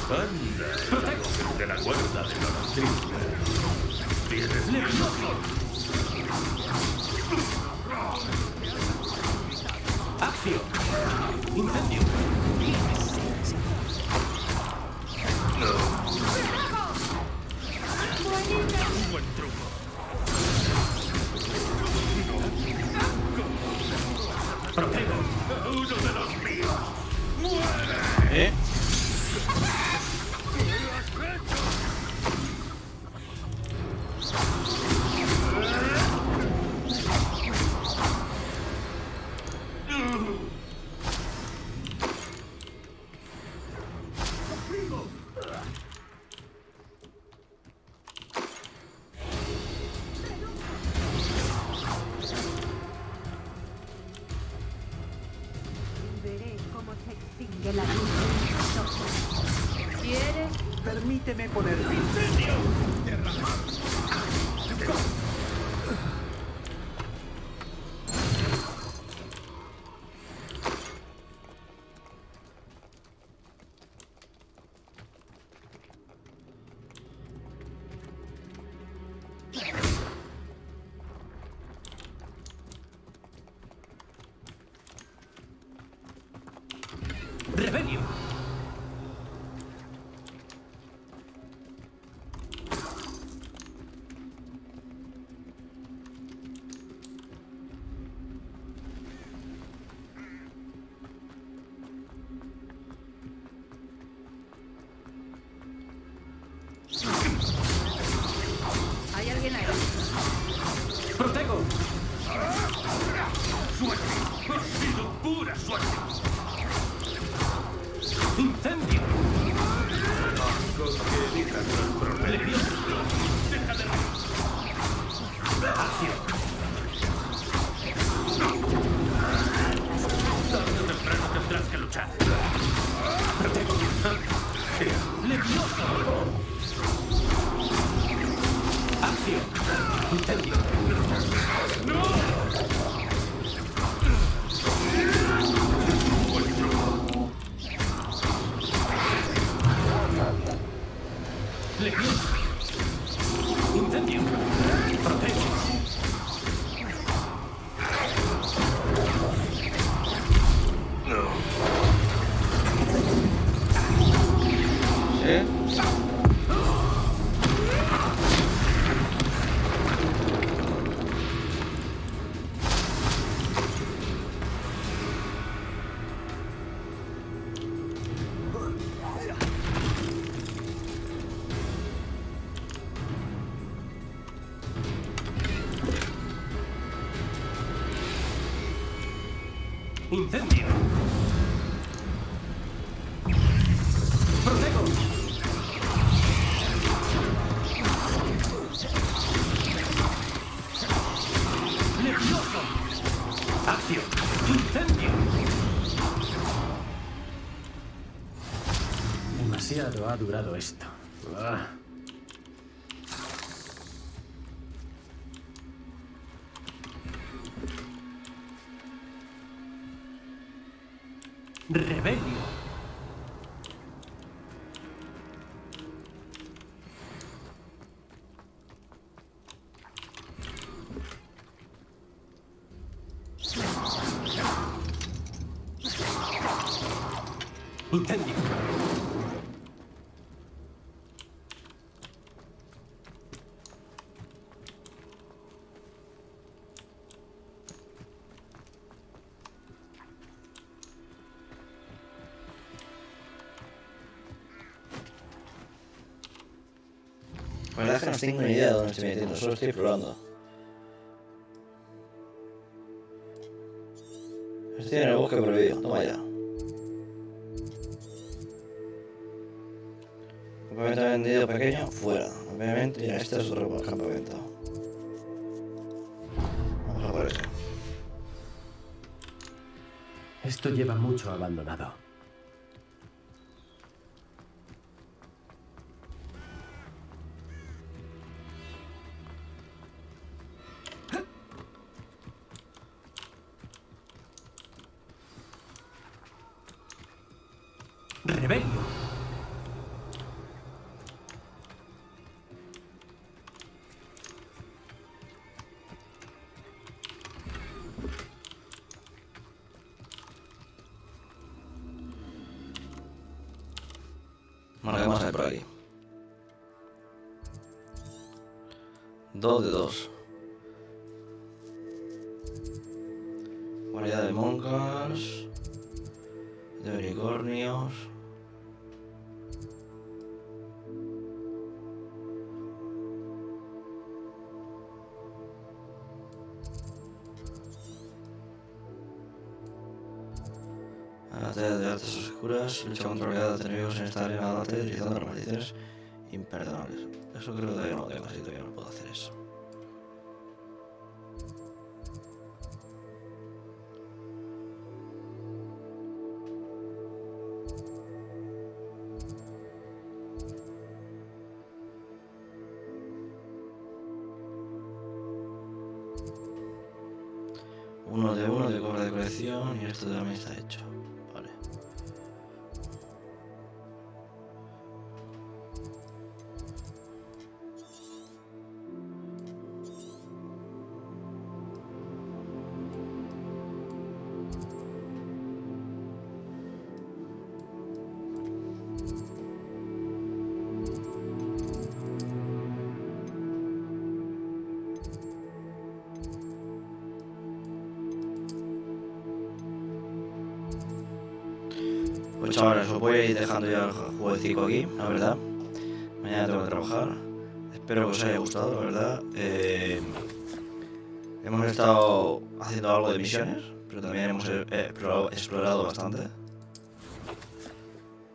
Anda, de la cuerda de la doctrina. ¿Tienes nervioso? ¡Acción! ¡Incendio! Un buen truco. ¿Eh? Veré cómo se extingue la luz de mis ojos. ¿Quieres? Permíteme poner fin. ¡Rebelio! ¿Hay alguien ahí? ¡Protego! ¡Suerte! ¡Ha sido pura suerte! ¡Incendio! Con que elijas los problemas. ¡Deja de reír! ¡Acción! Tarde o temprano tendrás que luchar. ¡Protego! ¡Levioso! ¡Acción! ¡Incendio! ¡No! ¡Levioso! ¡Incendio! ¡Protego! ¿Eh? ¡Incendio! ¡Protego! ¡Levioso! ¡Acción! ¡Incendio! Demasiado ha durado esto. Ah. ¡Rebelio! ¡Incendio! La verdad es que no tengo ni idea de dónde estoy metiendo, solo estoy explorando. Estoy en el bosque prohibido, toma ya. Campamento vendido pequeño, fuera. Obviamente, mira, este es otro campamento. Vamos a por ese. Esto lleva mucho abandonado. ¡Rebelio! Vale, vamos a ver por aquí. 2 de 2. Variedad de monjas. De unicornios. Batalla de artes oscuras, lucha contra oleadas de enemigos en esta arena de arte, utilizando las maldiciones imperdonables. Eso creo que todavía no lo tengo, así todavía no puedo hacer eso. Uno de cobra de colección y esto también está hecho. Vale. Pues chavales, os voy a ir dejando ya el jueguecito aquí, la verdad. Mañana tengo que trabajar. Espero que os haya gustado, la verdad. Hemos estado haciendo algo de misiones, pero también hemos explorado bastante.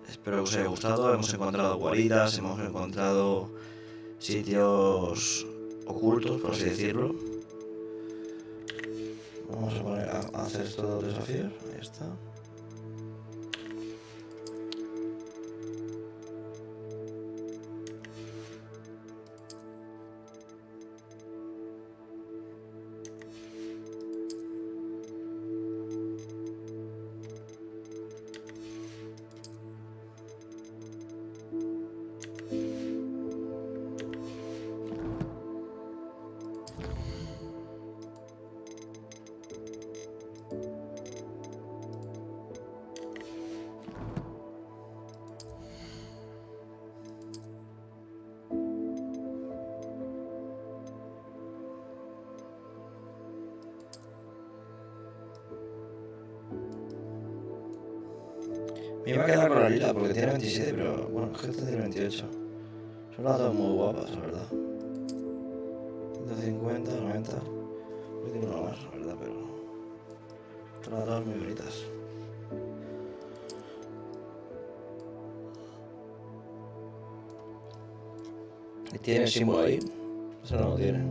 Espero que os haya gustado. Hemos encontrado guaridas, hemos encontrado sitios ocultos, por así decirlo. Vamos a poner a hacer estos desafíos. Ahí está. Me iba a quedar con la lila porque tiene 27, pero bueno, es que esta tiene 28. Son las dos muy guapas, la verdad. 150, 90. Hoy tengo una más, la verdad, pero son las dos muy bonitas. ¿Y tiene el símbolo ahí? Eso no lo tiene.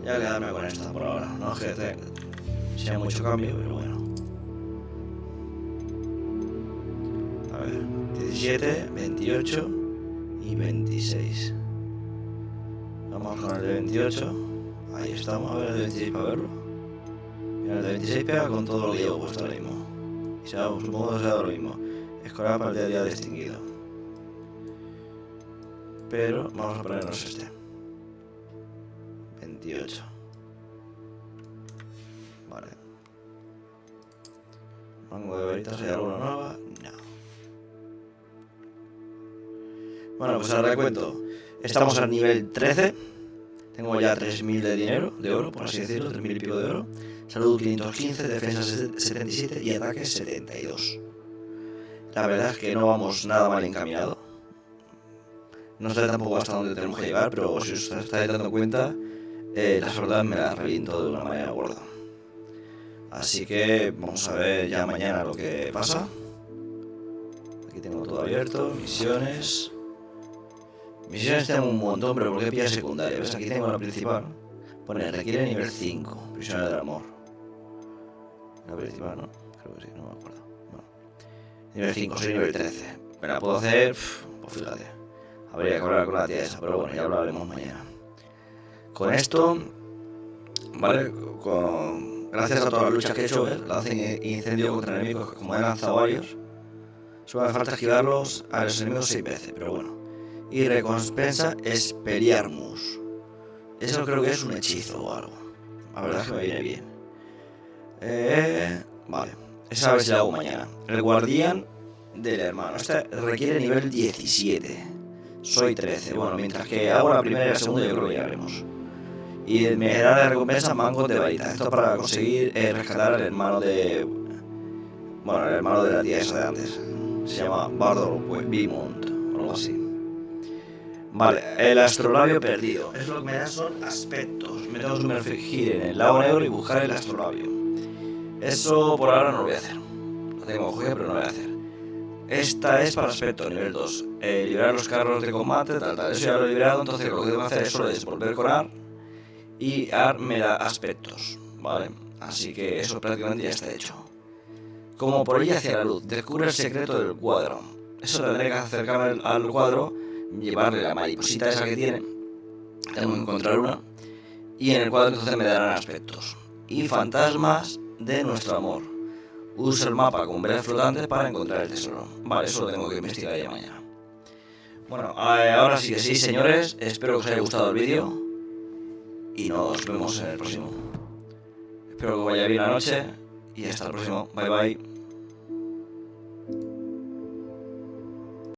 Ya quedarme con esta por ahora. No es que sea mucho cambio, pero bueno. A ver, 17, 28 y 26. Vamos con el de 28. Ahí estamos, a ver el de 26 para verlo. Mira, el de 26 pega con todo lo que llevo puesto ahora mismo. Y supongo que será lo mismo. Escolar para el día a día distinguido. Pero vamos a ponernos este. 28. Vale. Mango de veritas, ¿hay alguna nueva? No. Bueno, pues ahora cuento. Estamos al nivel 13. Tengo ya 3000 de dinero, de oro, por así decirlo, 3000 y pico de oro. Salud 515, defensa 77 y ataque 72. La verdad es que no vamos nada mal encaminado. No sé tampoco hasta dónde tenemos que llegar, pero si os estáis dando cuenta, las hordas me las reviento de una manera gorda. Así que vamos a ver ya mañana lo que pasa. Aquí tengo todo abierto, misiones. Misiones tengo un montón, pero ¿por qué pilla secundaria? ¿Ves? Aquí tengo la principal. Pone, requiere nivel 5, prisionero del amor. La principal, ¿no? Creo que sí, no me acuerdo. Bueno. Nivel 5, soy nivel 13. ¿Me la puedo hacer? Pues fíjate. Habría que hablar con la tía esa, pero bueno, ya lo hablaremos mañana. Con esto, ¿vale? Gracias a todas las luchas que he hecho, ¿ves? Lanza incendio contra enemigos, como he lanzado varios. Solo me falta esquivarlos a los enemigos 6 veces, pero bueno. Y recompensa Expelliarmus. Eso creo que es un hechizo o algo. La verdad es que me viene bien. Vale. Esa vez la hago mañana. El guardián del hermano. Este requiere nivel 17. Soy 13. Bueno, mientras que hago la primera y la segunda yo creo que ya haremos. Y me da de recompensa mangos de varita. Esto para conseguir rescatar al hermano de... Bueno, el hermano de la tía esa de antes. Se llama Bardo Beaumont o algo así. Vale, el astrolabio perdido. Es lo que me da son aspectos. Me tengo que sumergir en el lago negro y buscar el astrolabio. Eso por ahora no lo voy a hacer. Lo tengo cogido, pero no lo voy a hacer. Esta es para aspecto, nivel 2. Liberar los carros de combate, tal. Eso ya lo he liberado, entonces lo que tengo que hacer es solo volver con Ar. Y Ar me da aspectos, ¿vale? Así que eso prácticamente ya está hecho. Como por ella hacia la luz, descubre el secreto del cuadro. Eso tendré que acercarme al cuadro, llevarle la mariposita esa que tiene. Tengo que encontrar una. Y en el cuadro entonces me darán aspectos. Y fantasmas de nuestro amor. Usa el mapa con velas flotantes para encontrar el tesoro. Vale, eso lo tengo que investigar ya mañana. Bueno, ahora sí que sí, señores. Espero que os haya gustado el vídeo. Y nos vemos en el próximo. Espero que vaya bien la noche. Y hasta el próximo. Bye bye.